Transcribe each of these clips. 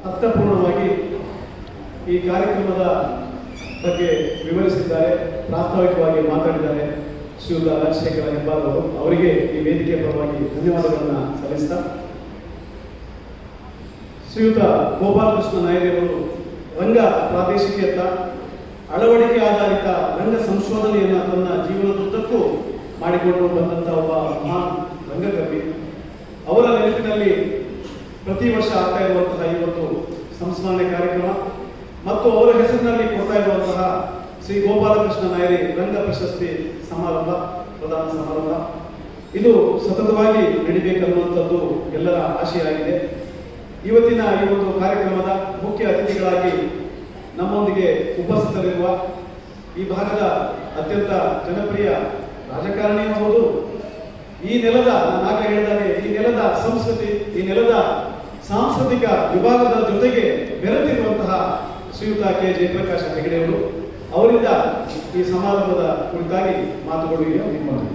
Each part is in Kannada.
ಅರ್ಥಪೂರ್ಣವಾಗಿ ಈ ಕಾರ್ಯಕ್ರಮದ ಬಗ್ಗೆ ವಿವರಿಸಿದ್ದಾರೆ, ಪ್ರಾಸ್ತಾವಿಕವಾಗಿ ಮಾತಾಡಿದ್ದಾರೆ ಶ್ರೀಯುತ ರಾಜಶೇಖರ ಹೆಬ್ಬಾರ್ ಅವರು. ಅವರಿಗೆ ಈ ವೇದಿಕೆಯ ಪರವಾಗಿ ಧನ್ಯವಾದಗಳನ್ನು ಸಲ್ಲಿಸ್ತಾ, ಶ್ರೀಯುತ ಗೋಪಾಲಕೃಷ್ಣ ನಾಯರಿಯವರು ರಂಗ ಪ್ರಾದೇಶಿಕತೆಯ ಅಳವಡಿಕೆ ಆಧಾರಿತ ರಂಗ ಸಂಶೋಧನೆಯನ್ನು ತನ್ನ ಜೀವನದುದ್ದಕ್ಕೂ ಮಾಡಿಕೊಂಡು ಬಂದಂಥ ಒಬ್ಬ ಮಹಾನ್ ರಂಗಕರ್ಮಿ. ಅವರ ನೆನಪಿನಲ್ಲಿ ಪ್ರತಿ ವರ್ಷ ಆಗ್ತಾ ಇರುವಂತಹ ಇವತ್ತು ಸಂಸ್ಮರಣೆ ಕಾರ್ಯಕ್ರಮ ಮತ್ತು ಅವರ ಹೆಸರಿನಲ್ಲಿ ಕೊಡ್ತಾ ಇರುವಂತಹ ಶ್ರೀ ಗೋಪಾಲಕೃಷ್ಣ ನಾಯರಿ ರಂಗ ಪ್ರಶಸ್ತಿ ಸಮಾರಂಭ, ಪ್ರಧಾನ ಸಮಾರಂಭ ಇದು ಸತತವಾಗಿ ನಡಿಬೇಕನ್ನುವಂಥದ್ದು ಎಲ್ಲರ ಆಶೆಯಾಗಿದೆ. ಇವತ್ತಿನ ಈ ಒಂದು ಕಾರ್ಯಕ್ರಮದ ಮುಖ್ಯ ಅತಿಥಿಗಳಾಗಿ ನಮ್ಮೊಂದಿಗೆ ಉಪಸ್ಥಿತರಿರುವ ಈ ಭಾಗದ ಅತ್ಯಂತ ಜನಪ್ರಿಯ ರಾಜಕಾರಣಿ ಹೌದು, ಈ ನೆಲದ ನಾಗ ಹೇಳಿದಾಗೆ ಈ ನೆಲದ ಸಂಸ್ಕೃತಿ, ಈ ನೆಲದ ಸಾಂಸ್ಕೃತಿಕ ವಿಭಾಗದ ಜೊತೆಗೆ ಬೆರೆತಿರುವಂತಹ ಶ್ರೀಯುತ ಕೆ ಜಯಪ್ರಕಾಶ ಹೆಗಡೆ ಅವರು, ಅವರಿಂದ ಈ ಸಮಾರಂಭದ ಕುರಿತಾಗಿ ಮಾತುಗಳು ನಿಮ್ಮೊಂದಿಗೆ.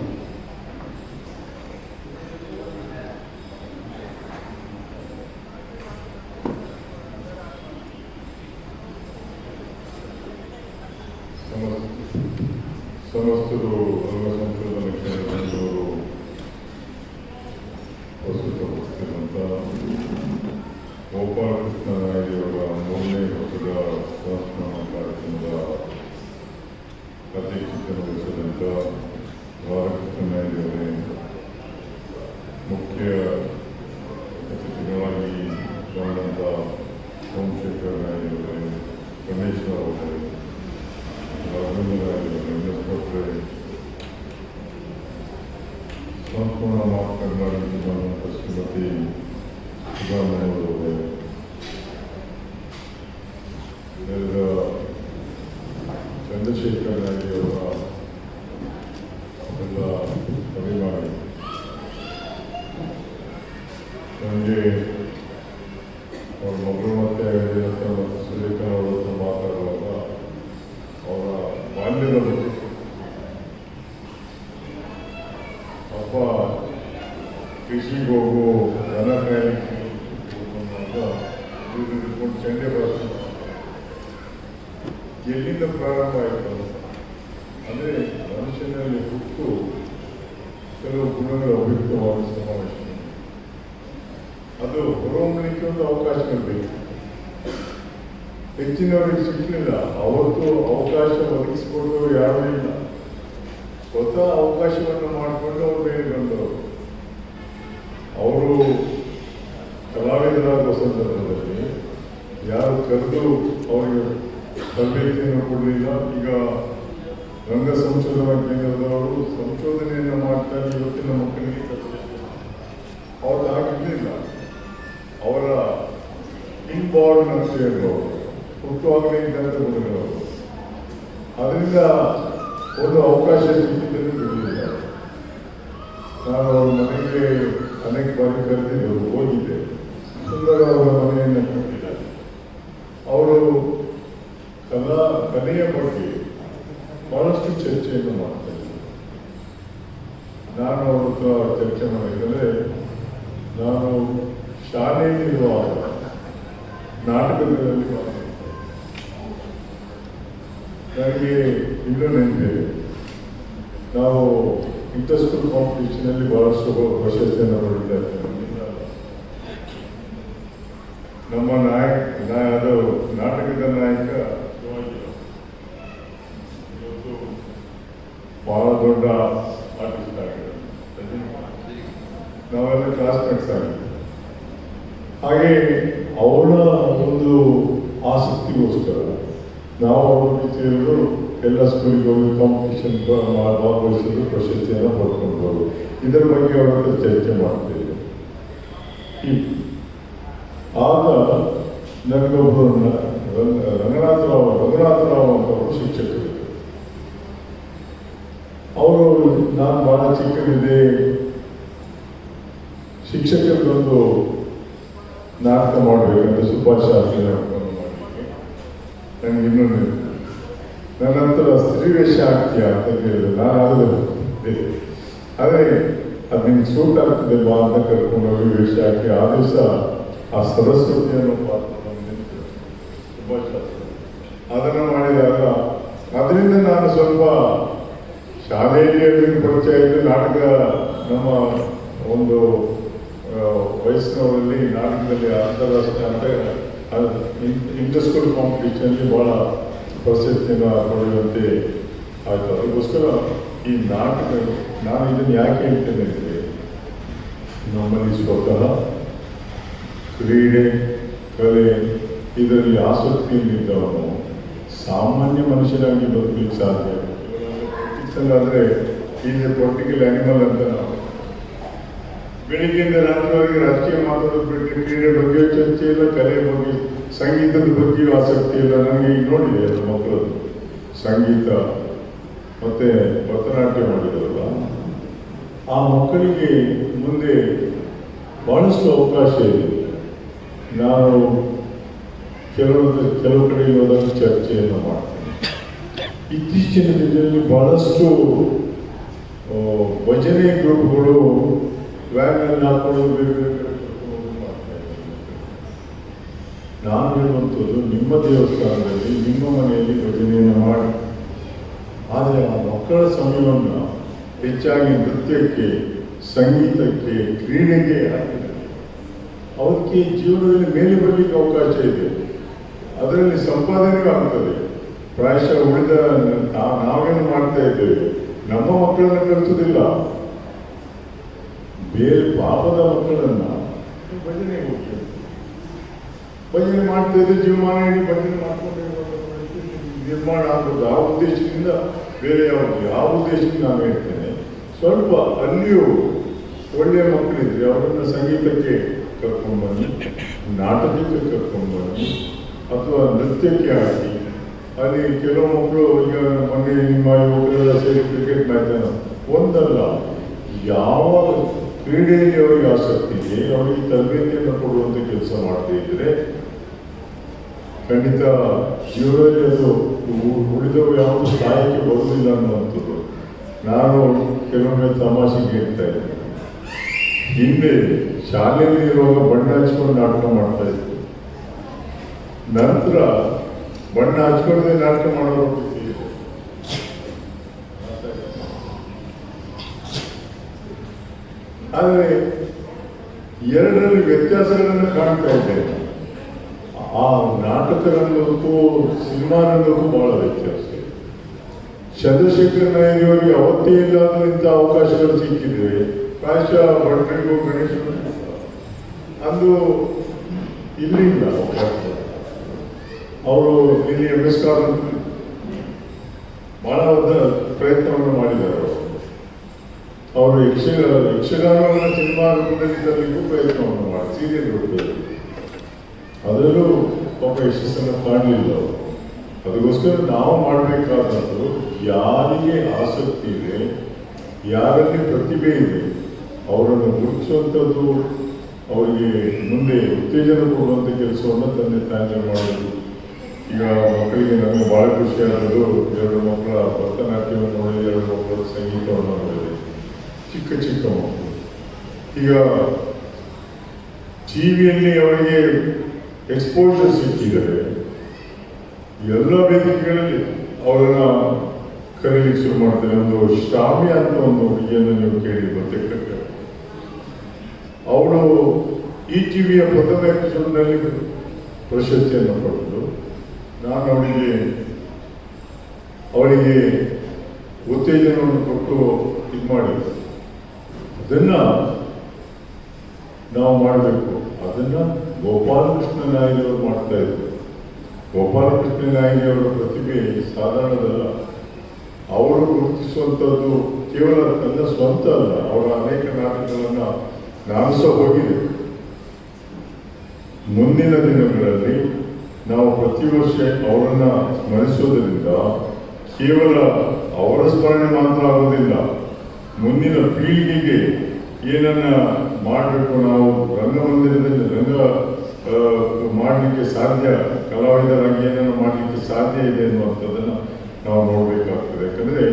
ಸಮಸ್ತರು ರಂಗ ಸಂಶೋಧನಾ ಕೇಂದ್ರದವರು ಪ್ರಸ್ತುತಪಡಿಸಿರುವಂಥ ಗೋಪಾಲಕೃಷ್ಣ ನಾಯರಿಯವರ 3ನೇ ವರ್ಷದ ಸಂಸ್ಮರಣಾ ಕಾರ್ಯಕ್ರಮದ ಅಧ್ಯಕ್ಷತೆಯನ್ನು ವಹಿಸಿದಂಥ ಬಾಲಕೃಷ್ಣ ನಾಯರಿಯವರೇ, ಮುಖ್ಯ ಅತಿಥಿಗಳಾಗಿ ಬಂದಂಥ ಸೋಮಶೇಖರ ನಾಯರಿಯವರೇ, ಗಣೇಶ ಅವರೇ, ಸಂಪೂರ್ಣ ಮಾತನಾಡಿದಂಥ ಶ್ರೀಮತಿ ಸುಧಾಮಯ್ಯವರೇ, ಚಂದ್ರಶೇಖರ ನಾಯಕಿಯವರ ಎಲ್ಲ ಅಭಿಮಾನಿ, ನನಗೆ ಅವ್ರ ಮಗಳು ಮತ್ತೆ ಮತ್ತು ಸುರೇಖ ಅವರ ಹತ್ರ ಮಾತಾಡುವಾಗ ಅವರ ಬಾಲ್ಯದ ಬಗ್ಗೆ, ಅಪ್ಪ ಕೃಷಿಗೆ ಹೋಗು ದನ ಕಾಯಲಿಕ್ಕೆ ಇಟ್ಕೊಂಡು ಚಂಡೆ ಬರ್ತಾರೆ. ಎಲ್ಲಿಂದ ಪ್ರಾರಂಭ ಆಯಿತು ಅಂದರೆ ಮನುಷ್ಯನಲ್ಲಿ ಹುಟ್ಟು ಕೆಲವು ಗುಣಗಳು ಅಭಿವೃದ್ಧವಾದ ಸಮಾವೇಶ, ಅದು ಹೊರಹೊಮ್ಮಲಿಕ್ಕೆ ಒಂದು ಅವಕಾಶಗಳು ಬೇಕು. ಹೆಚ್ಚಿನವರಿಗೆ ಸಿಕ್ಕಲಿಲ್ಲ, ಅವತ್ತು ಅವಕಾಶ ಒದಗಿಸಿಕೊಡುವವರು ಯಾರೂ ಇಲ್ಲ. ಸ್ವತಃ ಅವಕಾಶವನ್ನು ಮಾಡಿಕೊಂಡು ಅವರು ಮೇಲೆ ಬಂದವರು. ಅವರು ಕಲಾವಿದರಾಗುವ ಸಂದರ್ಭದಲ್ಲಿ ಯಾರು ಕರೆದು ಅವರಿಗೆ ತರಬೇತಿಯನ್ನು ಕೊಡಲಿಲ್ಲ. ಈಗ ರಂಗ ಸಂಶೋಧನಾ ಕೇಂದ್ರದವರು ಸಂಶೋಧನೆಯನ್ನು ಮಾಡ್ತಾರೆ, ಇವತ್ತಿನ ಮಕ್ಕಳಿಗೆ ಅವ್ರದ್ದು ಹಾಗಿರಲಿಲ್ಲ. ಅವರ ಇನ್ಬಾರ್ನ್ ಅಂತ ಹೇಳುವವರು ಹುಟ್ಟುವಾಗಲೇ ಇದ್ದಂಥ ಗುಣಗಳವರು. ಅದರಿಂದ ಒಂದು ಅವಕಾಶ ಸಿಕ್ಕಿದ್ದನ್ನು ಬಿಡಲಿಲ್ಲ. ನಾನು ಅವರ ಮನೆಗೆ ಅನೇಕ ಬಾರಿ ಕರೆದಿದ್ದರು, ಹೋಗಿದ್ದೆ. ಸುಂದರ ಅವರ ಮನೆಯನ್ನು ಕಟ್ಟಿದ್ದಾರೆ. ಅವರು ಕಲೆಯ ಬಗ್ಗೆ ಬಹಳಷ್ಟು ಚರ್ಚೆಯನ್ನು ಮಾಡ್ತಾರೆ. ನಾನು ಅವ್ರ ಹತ್ರ ಚರ್ಚೆ ಮಾಡಿದರೆ, ನಾನು ಶಾಲೆಯಲ್ಲಿರುವಾಗ ನಾಟಕಗಳಲ್ಲಿ ನನಗೆ ಇನ್ನೂ ನೆನಪಿದೆ. ನಾವು ಇಂಟರ್ ಸ್ಕೂಲ್ ಕಾಂಪಿಟೇಷನಲ್ಲಿ ಬಹಳಷ್ಟು ಪ್ರಶಸ್ತಿಯನ್ನು ಪಡಿತಾ ಇದ್ದೇವೆ. ನಮ್ಮ ಅದು ನಾಟಕದ ನಾಯಕ ಇವತ್ತು ಬಹಳ ದೊಡ್ಡ ಆರ್ಟಿಸ್ಟ್ ಆಗಿದೆ. ನಾವೆಲ್ಲ ಕ್ಲಾಸ್ಮೇಟ್ಸ್ ಆಗಿದೆ. ಹಾಗೆ ಅವಳ ಒಂದು ಆಸಕ್ತಿಗೋಸ್ಕರ ನಾವು ಅವ್ರ ಸೇರಿದ್ರು ಎಲ್ಲ ಸ್ಕೂಲಿಗೆ ಹೋಗಿ ಕಾಂಪಿಟೇಷನ್ ಭಾಗವಹಿಸಿದ್ರು, ಪ್ರಶಸ್ತಿಯನ್ನು ಪಡ್ಕೊಂಡು ಬರೋದು. ಇದರ ಬಗ್ಗೆ ಅವರ ಹತ್ರ ಚರ್ಚೆ ಮಾಡ್ತೇವೆ. ಆಗ ನನಗೊಬ್ಬರು ರಂಗನಾಥರಾವ್ ಅಂತ ಅವರು ಶಿಕ್ಷಕರು. ಅವರು ನಾನು ಬಹಳ ಚಿಕ್ಕದಿದೆ, ಶಿಕ್ಷಕರಿಗೊಂದು ನಾಟಕ ಮಾಡಬೇಕಂತ ಸುಭಾಷ್ ಶಾಸ್ತ್ರಿ ನಾಟಕವನ್ನು ಮಾಡಲಿಕ್ಕೆ ನನಗೆ ಇನ್ನೊಂದು ನನ್ನ ಹತ್ರ ಸ್ತ್ರೀವೇಷ ಆಗ್ತೀಯಾ ಅಂತ ಕೇಳಿದೆ. ನಾನು ಆಗದೆ, ಆದರೆ ಅದು ನಿಮ್ಗೆ ಸೂಟ್ ಆಗ್ತದೆ ಬಾ ಅಂತ ಕರ್ಕೊಂಡು ಹೋಗಿ ವೇಷ ಹಾಕಿ ಆ ದಿವಸ ಆ ಸರಸ್ವತಿಯನ್ನು ಪಾತ್ರ ತುಂಬ ಶಾಸ್ತ್ರ ಅದನ್ನು ಮಾಡಿದಾಗ ಅದರಿಂದ ನಾನು ಸ್ವಲ್ಪ ಶಾಲೆಯಲ್ಲಿ ಅವರಿಗೆ ಪರಿಚಯ ಇದ್ದು ನಾಟಕ ನಮ್ಮ ಒಂದು ವಯಸ್ಸಿನವರಲ್ಲಿ ನಾಟಕದಲ್ಲಿ ಅಂತಾರಾಷ್ಟ್ರೀಯ ಇಂಟರ್ ಸ್ಕೂಲ್ ಕಾಂಪಿಟೇಷನ್ಲಿ ಭಾಳ ಪ್ರಶಸ್ತಿಯನ್ನು ಪಡೆಯುವಂತೆ ಆಯಿತು. ಅದಕ್ಕೋಸ್ಕರ ಈ ನಾಟಕ ನಾನು ಇದನ್ನು ಯಾಕೆ ಹೇಳ್ತೇನೆ ಅಂದರೆ ನಮ್ಮಲ್ಲಿ ಸ್ವತಃ ಕ್ರೀಡೆ ಕಲೆ ಇದರಲ್ಲಿ ಆಸಕ್ತಿಯಲ್ಲಿದ್ದವನು ಸಾಮಾನ್ಯ ಮನುಷ್ಯನಾಗಿ ಬದುಕಲಿಕ್ಕೆ ಸಾಧ್ಯ. ಆದರೆ ಈಸ್ ಎ ಪೊಲಿಟಿಕಲ್ ಆ್ಯನಿಮಲ್ ಅಂತ ನಾವು ಬೆಳಿಗ್ಗೆಯಿಂದ ರಾತ್ರಿವರೆಗೆ ರಾಜಕೀಯ ಮಾತಾಡೋದು ಬಿಟ್ಟರೆ ಕ್ರೀಡೆ ಬಗ್ಗೆ ಚರ್ಚೆ ಇಲ್ಲ, ಕಲೆ ಬಗ್ಗೆ ಸಂಗೀತದ ಬಗ್ಗೆಯೂ ಆಸಕ್ತಿ ಇಲ್ಲ. ನನಗೆ ಈಗ ನೋಡಿದೆ ಅದು ಮಕ್ಕಳು ಸಂಗೀತ ಮತ್ತು ಭರತನಾಟ್ಯ ಮಾಡಿದ್ರಲ್ಲ, ಆ ಮಕ್ಕಳಿಗೆ ಮುಂದೆ ಭಾಳಷ್ಟು ಅವಕಾಶ ಇದೆ. ನಾನು ಕೆಲವು ಕಡೆ ಹೋದಾಗ ಚರ್ಚೆಯನ್ನು ಮಾಡ್ತೇನೆ. ಇತ್ತೀಚಿನ ದಿನದಲ್ಲಿ ಬಹಳಷ್ಟು ಭಜನೆ ಗ್ರೂಪ್ಗಳು ವ್ಯಾನಲ್ಲಿ ಹಾಕೊಳ್ಳೋದು ಬೇರೆ ಬೇರೆ ಮಾಡ್ತಾ ಇದ್ದಾರೆ. ನಾನು ಹೇಳುವಂಥದ್ದು ನಿಮ್ಮ ದೇವಸ್ಥಾನದಲ್ಲಿ ನಿಮ್ಮ ಮನೆಯಲ್ಲಿ ಭಜನೆಯನ್ನು ಮಾಡಿ, ಆದರೆ ಆ ಮಕ್ಕಳ ಸಮಯವನ್ನು ಹೆಚ್ಚಾಗಿ ನೃತ್ಯಕ್ಕೆ, ಸಂಗೀತಕ್ಕೆ, ಕ್ರೀಡೆಗೆ ಹಾಕಿದ್ದಾರೆ. ಅವರಿಗೆ ಜೀವನದಲ್ಲಿ ಮೇಲೆ ಬರಲಿಕ್ಕೆ ಅವಕಾಶ ಇದೆ, ಅದರಲ್ಲಿ ಸಂಪಾದನೆಯೂ ಆಗ್ತದೆ. ಪ್ರಾಯಶಃ ಉಳಿದ ನಾವೇನು ಮಾಡ್ತಾ ಇದ್ದೇವೆ, ನಮ್ಮ ಮಕ್ಕಳನ್ನು ಕಲಿಸೋದಿಲ್ಲ, ಬೇರೆ ಪಾಪದ ಮಕ್ಕಳನ್ನ ಭಜನೆಗೆ ಹೋಗ್ತೇವೆ. ಭಜನೆ ಮಾಡ್ತಾ ಇದ್ದರೆ ಜೀವಮಾನ ಇಡೀ ಭಜನೆ ಮಾಡ್ಕೊಂಡೇ ನಿರ್ಮಾಣ ಆಗೋದು. ಆ ಉದ್ದೇಶದಿಂದ ಬೇರೆ ಯಾವ ಉದ್ದೇಶದಿಂದ ನಾನು ಹೇಳ್ತೇನೆ, ಸ್ವಲ್ಪ ಅಲ್ಲಿಯೂ ಒಳ್ಳೆಯ ಮಕ್ಕಳಿದ್ರೆ ಅವರನ್ನು ಸಂಗೀತಕ್ಕೆ ಕರ್ಕೊಂಡು ಬನ್ನಿ, ನಾಟಕಕ್ಕೆ ಕರ್ಕೊಂಡು ಬನ್ನಿ, ಅಥವಾ ನೃತ್ಯಕ್ಕೆ ಹಾಕಿ. ಅಲ್ಲಿ ಕೆಲವು ಮಕ್ಕಳು ಈಗ ಮೊನ್ನೆ ನಿಮ್ಮ ಯುವಕರೆಲ್ಲ ಸೇರಿ ಕ್ರಿಕೆಟ್ ಮ್ಯಾಚನ್ನು ಒಂದಲ್ಲ ಯಾವ ಕ್ರೀಡೆಯಲ್ಲಿ ಅವರಿಗೆ ಆಸಕ್ತಿ ಇದೆ ಅವರಿಗೆ ತರಬೇತಿಯನ್ನು ಕೊಡುವಂಥ ಕೆಲಸ ಮಾಡ್ತಾ ಇದ್ದರೆ ಖಂಡಿತ ಜೀವನದಲ್ಲಿ ಅದು ಉಳಿದವು ಯಾವುದು ಸ್ಥಾಯಕ್ಕೆ ಬರುವುದಿಲ್ಲ ಅನ್ನುವಂಥದ್ದು. ನಾನು ಕೆಲವೊಮ್ಮೆ ತಮಾಷೆಗೆ ಹೇಳ್ತಾ ಇದ್ದೆ, ಹಿಂದೆ ಶಾಲೆಯಲ್ಲಿ ಇರುವಾಗ ಬಣ್ಣ ಹಚ್ಕೊಂಡು ನಾಟಕ ಮಾಡ್ತಾ ಇದ್ದೆ. ನಂತರ ಬಣ್ಣ ಹಚ್ಕೊಂಡೇ ನಾಟಕ ಮಾಡೋದು. ಆದರೆ ಎರಡರಲ್ಲಿ ವ್ಯತ್ಯಾಸಗಳನ್ನು ಕಾಣ್ತಾ ಇದ್ದೇನೆ. ಆ ನಾಟಕ ರಂಗಕ್ಕೂ ಸಿನಿಮಾ ರಂಗಕ್ಕೂ ಬಹಳ ವ್ಯತ್ಯಾಸ. ಚಂದ್ರಶೇಖರ್ ನಾಯ್ಕರಿಗೆ ಅವತ್ತೇ ಇಲ್ಲ ಇಂಥ ಅವಕಾಶಗಳು ಸಿಕ್ಕಿದ್ರೆ ಪ್ರಾಯಶಃ ಭಟ್ರಿಗೂ ಗಣೇಶರು ಅಂದು ಇಲ್ಲಿಲ್ಲ ಅವಕಾಶ. ಅವರು ಇಲ್ಲಿ MS ಬಹಳ ಪ್ರಯತ್ನವನ್ನು ಮಾಡಿದ್ದಾರೆ. ಅವರು ಯಕ್ಷಗಾನವನ್ನು ಸಿನಿಮಾ ರೂಪದಲ್ಲಿ ತರಲಿಕ್ಕೂ ಪ್ರಯತ್ನವನ್ನು ಮಾಡಿ ಸೀರಿಯಲ್ ರೂಪದಲ್ಲಿ, ಅದರಲ್ಲೂ ಪಾಪ ಯಶಸ್ಸನ್ನು ಕಾಣಲಿಲ್ಲ ಅವರು. ಅದಕ್ಕೋಸ್ಕರ ನಾವು ಮಾಡಬೇಕಾದದ್ದು ಯಾರಿಗೆ ಆಸಕ್ತಿ ಇದೆ, ಯಾರಲ್ಲಿ ಪ್ರತಿಭೆ ಇದೆ ಅವರನ್ನು ಗುರುತಿಸುವಂಥದ್ದು, ಅವರಿಗೆ ಮುಂದೆ ಉತ್ತೇಜನ ಕೊಡುವಂಥ ಕೆಲಸವನ್ನು ತಂದೆ ತಾಯಿಗಳು ಮಾಡೋದು. ಈಗ ಮಕ್ಕಳಿಗೆ ನಮಗೆ ಭಾಳ ಖುಷಿಯಾದದ್ದು, 2 ಮಕ್ಕಳ ಭರತನಾಟ್ಯವನ್ನು ನೋಡಿ, 2 ಮಕ್ಕಳ ಸಂಗೀತವನ್ನು ನೋಡಿದೆ, ಚಿಕ್ಕ ಚಿಕ್ಕ ಮಕ್ಕಳು. ಈಗ ಟಿವಿಯಲ್ಲಿ ಅವರಿಗೆ ಎಕ್ಸ್ಪೋಜರ್ ಸಿಕ್ಕಿದರೆ ಎಲ್ಲ ವೇದಿಕೆಗಳಲ್ಲಿ ಅವರನ್ನು ಕರೀಲಿಕ್ಕೆ ಶುರು ಮಾಡ್ತಾರೆ. ಒಂದು ಶ್ರಾವ್ಯ ಅಂತ ಒಂದು ಹುಡುಗಿಯನ್ನು ನೀವು ಕೇಳಿ ಗೊತ್ತಿರ್ತಕ್ಕ, ಅವಳು ಈ ಟಿವಿಯ ಪ್ರಥಮ ಎಪಿಸೋಡ್ನಲ್ಲಿ ಪ್ರಶಸ್ತಿಯನ್ನು ಪಡೆದು, ನಾನು ಅವಳಿಗೆ ಉತ್ತೇಜನವನ್ನು ಕೊಟ್ಟು ಇದು ಮಾಡಿದ್ದೆ. ಅದನ್ನು ನಾವು ಮಾಡಬೇಕು. ಅದನ್ನು ಗೋಪಾಲಕೃಷ್ಣ ನಾಯಿಯವರು ಮಾಡ್ತಾ ಇದ್ರು. ಗೋಪಾಲಕೃಷ್ಣ ನಾಯಿಯವರ ಪ್ರತಿಭೆ ಸಾಧಾರಣದಲ್ಲ. ಅವರು ಗುರುತಿಸುವಂಥದ್ದು ಕೇವಲ ನನ್ನ ಸ್ವಂತ ಅಲ್ಲ, ಅವರ ಅನೇಕ ನಾಟಕಗಳನ್ನು ನಾನು ಸಹ ಹೋಗಿದೆ. ಮುಂದಿನ ದಿನಗಳಲ್ಲಿ ನಾವು ಪ್ರತಿ ವರ್ಷ ಅವರನ್ನು ಸ್ಮರಿಸೋದರಿಂದ ಕೇವಲ ಅವರ ಸ್ಮರಣೆ ಮಾತ್ರ ಆಗೋದಿಲ್ಲ, ಮುಂದಿನ ಪೀಳಿಗೆಗೆ ಏನನ್ನ ಮಾಡಬೇಕು, ನಾವು ರಂಗಮಂದಿರದಲ್ಲಿ ಮಾಡಲಿಕ್ಕೆ ಸಾಧ್ಯ, ಕಲಾವಿದರಾಗಿ ಏನನ್ನು ಮಾಡಲಿಕ್ಕೆ ಸಾಧ್ಯ ಇದೆ ಅನ್ನುವಂಥದ್ದನ್ನು ನಾವು ನೋಡಬೇಕಾಗ್ತದೆ. ಯಾಕಂದರೆ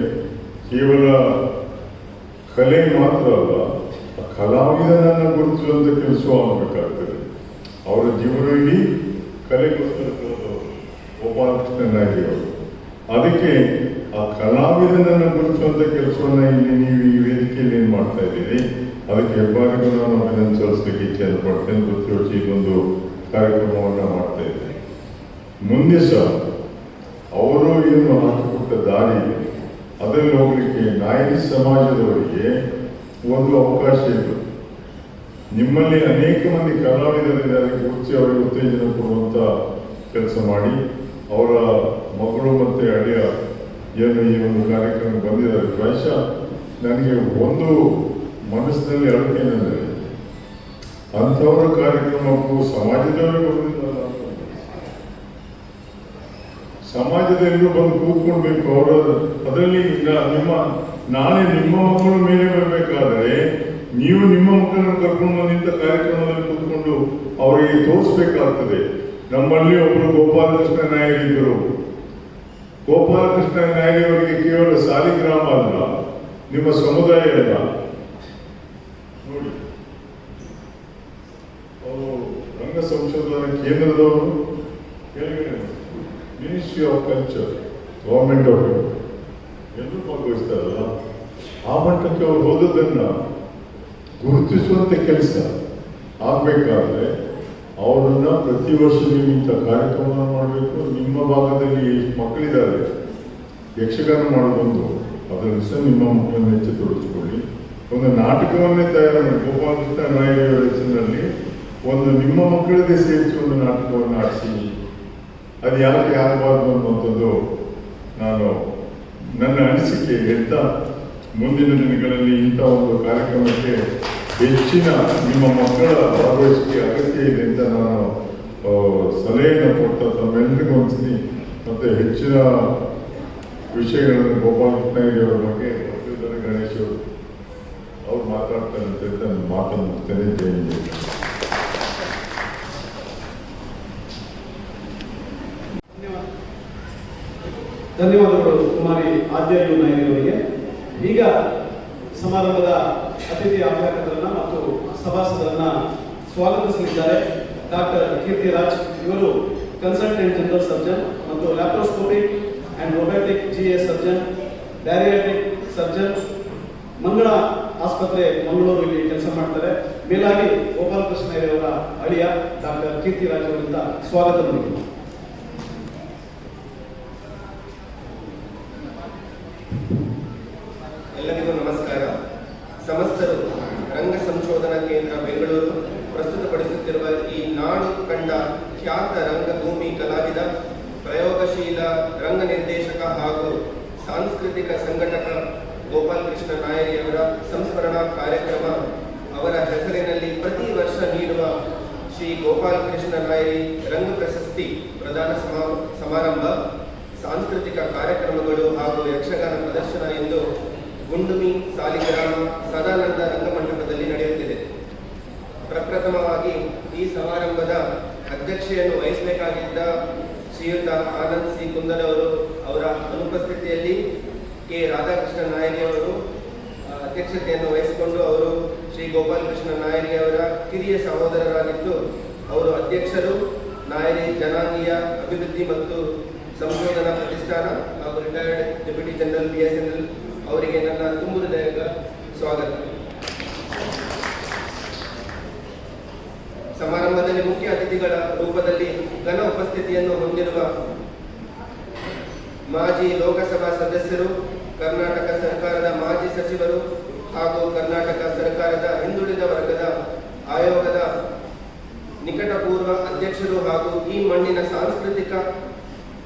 ಕೇವಲ ಕಲೆ ಮಾತ್ರ ಅಲ್ಲ, ಕಲಾವಿದನನ್ನು ಗುರುತಿಸುವಂಥ ಕೆಲಸ ಆಗಬೇಕಾಗ್ತದೆ. ಅವರ ಜೀವನ ಇಡೀ ಕಲೆಗೋಸ್ಕರ ಕರೆದವರು ಗೋಪಾಲಕೃಷ್ಣ ನಾಯ್ಡಿಯವರು. ಅದಕ್ಕೆ ಆ ಕಲಾವಿದನನ್ನು ಗುರುತಿಸುವಂಥ ಕೆಲಸವನ್ನು ಇಲ್ಲಿ ನೀವು ಈ ವೇದಿಕೆಯಲ್ಲಿ ಏನು ಮಾಡ್ತಾ ಇದ್ದೀರಿ, ಅದಕ್ಕೆ ಹೆಬ್ಬಾರಿಗೂ ನಾನು ಅಭಿನಂದನೆ ಸಲ್ಲಿಸಲಿಕ್ಕೆ ಇಚ್ಛೆಯನ್ನು ಪಡ್ತೇನೆ. ಗೊತ್ತಿರೋಚಿ ಇದೊಂದು ಕಾರ್ಯಕ್ರಮವನ್ನು ಮಾಡ್ತಾ ಇದ್ದೇನೆ. ಮುಂದೆ ಸಹ ಅವರು ಏನು ಹಾಕಿಕೊಟ್ಟ ದಾರಿ ಇದೆ, ಅದರಲ್ಲಿ ಹೋಗ್ಲಿಕ್ಕೆ ನಾಯರಿ ಸಮಾಜದವರಿಗೆ ಒಂದು ಅವಕಾಶ ಇದೆ. ನಿಮ್ಮಲ್ಲಿ ಅನೇಕ ಮಂದಿ ಕಲಾವಿದರಿದ್ದಾರೆ, ಗುರುತಿಸಿ ಅವರಿಗೆ ಉತ್ತೇಜನ ಕೊಡುವಂಥ ಕೆಲಸ ಮಾಡಿ, ಅವರ ಮಗಳು ಮತ್ತು ಅಳಿಯ ಏನು ಈ ಒಂದು ಕಾರ್ಯಕ್ರಮ ಬಂದಿದ್ದಾರೆ. ಪ್ರಾಯಶಃ ನನಗೆ ಒಂದು ಮನಸ್ಸಿನಲ್ಲಿ ಅಳಕೆ ಏನಂದರೆ, ಅಂಥವರ ಕಾರ್ಯಕ್ರಮಕ್ಕೂ ಸಮಾಜದವರಿಗೆ ಬರುವುದಿಲ್ಲ, ಸಮಾಜದಲ್ಲೂ ಬಂದು ಕೂತ್ಕೊಳ್ಬೇಕು. ಅವರ ಅದರಲ್ಲಿ ನಾಳೆ ನಿಮ್ಮ ಮಕ್ಕಳ ಮೇಲೆ ಬರಬೇಕಾದ್ರೆ ನೀವು ನಿಮ್ಮ ಮಕ್ಕಳನ್ನು ಕರ್ಕೊಂಡು ಬಂದಿದ್ದ ಕಾರ್ಯಕ್ರಮದಲ್ಲಿ ಕೂತ್ಕೊಂಡು ಅವರಿಗೆ ತೋರಿಸ್ಬೇಕಾಗ್ತದೆ. ನಮ್ಮಲ್ಲಿ ಒಬ್ಬರು ಗೋಪಾಲಕೃಷ್ಣ ನಾಯರ್ ಇದ್ದರು. ಗೋಪಾಲಕೃಷ್ಣ ನಾಯರ್ ಅವರಿಗೆ ಕೇವಲ ಸಾಲಿಗ್ರಾಮ ಅಲ್ಲ, ನಿಮ್ಮ ಸಮುದಾಯ ಅಲ್ಲ. ನೋಡಿ, ಅವರು ರಂಗ ಸಂಶೋಧನಾ ಕೇಂದ್ರದವರು, ಮಿನಿಸ್ಟ್ರಿ ಆಫ್ ಕಲ್ಚರ್, ಗೌರ್ಮೆಂಟ್ ಅವರು ಎಲ್ಲರೂ ಭಾಗವಹಿಸ್ತಾರಲ್ಲ, ಆ ಮಟ್ಟಕ್ಕೆ ಅವರು ಹೋದದನ್ನು ಗುರುತಿಸುವಂಥ ಕೆಲಸ ಆಗಬೇಕಾದ್ರೆ ಅವರನ್ನು ಪ್ರತಿ ವರ್ಷ ನೀವು ಇಂಥ ಕಾರ್ಯಕ್ರಮ ಮಾಡಬೇಕು. ನಿಮ್ಮ ಭಾಗದಲ್ಲಿ ಮಕ್ಕಳಿದ್ದಾರೆ, ಯಕ್ಷಗಾನ ಮಾಡೋದೊಂದು, ಅದರಲ್ಲಿ ಸಹ ನಿಮ್ಮ ಮಕ್ಕಳನ್ನು ಹೆಚ್ಚು ತೊಡಗಿಸ್ಕೊಳ್ಳಿ. ಒಂದು ನಾಟಕವನ್ನೇ ತಯಾರು ಮಾಡಿ, ಗೋಪಾಲಕೃಷ್ಣ ನಾಯಕರ ಹೆಸರಿನಲ್ಲಿ ಒಂದು ನಿಮ್ಮ ಮಕ್ಕಳದೇ ಸೇರಿಸಿ ಒಂದು ನಾಟಕವನ್ನು ಆಡಿಸಿ. ಅದು ಯಾಕೆ ಆಗಬಾರ್ದು ಅನ್ನುವಂಥದ್ದು ನನ್ನ ಅನಿಸಿಕೆ. ಎಂತ ಮುಂದಿನ ದಿನಗಳಲ್ಲಿ ಇಂಥ ಒಂದು ಕಾರ್ಯಕ್ರಮಕ್ಕೆ ಹೆಚ್ಚಿನ ನಿಮ್ಮ ಮಕ್ಕಳ ಭಾಗವಹಿಸಿಕೆ ಅಗತ್ಯ ಇದೆ ಅಂತ ನಾನು ಸಲಹೆಯನ್ನು ಕೊಡ್ತಾ ತಮ್ಮೆಲ್ಲರಿಗೂ ಅನಿಸ್ತೀನಿ. ಮತ್ತು ಹೆಚ್ಚಿನ ವಿಷಯಗಳನ್ನು ಗೋಪಾಲಕೃಷ್ಣ ಅವರ ಬಗ್ಗೆ ಗಣೇಶ್ ಅವ್ರು ಮಾತಾಡ್ತಾರೆ ಅಂತ ಹೇಳಿ ನಾನು ಮಾತನ್ನು ಮುಗಿಸ್ತೇನೆ. ಧನ್ಯವಾದಗಳು ಕುಮಾರಿ ಆದ್ಯರು ನಾಯಕರಿಗೆ. ಈಗ ಸಮಾರಂಭದ ಅತಿಥಿ ಆಹ್ವಾನಿತರನ್ನ ಮತ್ತು ಸಭಾಸದರನ್ನ ಸ್ವಾಗತಿಸಲಿದ್ದಾರೆ ಡಾಕ್ಟರ್ ಕೀರ್ತಿರಾಜ್. ಇವರು ಕನ್ಸಲ್ಟೆಂಟ್ ಜನರಲ್ ಸರ್ಜನ್ ಮತ್ತು laparoscopic and robotic GA surgeon, bariatric surgeon, Mangala ಆಸ್ಪತ್ರೆ ಮಂಗಳೂರು ಇಲ್ಲಿ ಕೆಲಸ ಮಾಡ್ತಾರೆ. ಮೇಲಾಗಿ ಗೋಪಾಲಕೃಷ್ಣ ಅವರ ಅಳಿಯ ಡಾಕ್ಟರ್ ಕೀರ್ತಿರಾಜ್ ಅವರಿಂದ ಸ್ವಾಗತ ನೀಡಿ. ಎಲ್ಲರಿಗೂ ನಮಸ್ಕಾರ. ಸಮಸ್ತರು ರಂಗ ಸಂಶೋಧನಾ ಕೇಂದ್ರ ಬೆಂಗಳೂರು ಪ್ರಸ್ತುತಪಡಿಸುತ್ತಿರುವ ಈ ನಾಡು ಕಂಡ ಖ್ಯಾತ ರಂಗಭೂಮಿ ಕಲಾವಿದ, ಪ್ರಯೋಗಶೀಲ ರಂಗ ನಿರ್ದೇಶಕ ಹಾಗೂ ಸಾಂಸ್ಕೃತಿಕ ಸಂಘಟಕ ಗೋಪಾಲಕೃಷ್ಣ ನಾಯರಿಯವರ ಸಂಸ್ಮರಣಾ ಕಾರ್ಯಕ್ರಮ ಅವರ ಹೆಸರಿನಲ್ಲಿ ಪ್ರತಿ ವರ್ಷ ನೀಡುವ ಶ್ರೀ ಗೋಪಾಲಕೃಷ್ಣ ನಾಯರಿ ರಂಗ ಪ್ರಶಸ್ತಿ ಪ್ರದಾನ ಸಮಾರಂಭ, ಸಾಂಸ್ಕೃತಿಕ ಕಾರ್ಯಕ್ರಮಗಳು ಹಾಗೂ ಯಕ್ಷಗಾನ ಪ್ರದರ್ಶನ ಎಂದು ಗುಂಡುಮಿ ಸಾಲಿಗ್ರಾಮ ಸದಾನಂದ ರಂಗಮಂಟಪದಲ್ಲಿ ನಡೆಯುತ್ತಿದೆ. ಪ್ರಪ್ರಥಮವಾಗಿ ಈ ಸಮಾರಂಭದ ಅಧ್ಯಕ್ಷತೆಯನ್ನು ವಹಿಸಬೇಕಾಗಿದ್ದ ಶ್ರೀಯುತ ಆನಂದ್ ಸಿ ಕುಂದರ್ ಅವರ ಅನುಪಸ್ಥಿತಿಯಲ್ಲಿ ಕೆ ರಾಧಾಕೃಷ್ಣ ನಾಯರಿ ಅವರು ಅಧ್ಯಕ್ಷತೆಯನ್ನು ವಹಿಸಿಕೊಂಡು ಅವರು ಶ್ರೀ ಗೋಪಾಲಕೃಷ್ಣ ನಾಯರಿ ಅವರ ಕಿರಿಯ ಸಹೋದರರಾಗಿದ್ದು, ಅವರು ಅಧ್ಯಕ್ಷರು, ನಾಯರಿ ಜನಾಂಗೀಯ ಅಭಿವೃದ್ಧಿ ಮತ್ತು ಸಂಶೋಧನಾ ಪ್ರತಿಷ್ಠಾನ ಹಾಗೂ ರಿಟೈರ್ಡ್ ಡೆಪ್ಯೂಟಿ ಜನರಲ್ BSNL ಅವರಿಗೆ ನನ್ನ ತುಂಬು ಹೃದಯದ ಸ್ವಾಗತ. ಸಮಾರಂಭದಲ್ಲಿ ಮುಖ್ಯ ಅತಿಥಿಗಳ ರೂಪದಲ್ಲಿ ಘನ ಉಪಸ್ಥಿತಿಯನ್ನು ಹೊಂದಿರುವ ಮಾಜಿ ಲೋಕಸಭಾ ಸದಸ್ಯರು, ಕರ್ನಾಟಕ ಸರ್ಕಾರದ ಮಾಜಿ ಸಚಿವರು ಹಾಗೂ ಕರ್ನಾಟಕ ಸರ್ಕಾರದ ಹಿಂದುಳಿದ ವರ್ಗದ ಆಯೋಗದ ನಿಕಟಪೂರ್ವ ಅಧ್ಯಕ್ಷರು ಹಾಗೂ ಈ ಮಣ್ಣಿನ ಸಾಂಸ್ಕೃತಿಕ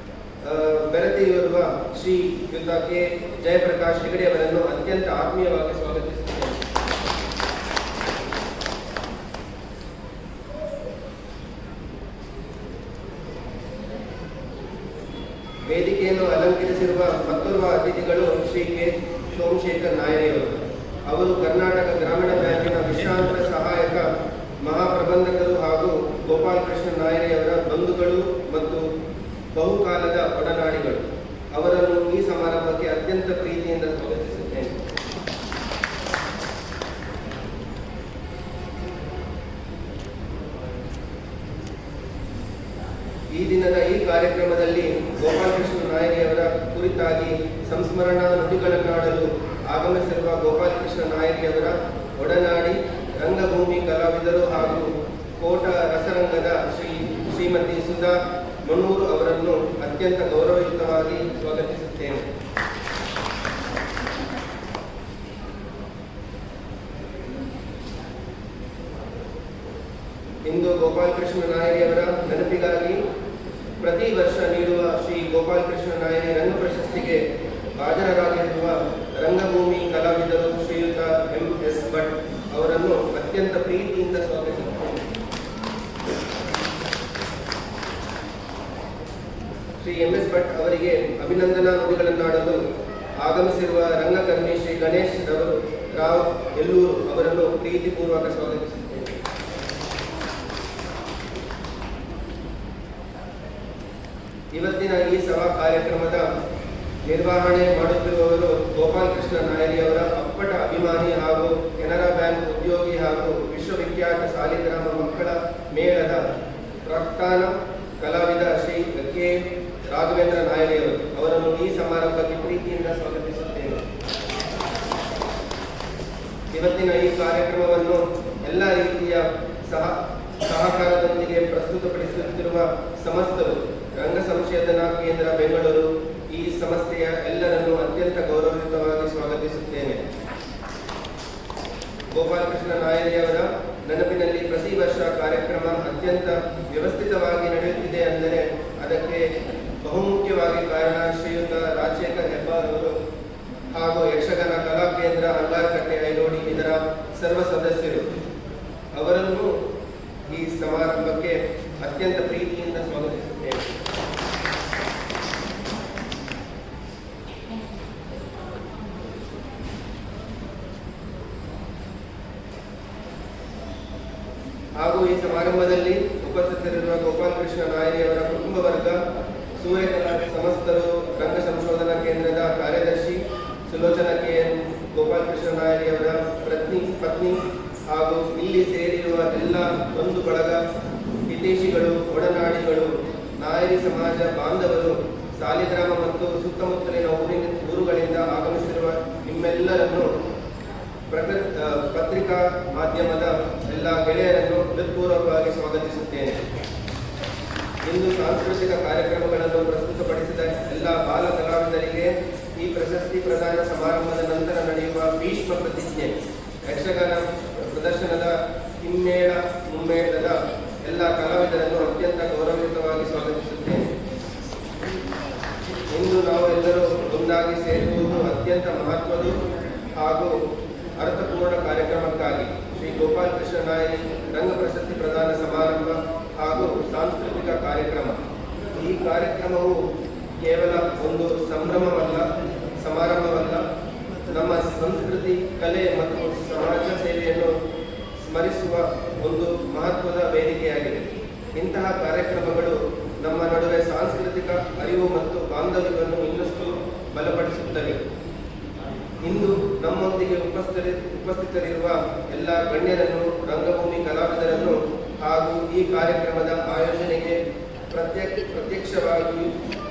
ಬೆರೆತಿರುವ ಶ್ರೀಯುತ ಕೆ ಜಯಪ್ರಕಾಶ್ ಹೆಗಡೆ ಅವರನ್ನು ಅತ್ಯಂತ ಆತ್ಮೀಯವಾಗಿ ಸ್ವಾಗತಿಸುತ್ತೇನೆ. ವೇದಿಕೆಯನ್ನು ಅಲಂಕರಿಸಿರುವ ಮತ್ತೋರ್ವ ಅತಿಥಿಗಳು ಶ್ರೀ ಕೆ ಸೋಮಶೇಖರ್ ನಾಯರಿಯವರು. ಅವರು ಕರ್ನಾಟಕ ಗ್ರಾಮೀಣ ಬ್ಯಾಂಕಿನ ವಿಶ್ರಾಂತ ಸಹಾಯಕ ಮಹಾಪ್ರಬಂಧಕರು ಹಾಗೂ ಗೋಪಾಲಕೃಷ್ಣ ನಾಯರಿಯವರ ಬಂಧುಗಳು ಮತ್ತು ಬಹುಕಾಲದ ಒಡನಾಡಿಗಳು. ಅವರನ್ನು ಈ ಸಮಾರಂಭಕ್ಕೆ ಅತ್ಯಂತ ಪ್ರೀತಿಯಿಂದ ಸ್ವಾಗತಿಸುತ್ತೇನೆ. ಈ ದಿನದ ಈ ಕಾರ್ಯಕ್ರಮದಲ್ಲಿ ಗೋಪಾಲಕೃಷ್ಣ ನಾಯರಿಯವರ ಕುರಿತಾಗಿ ಸಂಸ್ಮರಣಾ ನುಡಿಗಳನ್ನಾಡಲು ಆಗಮಿಸಿರುವ ಗೋಪಾಲಕೃಷ್ಣ ನಾಯರಿಯವರ ಒಡನಾಡಿ ರಂಗಭೂಮಿ ಕಲಾವಿದರು ಹಾಗೂ ಕೋಟ ರಸರಂಗದ ಶ್ರೀಮತಿ ಸುಧಾ ಮಣ್ಣೂರು ಅವರನ್ನು ಅತ್ಯಂತ ಗೌರವಯುತವಾಗಿ ಸ್ವಾಗತಿಸುತ್ತೇನೆ. ಇಂದು ಗೋಪಾಲಕೃಷ್ಣ ನಾಯರಿಯವರ ನೆನಪಿಗಾಗಿ ಪ್ರತಿ ವರ್ಷ ನೀಡುವ ಶ್ರೀ ಗೋಪಾಲಕೃಷ್ಣ ನಾಯರಿ ರಂಗ ಪ್ರಶಸ್ತಿಗೆ ಭಾಜನರಾಗಿರುವ ರಂಗಭೂಮಿ ಕಲಾವಿದರು ಶ್ರೀಯುತ MS ಭಟ್ ಅವರನ್ನು ಅತ್ಯಂತ ಪ್ರೀತಿಯಿಂದ ಸ್ವಾಗತಿಸುತ್ತೇನೆ. ಶ್ರೀ MS ಭಟ್ ಅವರಿಗೆ ಅಭಿನಂದನಾ ನುಡಿಗಳನ್ನಾಡಲು ಆಗಮಿಸಿರುವ ರಂಗಕರ್ಮಿ ಶ್ರೀ ಗಣೇಶ್ ರಾವ್ ಎಲ್ಲೂರು ಅವರನ್ನು ಪ್ರೀತಿಪೂರ್ವಕ ಸ್ವಾಗತಿಸುತ್ತೇನೆ. ಇವತ್ತಿನ ಈ ಸಭಾ ಕಾರ್ಯಕ್ರಮದ ನಿರ್ವಹಣೆ ಮಾಡುತ್ತಿರುವವರು ಗೋಪಾಲಕೃಷ್ಣ ನಾಯರಿಯವರ ಅಪ್ಪಟ ಅಭಿಮಾನಿ ಹಾಗೂ ಕೆನರಾ ಬ್ಯಾಂಕ್ ಉದ್ಯೋಗಿ ಹಾಗೂ ವಿಶ್ವವಿಖ್ಯಾತ ಸಾಲಿಗ್ರಾಮ ಮಕ್ಕಳ ಮೇಳದ ಪ್ರಾಕ್ತನ ಕಲಾವಿದ ಶ್ರೀ ಕೆ ರಾಘವೇಂದ್ರ ನಾಯರಿಯವರು ಅವರನ್ನು ಈ ಸಮಾರಂಭಕ್ಕೆ ಪ್ರೀತಿಯಿಂದ ಸ್ವಾಗತಿಸುತ್ತೇನೆ. ಇವತ್ತಿನ ಈ ಕಾರ್ಯಕ್ರಮವನ್ನು ಎಲ್ಲ ರೀತಿಯ ಸಹಕಾರದೊಂದಿಗೆ ಪ್ರಸ್ತುತಪಡಿಸುತ್ತಿರುವ ಸಮಸ್ತರು ರಂಗ ಸಂಶೋಧನಾ ಕೇಂದ್ರ ಬೆಂಗಳೂರು ಈ ಸಂಸ್ಥೆಯ ಎಲ್ಲರನ್ನು ಅತ್ಯಂತ ಗೌರವಯುತವಾಗಿ ಸ್ವಾಗತಿಸುತ್ತೇನೆ. ಗೋಪಾಲಕೃಷ್ಣ ನಾಯರಿಯವರ ನೆನಪಿನಲ್ಲಿ ಪ್ರತಿ ವರ್ಷ ಕಾರ್ಯಕ್ರಮ ಅತ್ಯಂತ ವ್ಯವಸ್ಥಿತವಾಗಿ ನಡೆಯುತ್ತಿದೆ ಅಂದರೆ ಅದಕ್ಕೆ ಬಹುಮುಖ್ಯವಾಗಿ ಕಾರಣ ಶ್ರೀಯುತ ರಾಜಶೇಖರ್ ಹೆಬ್ಬಾರ್ ಅವರು ಹಾಗೂ ಯಕ್ಷಗಾನ ಕಲಾ ಕೇಂದ್ರ ಅಂಗಾರಕಟ್ಟೆ ಐರೋಡಿ ಇದರ ಸರ್ವ ಸದಸ್ಯರು ಅವರನ್ನು ಈ ಸಮಾರಂಭಕ್ಕೆ ಅತ್ಯಂತ ಪ್ರೀತಿಯಿಂದ ಸ್ವಾಗತಿಸುತ್ತೇನೆ. ಹಾಗೂ ಈ ಸಮಾರಂಭದಲ್ಲಿ ಉಪಸ್ಥಿತರಿರುವ ಗೋಪಾಲಕೃಷ್ಣ ನಾಯರಿಯವರ ಕುಟುಂಬ ವರ್ಗ, ಸೂರ್ಯಕಲಾ ಸಮಸ್ತರು, ರಂಗ ಸಂಶೋಧನಾ ಕೇಂದ್ರದ ಕಾರ್ಯದರ್ಶಿ ಸುಲೋಚನಾ KN, ಗೋಪಾಲಕೃಷ್ಣ ನಾಯರಿಯವರ ಪತ್ನಿ ಹಾಗೂ ಇಲ್ಲಿ ಸೇರಿರುವ ಎಲ್ಲ ಬಂಧು ಬಳಗ, ಹಿತೈಷಿಗಳು, ಒಡನಾಡಿಗಳು, ನಾಯರಿ ಸಮಾಜ ಬಾಂಧವರು, ಸಾಲಿಗ್ರಾಮ ಮತ್ತು ಸುತ್ತಮುತ್ತಲಿನ ಊರುಗಳಿಂದ ಆಗಮಿಸಿರುವ ನಿಮ್ಮೆಲ್ಲರನ್ನು ಪತ್ರಿಕಾ ಮಾಧ್ಯಮದ ಎಲ್ಲ ಗೆಳೆಯರನ್ನು ಹೃತ್ಪೂರ್ವಕವಾಗಿ ಸ್ವಾಗತಿಸುತ್ತೇನೆ. ಇಂದು ಸಾಂಸ್ಕೃತಿಕ ಕಾರ್ಯಕ್ರಮಗಳನ್ನು ಪ್ರಸ್ತುತಪಡಿಸಿದ ಎಲ್ಲ ಬಾಲ ಕಲಾವಿದರಿಗೆ ಈ ಪ್ರಶಸ್ತಿ ಪ್ರದಾನ ಸಮಾರಂಭದ ನಂತರ ನಡೆಯುವ ಭೀಷ್ಮ ಪ್ರತಿಜ್ಞೆ ಯಕ್ಷಗಾನ ಪ್ರದರ್ಶನದ ಹಿಮ್ಮೇಳ ಮುಮ್ಮೇಳದ ಎಲ್ಲ ಕಲಾವಿದರನ್ನು ಅತ್ಯಂತ ಗೌರವಯುತವಾಗಿ ಸ್ವಾಗತಿಸುತ್ತೇನೆ. ಇಂದು ನಾವು ಎಲ್ಲರೂ ಒಂದಾಗಿ ಸೇರುವುದು ಅತ್ಯಂತ ಮಹತ್ವದ ಹಾಗೂ ಅರ್ಥಪೂರ್ಣ ಕಾರ್ಯಕ್ರಮಕ್ಕಾಗಿ ಶ್ರೀ ಗೋಪಾಲಕೃಷ್ಣ ನಾಯರಿ ರಂಗ ಪ್ರಶಸ್ತಿ ಪ್ರದಾನ ಸಮಾರಂಭ ಹಾಗೂ ಸಾಂಸ್ಕೃತಿಕ ಕಾರ್ಯಕ್ರಮ. ಈ ಕಾರ್ಯಕ್ರಮವು ಕೇವಲ ಒಂದು ಸಮಾರಂಭವಲ್ಲ, ನಮ್ಮ ಸಂಸ್ಕೃತಿ, ಕಲೆ ಮತ್ತು ಸಮಾಜ ಸೇವೆಯನ್ನು ಸ್ಮರಿಸುವ ಒಂದು ಮಹತ್ವದ ವೇದಿಕೆಯಾಗಿದೆ. ಇಂತಹ ಕಾರ್ಯಕ್ರಮಗಳು ನಮ್ಮ ನಡುವೆ ಸಾಂಸ್ಕೃತಿಕ ಅರಿವು ಮತ್ತು ಬಾಂಧವ್ಯವನ್ನು ಇನ್ನಷ್ಟು ಬಲಪಡಿಸುತ್ತವೆ. ಇಂದು ನಮ್ಮೊಂದಿಗೆ ಉಪಸ್ಥಿತರಿರುವ ಎಲ್ಲ ಗಣ್ಯರನ್ನು, ರಂಗಭೂಮಿ ಕಲಾವಿದರನ್ನು ಹಾಗೂ ಈ ಕಾರ್ಯಕ್ರಮದ ಆಯೋಜನೆಗೆ ಪ್ರತ್ಯಕ್ಷವಾಗಿ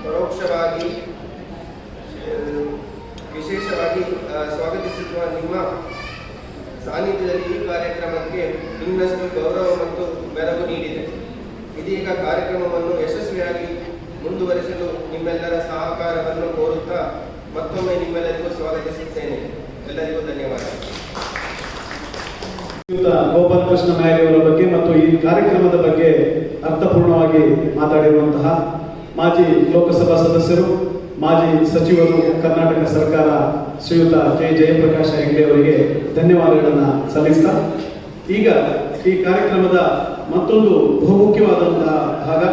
ಪರೋಕ್ಷವಾಗಿ ವಿಶೇಷವಾಗಿ ಸ್ವಾಗತಿಸಿರುವ ನಿಮ್ಮ ಸಾನ್ನಿಧ್ಯದಲ್ಲಿ ಈ ಕಾರ್ಯಕ್ರಮಕ್ಕೆ ಇನ್ನಷ್ಟು ಗೌರವ ಮತ್ತು ಮೆರುಗು ನೀಡಿದೆ. ಇದೀಗ ಕಾರ್ಯಕ್ರಮವನ್ನು ಯಶಸ್ವಿಯಾಗಿ ಮುಂದುವರಿಸಲು ನಿಮ್ಮೆಲ್ಲರ ಸಹಕಾರವನ್ನು ಕೋರುತ್ತಾ ಮತ್ತೊಮ್ಮೆ ನಿಮ್ಮೆಲ್ಲರಿಗೂ ಸ್ವಾಗತಿಸುತ್ತೇನೆ. ಎಲ್ಲರಿಗೂ ಧನ್ಯವಾದ. ಗೋಪಾಲಕೃಷ್ಣ ನಾಯರಿಯವರ ಬಗ್ಗೆ ಮತ್ತು ಈ ಕಾರ್ಯಕ್ರಮದ ಬಗ್ಗೆ ಅರ್ಥಪೂರ್ಣವಾಗಿ ಮಾತಾಡಿರುವಂತಹ ಮಾಜಿ ಲೋಕಸಭಾ ಸದಸ್ಯರು, ಮಾಜಿ ಸಚಿವರು, ಕರ್ನಾಟಕ ಸರ್ಕಾರ ಶ್ರೀಯುತ ಕೆ ಜಯಪ್ರಕಾಶ್ ಹೆಗ್ಡೆ ಅವರಿಗೆ ಧನ್ಯವಾದಗಳನ್ನು ಸಲ್ಲಿಸ್ತಾ, ಈಗ ಈ ಕಾರ್ಯಕ್ರಮದ ಮತ್ತೊಂದು ಬಹುಮುಖ್ಯವಾದಂತಹ ಭಾಗ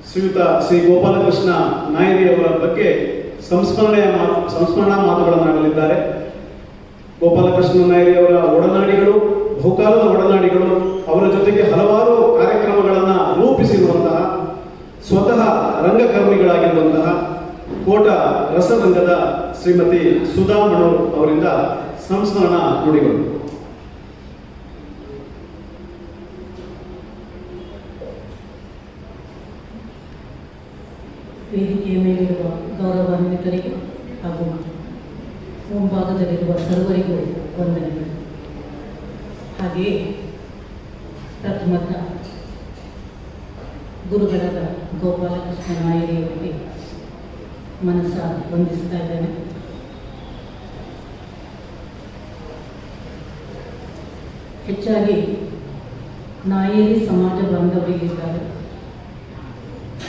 ಶ್ರೀಯುತ ಶ್ರೀ ಗೋಪಾಲಕೃಷ್ಣ ನಾಯರಿಯವರ ಬಗ್ಗೆ ಸಂಸ್ಮರಣಾ ಮಾತುಗಳನ್ನಾಡಲಿದ್ದಾರೆ. ಗೋಪಾಲಕೃಷ್ಣ ನಾಯರಿಯವರ ಒಡನಾಡಿಗಳು, ಬಹುಕಾಲದ ಒಡನಾಡಿಗಳು, ಅವರ ಜೊತೆಗೆ ಹಲವಾರು ಕಾರ್ಯಕ್ರಮಗಳನ್ನು ರೂಪಿಸಿರುವಂತಹ ಸ್ವತಃ ರಂಗಕರ್ಮಿಗಳಾಗಿರುವಂತಹ ಕೋಟ ರಸರಂಗದ ಶ್ರೀಮತಿ ಸುಧಾ ಮಣ್ಣೂರು ಅವರಿಂದ ಸಂಸ್ಮರಣಾ ನುಡಿಗಳು. ವೇದಿಕೆಯ ಮೇಲಿರುವ ಗೌರವಾನ್ವಿತರಿಗೆ ಹಾಗೂ ಮುಂಭಾಗದಲ್ಲಿರುವ ಸರ್ವರಿಗೂ ವಂದನೆಗಳು. ಹಾಗೆಯೇ ಪ್ರಥಮತ ಗುರುಗಳಾದ ಗೋಪಾಲಕೃಷ್ಣ ನಾಯರಿಯವರಿಗೆ ಮನಸ್ಸ ವಂದಿಸ್ತಾ ಇದ್ದೇನೆ. ಹೆಚ್ಚಾಗಿ ನಾಯರಿ ಸಮಾಜ ಬಾಂಧವರಿಗಿದ್ದಾರೆ.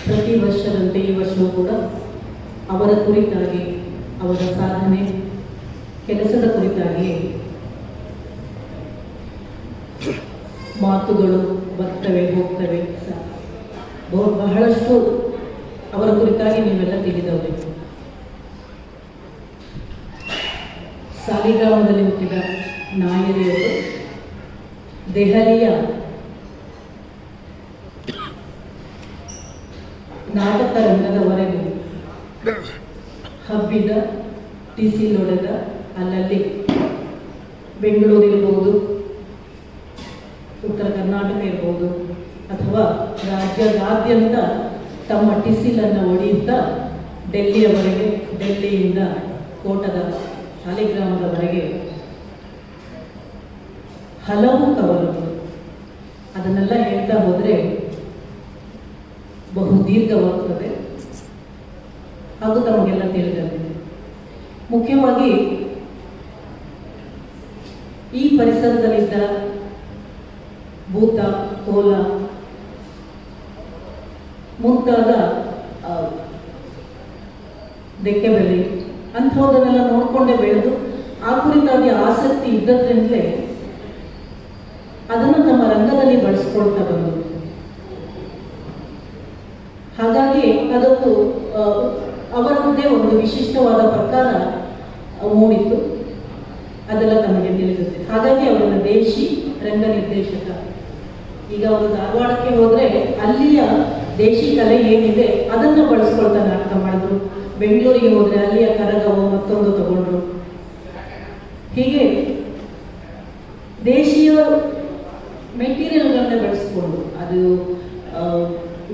ಪ್ರತಿ ವರ್ಷದಂತೆ ಈ ವರ್ಷವೂ ಕೂಡ ಅವರ ಕುರಿತಾಗಿ, ಅವರ ಸಾಧನೆ, ಕೆಲಸದ ಕುರಿತಾಗಿ ಮಾತುಗಳು ಬರ್ತವೆ ಹೋಗ್ತವೆ. ಬಹಳಷ್ಟು ಅವರ ಕುರಿತಾಗಿ ನೀವೆಲ್ಲ ತಿಳಿದವರು. ಸಾಲಿಗ್ರಾಮದಲ್ಲಿ ಹುಟ್ಟಿದ ನಾಯರಿಯವರು ದೆಹಲಿಯ ನಾಟಕ ರಂಗದವರೆಗೂ ಹಬ್ಬಿದ, ಟಿಸಿಲೊಡೆದ, ಅಲ್ಲಲ್ಲಿ ಬೆಂಗಳೂರಿರ್ಬೋದು, ಉತ್ತರ ಕರ್ನಾಟಕ ಇರ್ಬೋದು, ಅಥವಾ ರಾಜ್ಯದಾದ್ಯಂತ ತಮ್ಮ ಟಿಸಿಲನ್ನು ಒಡೆಯುತ್ತಾ ಡೆಲ್ಲಿಯವರೆಗೆ, ಡೆಲ್ಲಿಯಿಂದ ಕೋಟದ ಸಾಲಿಗ್ರಾಮದವರೆಗೆ ಹಲವು ಕವಲುಗಳು. ಅದನ್ನೆಲ್ಲ ಹೇಳ್ತಾ ಹೋದರೆ ಬಹು ದೀರ್ಘವಾಗುತ್ತದೆ ಹಾಗೂ ತಮಗೆಲ್ಲ ತಿಳಿದಿದೆ. ಮುಖ್ಯವಾಗಿ ಈ ಪರಿಸರದಲ್ಲಿದ್ದ ಭೂತ, ಕೋಲ ಮುಂತಾದ ಬೆಕ್ಕೆಬೆಲೆ ಅಂಥವುದನ್ನೆಲ್ಲ ನೋಡಿಕೊಂಡೇ ಬೆಳೆದು ಆ ಕುರಿತಾಗಿ ಆಸಕ್ತಿ ಇದ್ದದ್ರಿಂದಲೇ ಅದನ್ನು ತಮ್ಮ ರಂಗದಲ್ಲಿ ಬಳಸ್ಕೊಳ್ತಾ ಬಂದರು. ಹಾಗಾಗಿ ಅದೊಂದು ಅವರದ್ದೇ ಒಂದು ವಿಶಿಷ್ಟವಾದ ಪ್ರಕಾರ ಮೂಡಿತು. ಅದೆಲ್ಲ ತಮಗೆ ತಿಳಿಸುತ್ತೆ. ಹಾಗಾಗಿ ಅವರನ್ನು ದೇಶಿ ರಂಗ ನಿರ್ದೇಶಕ. ಈಗ ಅವರು ಧಾರವಾಡಕ್ಕೆ ಹೋದರೆ ಅಲ್ಲಿಯ ದೇಶಿ ಕಲೆ ಏನಿದೆ ಅದನ್ನು ಬಳಸ್ಕೊಳ್ತಾ ನಾಟಕ ಮಾಡಿದ್ರು. ಬೆಂಗಳೂರಿಗೆ ಹೋದರೆ ಅಲ್ಲಿಯ ಕರಗವು ಮತ್ತೊಂದು ತಗೊಂಡ್ರು. ಹೀಗೆ ದೇಶೀಯ ಮೆಟೀರಿಯಲ್ಗಳನ್ನ ಬಳಸ್ಕೊಂಡು, ಅದು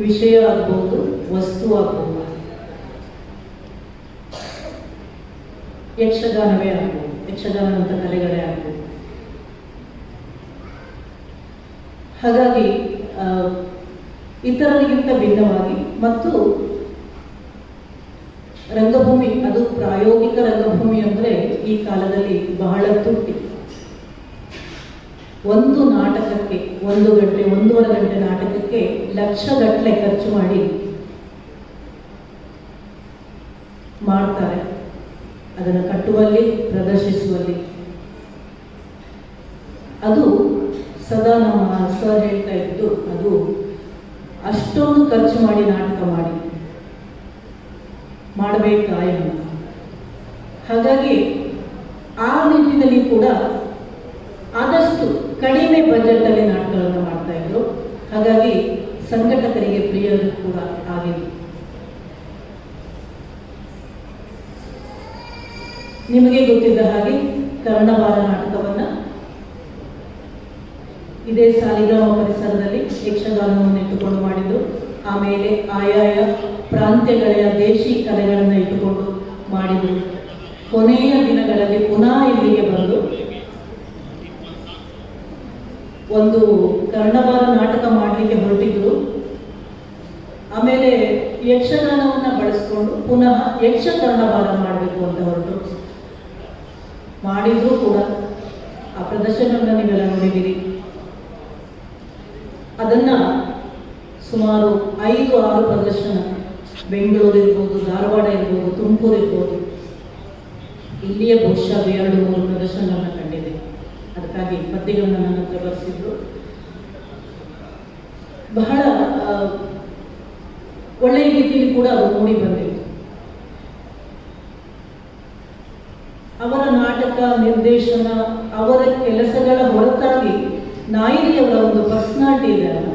ವಿಷಯ ಆಗ್ಬೋದು, ವಸ್ತು ಆಗ್ಬೋದು, ಯಕ್ಷಗಾನವೇ ಆಗ್ಬೋದು, ಯಕ್ಷಗಾನದಂಥ ಕಲೆಗಳೇ ಆಗ್ಬೋದು. ಹಾಗಾಗಿ ಇತರರಿಗಿಂತ ಭಿನ್ನವಾಗಿ ಮತ್ತು ರಂಗಭೂಮಿ, ಅದು ಪ್ರಾಯೋಗಿಕ ರಂಗಭೂಮಿ ಅಂದರೆ ಈ ಕಾಲದಲ್ಲಿ ಬಹಳ ತುಟ್ಟಿ. ಒಂದು ನಾಟಕಕ್ಕೆ 1 ಗಂಟೆ 1.5 ಗಂಟೆ ನಾಟಕಕ್ಕೆ ಲಕ್ಷಗಟ್ಟಲೆ ಖರ್ಚು ಮಾಡ್ತಾರೆ. ಅದನ್ನು ಕಟ್ಟುವಲ್ಲಿ, ಪ್ರದರ್ಶಿಸುವಲ್ಲಿ. ಅದು ಸದಾ ನಮ್ಮ ಸರ್ ಹೇಳ್ತಾ ಇದ್ದು, ಅದು ಅಷ್ಟೊಂದು ಖರ್ಚು ಮಾಡಿ ನಾಟಕ ಮಾಡಬೇಕಾ ಎಂಬ. ಹಾಗಾಗಿ ಆ ನಿಟ್ಟಿನಲ್ಲಿ ಕೂಡ ಆದಷ್ಟು ಕಡಿಮೆ ಬಜೆಟಲ್ಲಿ ನಾಟಕಗಳನ್ನು ಮಾಡ್ತಾ ಇದ್ರು. ಹಾಗಾಗಿ ಸಂಘಟಕರಿಗೆ ಪ್ರಿಯರು ಕೂಡ ಆಗಿತ್ತು. ನಿಮಗೆ ಗೊತ್ತಿದ್ದ ಹಾಗೆ ಕರ್ಣಬಾರ ನಾಟಕವನ್ನು ಇದೇ ಸಾಲಿಗ್ರಾಮ ಪರಿಸರದಲ್ಲಿ ಯಕ್ಷಗಾನವನ್ನು ಇಟ್ಟುಕೊಂಡು ಮಾಡಿದ್ರು. ಆಮೇಲೆ ಆಯಾಯ ಪ್ರಾಂತ್ಯಗಳ ದೇಶಿ ಕಲೆಗಳನ್ನು ಇಟ್ಟುಕೊಂಡು ಮಾಡಿದರು. ಕೊನೆಯ ದಿನಗಳಲ್ಲಿ ಪುನಃ ಇಲ್ಲಿಗೆ ಬಂದು ಒಂದು ಕರ್ಣಬಾರ ನಾಟಕ ಮಾಡಲಿಕ್ಕೆ ಹೊರಟಿದ್ರು. ಆಮೇಲೆ ಯಕ್ಷಗಾನವನ್ನು ಬಳಸ್ಕೊಂಡು ಪುನಃ ಯಕ್ಷ ಕರ್ಣಬಾರ ಮಾಡಬೇಕು ಅಂತ ಹೊರಟು ಮಾಡಿದ್ರು ಕೂಡ. ಆ ಪ್ರದರ್ಶನವನ್ನು ನೀವೆಲ್ಲ ನೋಡಿದ್ದೀರಿ. ಅದನ್ನು ಸುಮಾರು 5-6 ಪ್ರದರ್ಶನ, ಬೆಂಗಳೂರು ಇರ್ಬೋದು, ಧಾರವಾಡ ಇರ್ಬೋದು, ತುಮಕೂರು ಇರ್ಬೋದು, ಇಲ್ಲಿಯೇ ಬಹುಶಃ 2-3 ಪ್ರದರ್ಶನವನ್ನು ಕಂಡಿದೆ. ಅದಕ್ಕಾಗಿ ಪದ್ಯಗಳನ್ನು ನನ್ನ ಹತ್ರ ಬರೆಸಿದ್ರು. ಬಹಳ ಒಳ್ಳೆಯ ರೀತಿಯಲ್ಲಿ ಕೂಡ ಅದು ಮೂಡಿ ಬಂದಿತ್ತು. ಅವರ ನಾಟಕ ನಿರ್ದೇಶನ, ಅವರ ಕೆಲಸಗಳ ಹೊರತಾಗಿ ನಾಯರಿಯವರ ಒಂದು ಪರ್ಸನಾಲಿಟಿ ಇದೆ ಅಲ್ಲ.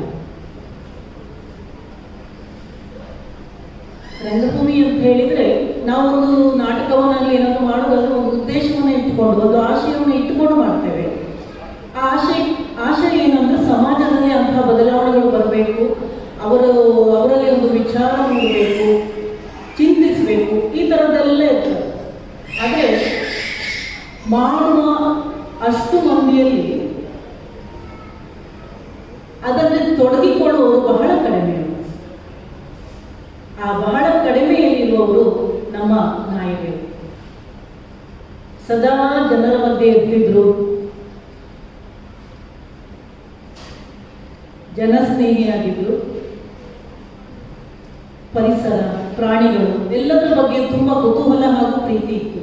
ರಂಗಭೂಮಿ ಅಂತ ಹೇಳಿದರೆ ನಾವೊಂದು ನಾಟಕವನ್ನಾಗಲಿ ಏನಾದರೂ ಮಾಡೋದಾದ್ರೆ ಒಂದು ಉದ್ದೇಶವನ್ನು ಇಟ್ಟುಕೊಂಡು, ಒಂದು ಆಶಯವನ್ನು ಇಟ್ಟುಕೊಂಡು ಮಾಡ್ತೇವೆ. ಆ ಆಶಯ ಏನಂದ್ರೆ ಸಮಾಜದಲ್ಲಿ ಅಂತಹ ಬದಲಾವಣೆಗಳು ಬರಬೇಕು, ಅವರಲ್ಲಿ ಒಂದು ವಿಚಾರ ಮೂಡಬೇಕು, ಥರದ್ದೆಲ್ಲ ಇರ್ತದೆ. ಆದರೆ ಮಾಡುವ ಅಷ್ಟು ಮಂದಿಯಲ್ಲಿ ಅದರಲ್ಲಿ ತೊಡಗಿಕೊಳ್ಳುವವರು ಬಹಳ ಕಡಿಮೆ. ಆ ಬಹಳ ಕಡಿಮೆಯಲ್ಲಿರುವವರು ನಮ್ಮ ನಾಯಕರು. ಸದಾ ಜನರ ಮಧ್ಯೆ ಇರ್ತಿದ್ರು, ಜನಸ್ನೇಹಿಯಾಗಿದ್ರು, ಪರಿಸರ, ಪ್ರಾಣಿಗಳು ಎಲ್ಲದರ ಬಗ್ಗೆ ತುಂಬಾ ಕುತೂಹಲ ಹಾಗೂ ಪ್ರೀತಿ ಇತ್ತು.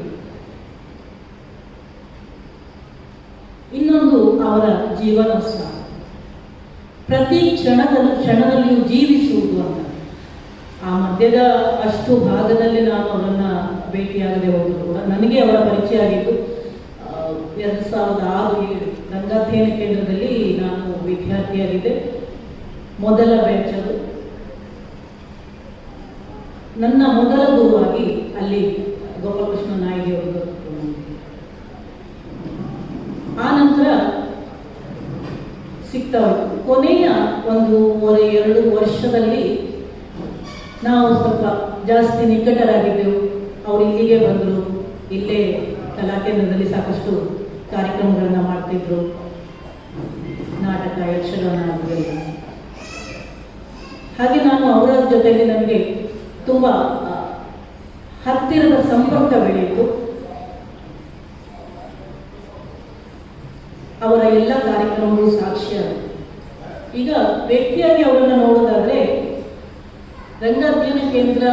ಇನ್ನೊಂದು ಅವರ ಜೀವನ ಉತ್ಸಾಹ, ಪ್ರತಿ ಕ್ಷಣದಲ್ಲಿಯೂ ಜೀವಿಸುವುದು ಅಂತ. ಆ ಮಧ್ಯದ ಅಷ್ಟು ಭಾಗದಲ್ಲಿ ನಾನು ಅವರನ್ನು ಭೇಟಿಯಾಗದೆ ಹೋದರೂ ಕೂಡ ನನಗೆ ಅವರ ಪರಿಚಯ ಆಗಿದ್ದು 2006-7 ರಂಗಾಧ್ಯಯನ ಕೇಂದ್ರದಲ್ಲಿ ನಾನು ವಿದ್ಯಾರ್ಥಿಯಾಗಿದ್ದೆ. ಮೊದಲ ಬ್ಯಾಚ್ ಅದು. ನನ್ನ ಮೊದಲ ಗುರುವಾಗಿ ಅಲ್ಲಿ ಗೋಪಾಲಕೃಷ್ಣ ನಾಯಿಗೆ ಅವರು. ಆ ನಂತರ ಸಿಗ್ತಾ ಹೋಯ್ತು. ಕೊನೆಯ 1.5-2 ವರ್ಷದಲ್ಲಿ ನಾವು ಸ್ವಲ್ಪ ಜಾಸ್ತಿ ನಿಕಟರಾಗಿದ್ದೆವು. ಅವರು ಇಲ್ಲಿಗೆ ಬಂದರು, ಇಲ್ಲೇ ಕಲಾಕೇಂದ್ರದಲ್ಲಿ ಸಾಕಷ್ಟು ಕಾರ್ಯಕ್ರಮಗಳನ್ನ ಮಾಡ್ತಿದ್ರು, ನಾಟಕ, ಯಕ್ಷಗಾನ ಅದೆಲ್ಲ. ಹಾಗೆ ನಾನು ಅವರ ಜೊತೆಗೆ ನನಗೆ ತುಂಬ ಹತ್ತಿರದ ಸಂಪರ್ಕ ಬೆಳೆಯಿತು. ಅವರ ಎಲ್ಲ ಕಾರ್ಯಕ್ರಮಗಳು ಸಾಕ್ಷ್ಯ. ಈಗ ವ್ಯಕ್ತಿಯಾಗಿ ಅವರನ್ನು ನೋಡೋದಾದ್ರೆ ರಂಗಾಧ್ಯಯನ ಕೇಂದ್ರ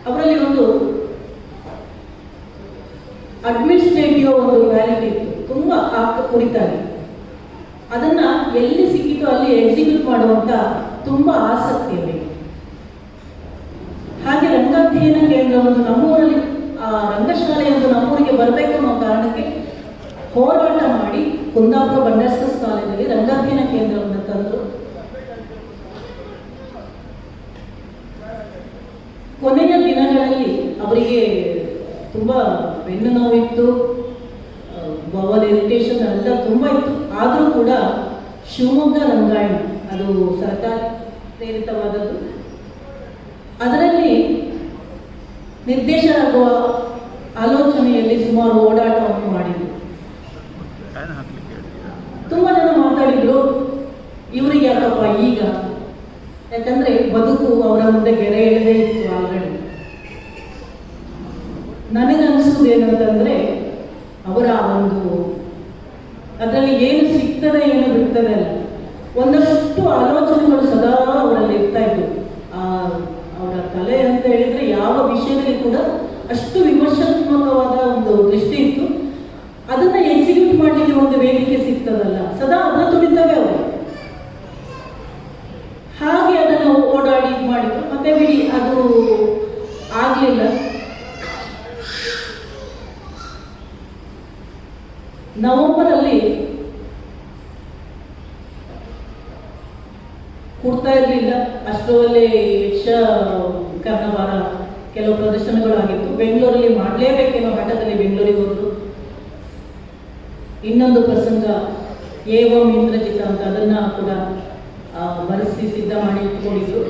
ಅವರಲ್ಲಿ ಒಂದು ಅಡ್ಮಿನಿಸ್ಟ್ರೇಟಿವ್ ಒಂದು ವ್ಯಾಲಿಟಿ ಇತ್ತು, ತುಂಬ ಕುರಿತಾಗಿ. ಅದನ್ನ ಎಲ್ಲಿ ಸಿಕ್ಕಿತು ಅಲ್ಲಿ ಎಕ್ಸಿಕ್ಯೂಟ್ ಮಾಡುವಂತ ತುಂಬಾ ಆಸಕ್ತಿ ಅವರಿಗೆ. ಹಾಗೆ ರಂಗಾಧ್ಯಯನ ಕೇಂದ್ರ ಒಂದು ನಮ್ಮೂರಲ್ಲಿ, ಆ ರಂಗಶಾಲೆ ಒಂದು ನಮ್ಮೂರಿಗೆ ಬರಬೇಕು ಅನ್ನೋ ಕಾರಣಕ್ಕೆ ಹೋರಾಟ ಮಾಡಿ ಕುಂದಾಪುರ ಬಂಡರ್ಸ್ ಕಾಲೇಜಲ್ಲಿ ರಂಗಾಧ್ಯಯನ ಕೇಂದ್ರವನ್ನು ತಂದರು. ಕೊನೆಯ ದಿನಗಳಲ್ಲಿ ಅವರಿಗೆ ತುಂಬ ಬೆನ್ನು ನೋವಿತ್ತು, ಬವಲ್ ಇರಿಟೇಷನ್ ಎಲ್ಲ ತುಂಬ ಇತ್ತು. ಆದರೂ ಕೂಡ ಶಿವಮೊಗ್ಗ ರಂಗಾಯಣ ಅದು ಸರ್ಕಾರ ಪ್ರೇರಿತವಾದದ್ದು. ಅದರಲ್ಲಿ ನಿರ್ದೇಶಕರಾಗುವ ಆಲೋಚನೆಯಲ್ಲಿ ಸುಮಾರು ಓಡಾಟವನ್ನು ಮಾಡಿದರು. ತುಂಬ ಜನ ಮಾತಾಡಿದ್ರು, ಇವರಿಗೆ ಯಾಕಪ್ಪ ಈಗ, ಯಾಕಂದ್ರೆ ಬದುಕು ಅವರ ಮುಂದೆ ಗೆರೆ ಎಳೆದೇ ಇತ್ತು ಆಲ್ರೆಡಿ. ನನಗನ್ಸುವುದು ಏನಂತಂದ್ರೆ ಅವರ ಒಂದು ಅದರಲ್ಲಿ ಏನು ಸಿಗ್ತದೆ ಏನು ಬಿಡ್ತದೆ ಅಲ್ಲ, ಒಂದಷ್ಟು ಆಲೋಚನೆಗಳು ಸದಾ ಅವರಲ್ಲಿ ಇರ್ತಾ ಇತ್ತು. ಅವರ ಕಲೆ ಅಂತ ಹೇಳಿದ್ರೆ ಯಾವ ವಿಷಯದಲ್ಲಿ ಕೂಡ ಅಷ್ಟು ವಿಮರ್ಶಾತ್ಮಕವಾದ ಒಂದು ದೃಷ್ಟಿ ಇತ್ತು. ಅದನ್ನ ಎಕ್ಸಿಕ್ಯೂಟ್ ಮಾಡಲಿಕ್ಕೆ ಒಂದು ವೇದಿಕೆ ಸಿಗ್ತದಲ್ಲ, ಸದಾ ಅದನ್ನ ತುಳಿತವೆ ಅವರು. ಹಾಗೆ ಅದನ್ನು ಓಡಾಡಿ ಮಾಡಿದ್ರು, ಮತ್ತೆ ಬಿಡಿ ಅದು ಆಗ್ಲಿಲ್ಲ. ನವೆಂಬರಲ್ಲಿ ಕೂಡ್ತಾ ಇರಲಿಲ್ಲ. ಅಷ್ಟರಲ್ಲಿ ಯಕ್ಷ ಕರ್ಣವಾರ ಕೆಲವು ಪ್ರದರ್ಶನಗಳು ಆಗಿತ್ತು. ಬೆಂಗಳೂರಲ್ಲಿ ಮಾಡಲೇಬೇಕೇನೋ ಹಠದಲ್ಲಿ ಬೆಂಗಳೂರಿಗೆ ಹೋದ್ರು. ಇನ್ನೊಂದು ಪ್ರಸಂಗ ಏವಂ ಇಂದ್ರಜಿತ ಅಂತ, ಅದನ್ನ ಕೂಡ ಬರೆಸಿ ಸಿದ್ಧ ಮಾಡಿ ಇಟ್ಕೊಂಡಿದ್ರು.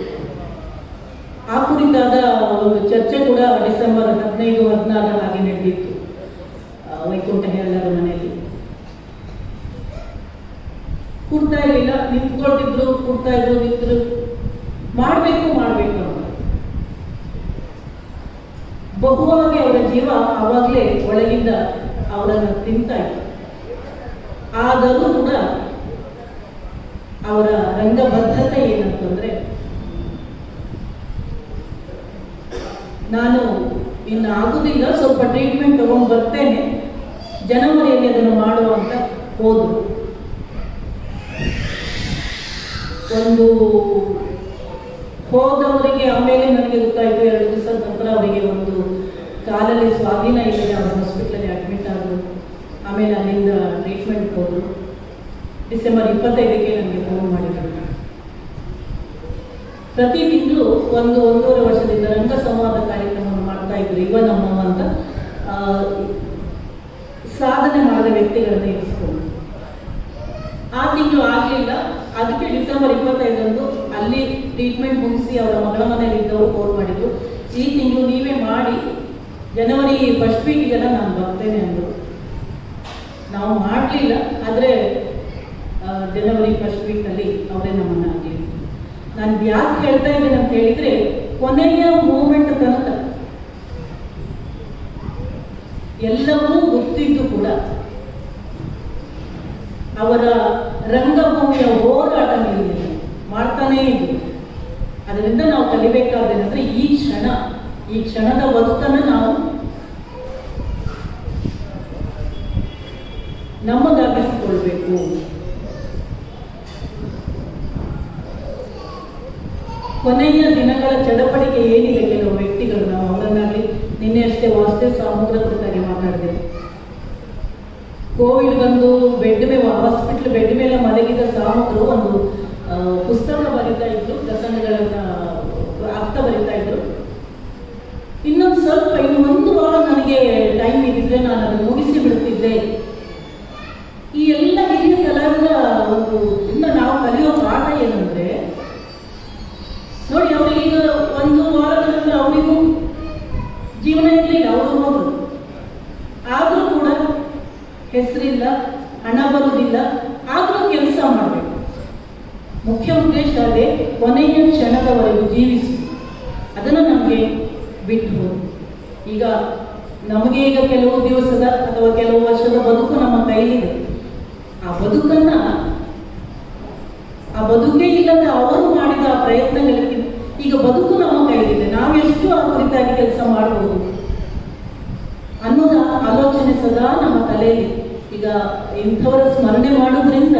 ಆ ಕುರಿತಾದ ಒಂದು ಚರ್ಚೆ ಕೂಡ ಡಿಸೆಂಬರ್ 15-16 ಹಾಗೆ ನಡೆದಿತ್ತು ವೈಕುಂಠ ಹೇಳರ ಮನೆಯಲ್ಲಿ. ಕೂಡ್ತಾ ಇರಲಿಲ್ಲ, ನಿಂತ್ಕೊಳ್ತಿದ್ರು, ಕೂಡ್ತಾ ಇದ್ರು, ನಿಂತರು. ಮಾಡಬೇಕು ಅಂತ ಬಹುವಾಗಿ ಅವರ ಜೀವ ಆವಾಗಲೇ ಒಳಗಿಂದ ಅವರನ್ನು ತಿಂತಾ ಇತ್ತು. ಆದರೂ ಕೂಡ ಅವರ ರಂಗಬದ್ಧತೆ ಏನಂತಂದ್ರೆ, ನಾನು ಇನ್ನು ಆಗುದಿಲ್ಲ, ಸ್ವಲ್ಪ ಟ್ರೀಟ್ಮೆಂಟ್ ತಗೊಂಡು ಬರ್ತೇನೆ, ಜನವರಿಯಲ್ಲಿ ಅದನ್ನು ಮಾಡುವ ಅಂತ ಹೋದ್ರು. ಒಂದು ಹೋದವರಿಗೆ ಆಮೇಲೆ ನನಗೆ ಗೊತ್ತಾಯಿತು, 2 ದಿವಸದ ನಂತರ ಅವರಿಗೆ ಒಂದು ಕಾಲಲ್ಲಿ ಸ್ವಾಧೀನ ಇಲ್ಲದೆ ಅವರ ಹಾಸ್ಪಿಟ್ಲಲ್ಲಿ ಅಡ್ಮಿಟ್ ಆದರು. ಆಮೇಲೆ ಅಲ್ಲಿಂದ ಟ್ರೀಟ್ಮೆಂಟ್ ಹೋದರು. ಡಿಸೆಂಬರ್ 25ಕ್ಕೆ ನನಗೆ ಫೋನ್ ಮಾಡಿದರು. ಪ್ರತಿ ತಿಂಗಳು 1-1.5 ವರ್ಷದಿಂದ ರಂಗ ಸಂವಾದ ಕಾರ್ಯಕ್ರಮವನ್ನು ಮಾಡ್ತಾ ಇದ್ರು. ಇವ ನಮ್ಮವ ಅಂತ ಸಾಧನೆ ಮಾಡಿದ ವ್ಯಕ್ತಿಗಳನ್ನು ಇರಿಸಿಕೊಂಡು. ಆ ತಿಂಗಳು ಆಗಲಿಲ್ಲ. ಅದಕ್ಕೆ ಡಿಸೆಂಬರ್ 25ರಂದು ಅಲ್ಲಿ ಟ್ರೀಟ್ಮೆಂಟ್ ಮುಗಿಸಿ ಅವರ ಮಗಳ ಮನೆಯಲ್ಲಿ ಇದ್ದವರು ಫೋನ್ ಮಾಡಿದ್ರು, ಈ ತಿಂಗಳು ನೀವೇ ಮಾಡಿ ಜನವರಿ ಫಸ್ಟ್ ವೀಕ್ಗೆಲ್ಲ ನಾನು ಬರ್ತೇನೆ ಅಂದರು. ನಾವು ಮಾಡಲಿಲ್ಲ, ಆದರೆ ಜನವರಿ ಫಸ್ಟ್ ವೀಕಲ್ಲಿ ಅವರೇ ನಮ್ಮನ್ನು ಆಗಲಿ. ನಾನು ಯಾಕೆ ಹೇಳ್ತಾ ಇದ್ದೇನೆ ಅಂತ ಹೇಳಿದರೆ, ಕೊನೆಯ ಮೂಮೆಂಟ್ ತನಕ ಎಲ್ಲವೂ ಗೊತ್ತಿದ್ದು ಕೂಡ ಅವರ ರಂಗಭೂಮಿಯ ಹೋರಾಟ ನಿಲ್ಲಿಲ್ಲ, ಮಾಡ್ತಾನೇ ಇದ್ದರು. ಅದರಿಂದ ನಾವು ಕಲಿಬೇಕಾದೇನೆಂದರೆ ಈ ಕ್ಷಣದ ಬದುಕನ್ನು ನಾವು ನಮ್ಮದಾಗಿಸಿಕೊಳ್ಬೇಕು. ಕೊನೆಯ ದಿನಗಳ ಚಡಪಡಿಕೆ ಏನಿದೆ, ಕೆಲವು ವ್ಯಕ್ತಿಗಳು, ನಾವು ಅವರನ್ನಾಗಲಿ ನಿನ್ನೆ ಅಷ್ಟೇ ವಾಸುದೇವ್ ಸಾಮುದ್ರ ಕುರಿತಾಗಿ ಮಾತಾಡಿದೆ. ಕೋವಿಡ್ ಬಂದು ಹಾಸ್ಪಿಟ್ಲ್ ಬೆಡ್ ಮೇಲೆ ಮಲಗಿದ ಸಾಮುದ್ರು ಒಂದು ಪುಸ್ತಕ ಬರೀತಾ ಇದ್ರು, ಪ್ರಸಂಗಗಳನ್ನ ಅರ್ಥ ಬರೀತಾ ಇದ್ರು. ಇನ್ನು 1 ವಾರ ನನಗೆ ಟೈಮ್ ಇದ್ದಿದ್ರೆ ನಾನು ಅದನ್ನು ಮುಗಿಸಿ ಬಿಡ್ತಿದ್ದೆ. ಈ ಎಲ್ಲ ಹಿರಿಯ ಕಲಾವಿದ ಇಂದ ನಾವು ಕಲಿಯೋ ಪಾಠ ಏನಂದ್ರೆ, ನೋಡಿ, ಅವರೀಗ 1 ವಾರದ ನಂತರ ಅವರಿಗೂ ಜೀವನ ಇರಲಿಲ್ಲ, ಅವರು ಹೋದರು. ಆದರೂ ಕೂಡ ಹೆಸರಿಲ್ಲ, ಹಣ ಬರುವುದಿಲ್ಲ, ಆದರೂ ಕೆಲಸ ಮಾಡಬೇಕು. ಮುಖ್ಯ ಉದ್ದೇಶ ಅದೇ, ಕೊನೆಯ ಕ್ಷಣದವರೆಗೂ ಜೀವಿಸಿ. ಅದನ್ನು ನಮಗೆ ಬಿಟ್ಟು ಹೋದು. ಈಗ ನಮಗೆ ಕೆಲವು ದಿವಸದ ಅಥವಾ ಕೆಲವು ವರ್ಷದ ಬದುಕು ನಮ್ಮ ಕೈಲಿದೆ. ಆ ಬದುಕೇ ಇಲ್ಲದ ಅವರು ಮಾಡಿದ ಪ್ರಯತ್ನಗಳಿಗಿಂತ ಈಗ ಬದುಕು ನಮ್ಮ ಕೈಲಿದೆ. ನಾವೆಷ್ಟು ಆ ಕುರಿತಾಗಿ ಕೆಲಸ ಮಾಡಬಹುದು ಅನ್ನೋದ ಆಲೋಚನೆ ಸದಾ ನಮ್ಮ ತಲೆಯಲ್ಲಿ. ಈಗ ಇಂಥವರ ಸ್ಮರಣೆ ಮಾಡೋದ್ರಿಂದ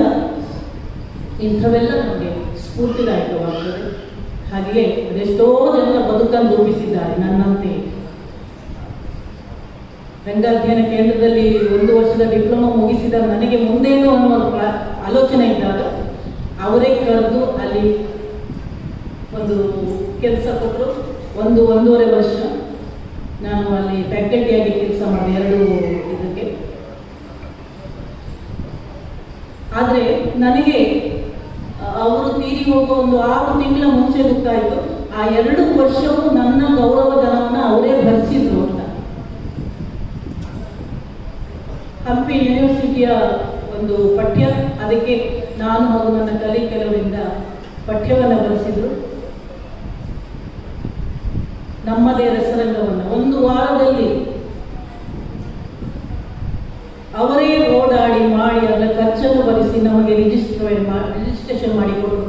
ಇಂಥವೆಲ್ಲ ನಮಗೆ ಸ್ಫೂರ್ತಿದಾಯಕವಾಗ್ತದೆ. ಹಾಗೆಯೇ ಅದೆಷ್ಟೋ ಜನರ ಬದುಕನ್ನು ರೂಪಿಸಿದ್ದಾರೆ ನನ್ನಂತೆ. ರಂಗಾಧ್ಯಯನ ಕೇಂದ್ರದಲ್ಲಿ 1 ವರ್ಷದ ಡಿಪ್ಲೊಮಾ ಮುಗಿಸಿದ ನನಗೆ ಮುಂದೇನು ಅನ್ನೋ ಆಲೋಚನೆ ಇದ್ದಾಗ ಅವರೇ ಕರೆದು ಅಲ್ಲಿ ಒಂದು ಕೆಲಸ ಕೊಟ್ಟರು. 1.5 ವರ್ಷ ನಾನು ಅಲ್ಲಿ ಫ್ಯಾಕಲ್ಟಿಯಾಗಿ ಕೆಲಸ ಮಾಡಿದೆ 2 ಇದಕ್ಕೆ. ಆದರೆ ನನಗೆ ಅವರು ತೀರಿ ಹೋಗೋ 6 ತಿಂಗಳ ಮುಂಚೆ ಗೊತ್ತಾಯಿತು, ಆ 2 ವರ್ಷವೂ ನನ್ನ ಗೌರವಧನವನ್ನು ಅವರೇ ಭರಿಸಿದ್ರು ಅಂತ. ಹಂಪಿ ಯೂನಿವರ್ಸಿಟಿಯ ಒಂದು ಪಠ್ಯ, ಅದಕ್ಕೆ ನಾನು ಹಾಗೂ ನನ್ನ ಕೆಲವರಿಂದ ಪಠ್ಯವನ್ನು ಬರೆಸಿದ್ರು. ನಮ್ಮದೇ ರಸರಂಗವನ್ನು 1 ವಾರದಲ್ಲಿ ಅವರೇ ಓಡಾಡಿ ಮಾಡಿ ಅದರ ಖರ್ಚನ್ನು ಭರಿಸಿ ನಮಗೆ ರಿಜಿಸ್ಟ್ರೇಷನ್ ಮಾಡಿಕೊಟ್ಟು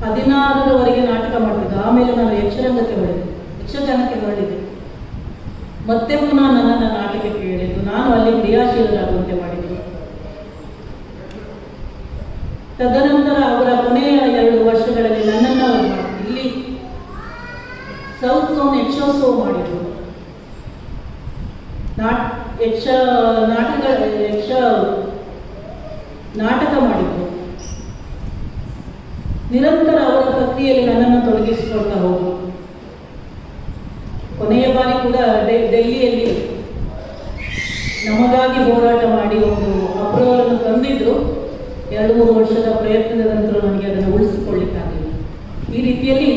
16ರವರೆಗೆ ನಾಟಕ ಮಾಡಿದ್ದು. ಆಮೇಲೆ ನಾನು ಯಕ್ಷಗಾನಕ್ಕೆ ಹೊರಡಿದೆ. ಮತ್ತೆ ಪುನಃ ನನ್ನನ್ನು ನಾಟಕಕ್ಕೆ ಹೇಳಿದ್ದು. ನಾನು ಅಲ್ಲಿ ಕ್ರಿಯಾಶೀಲರಾಗುವಂತೆ ಮಾಡಿದ್ದು. ತದನಂತರ ಅವರ ಕೊನೆಯ 2 ವರ್ಷಗಳಲ್ಲಿ ನನ್ನನ್ನು ಇಲ್ಲಿ ಸೌತ್ ಝೋನ್ ಯಕ್ಷೋತ್ಸವ ಮಾಡಿದ್ರು. ನಾಟಕ ಮಾಡಿದ್ರು. ನಿರಂತರ ಅವರ ಪ್ರಕ್ರಿಯೆಯಲ್ಲಿ ನನ್ನನ್ನು ತೊಡಗಿಸಿಕೊಳ್ತಾ ಹೋದರು. ಕೊನೆಯ ಬಾರಿ ಕೂಡ ಡೆಲ್ಲಿಯಲ್ಲಿ ನಮಗಾಗಿ ಹೋರಾಟ ಮಾಡಿ ಒಂದು ಅಪ್ರೂವಲ್ ತಂದಿದ್ರು. 2-3 ವರ್ಷದ ಪ್ರಯತ್ನದ ನಂತರ ನನಗೆ ಅದನ್ನು ಉಳಿಸಿಕೊಳ್ಳಿಕ್ಕಾಗಲಿಲ್ಲ. ಈ ರೀತಿಯಲ್ಲಿ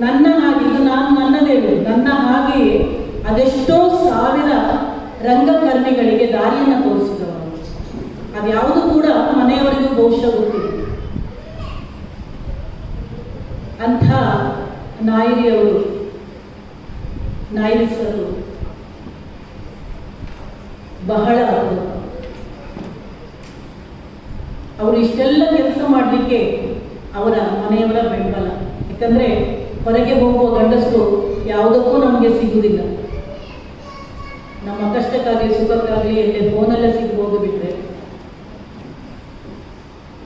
ನನ್ನ ಹಾಗಿದ್ದು ನಾನು ನನ್ನದೇ ನನ್ನ ಹಾಗೆಯೇ ಅದೆಷ್ಟೋ ಸಾವಿರ ರಂಗಕರ್ಮಿಗಳಿಗೆ ದಾರಿಯನ್ನು ತೋರಿಸಿದವರು. ಅದ್ಯಾವುದು ಕೂಡ ಮನೆಯವರಿಗೂ ಬಹುಶಃ ಗೊತ್ತಿಲ್ಲ. ಅಂಥ ನಾಯಿರಿ ಸರ್ ಬಹಳ ಅವರು ಇಷ್ಟೆಲ್ಲ ಕೆಲಸ ಮಾಡಲಿಕ್ಕೆ ಅವರ ಮನೆಯವರ ಬೆಂಬಲ. ಯಾಕಂದರೆ ಹೊರಗೆ ಹೋಗುವ ಗಂಡಸರು ಯಾವುದಕ್ಕೂ ನಮಗೆ ಸಿಗುವುದಿಲ್ಲ. ನಮ್ಮ ಕಷ್ಟಕ್ಕಾಗಲಿ ಸುಖಕ್ಕಾಗಲಿ ಎಲ್ಲೇ ಫೋನಲ್ಲೇ ಸಿಗ್ಬೋದು ಬಿಟ್ಟರೆ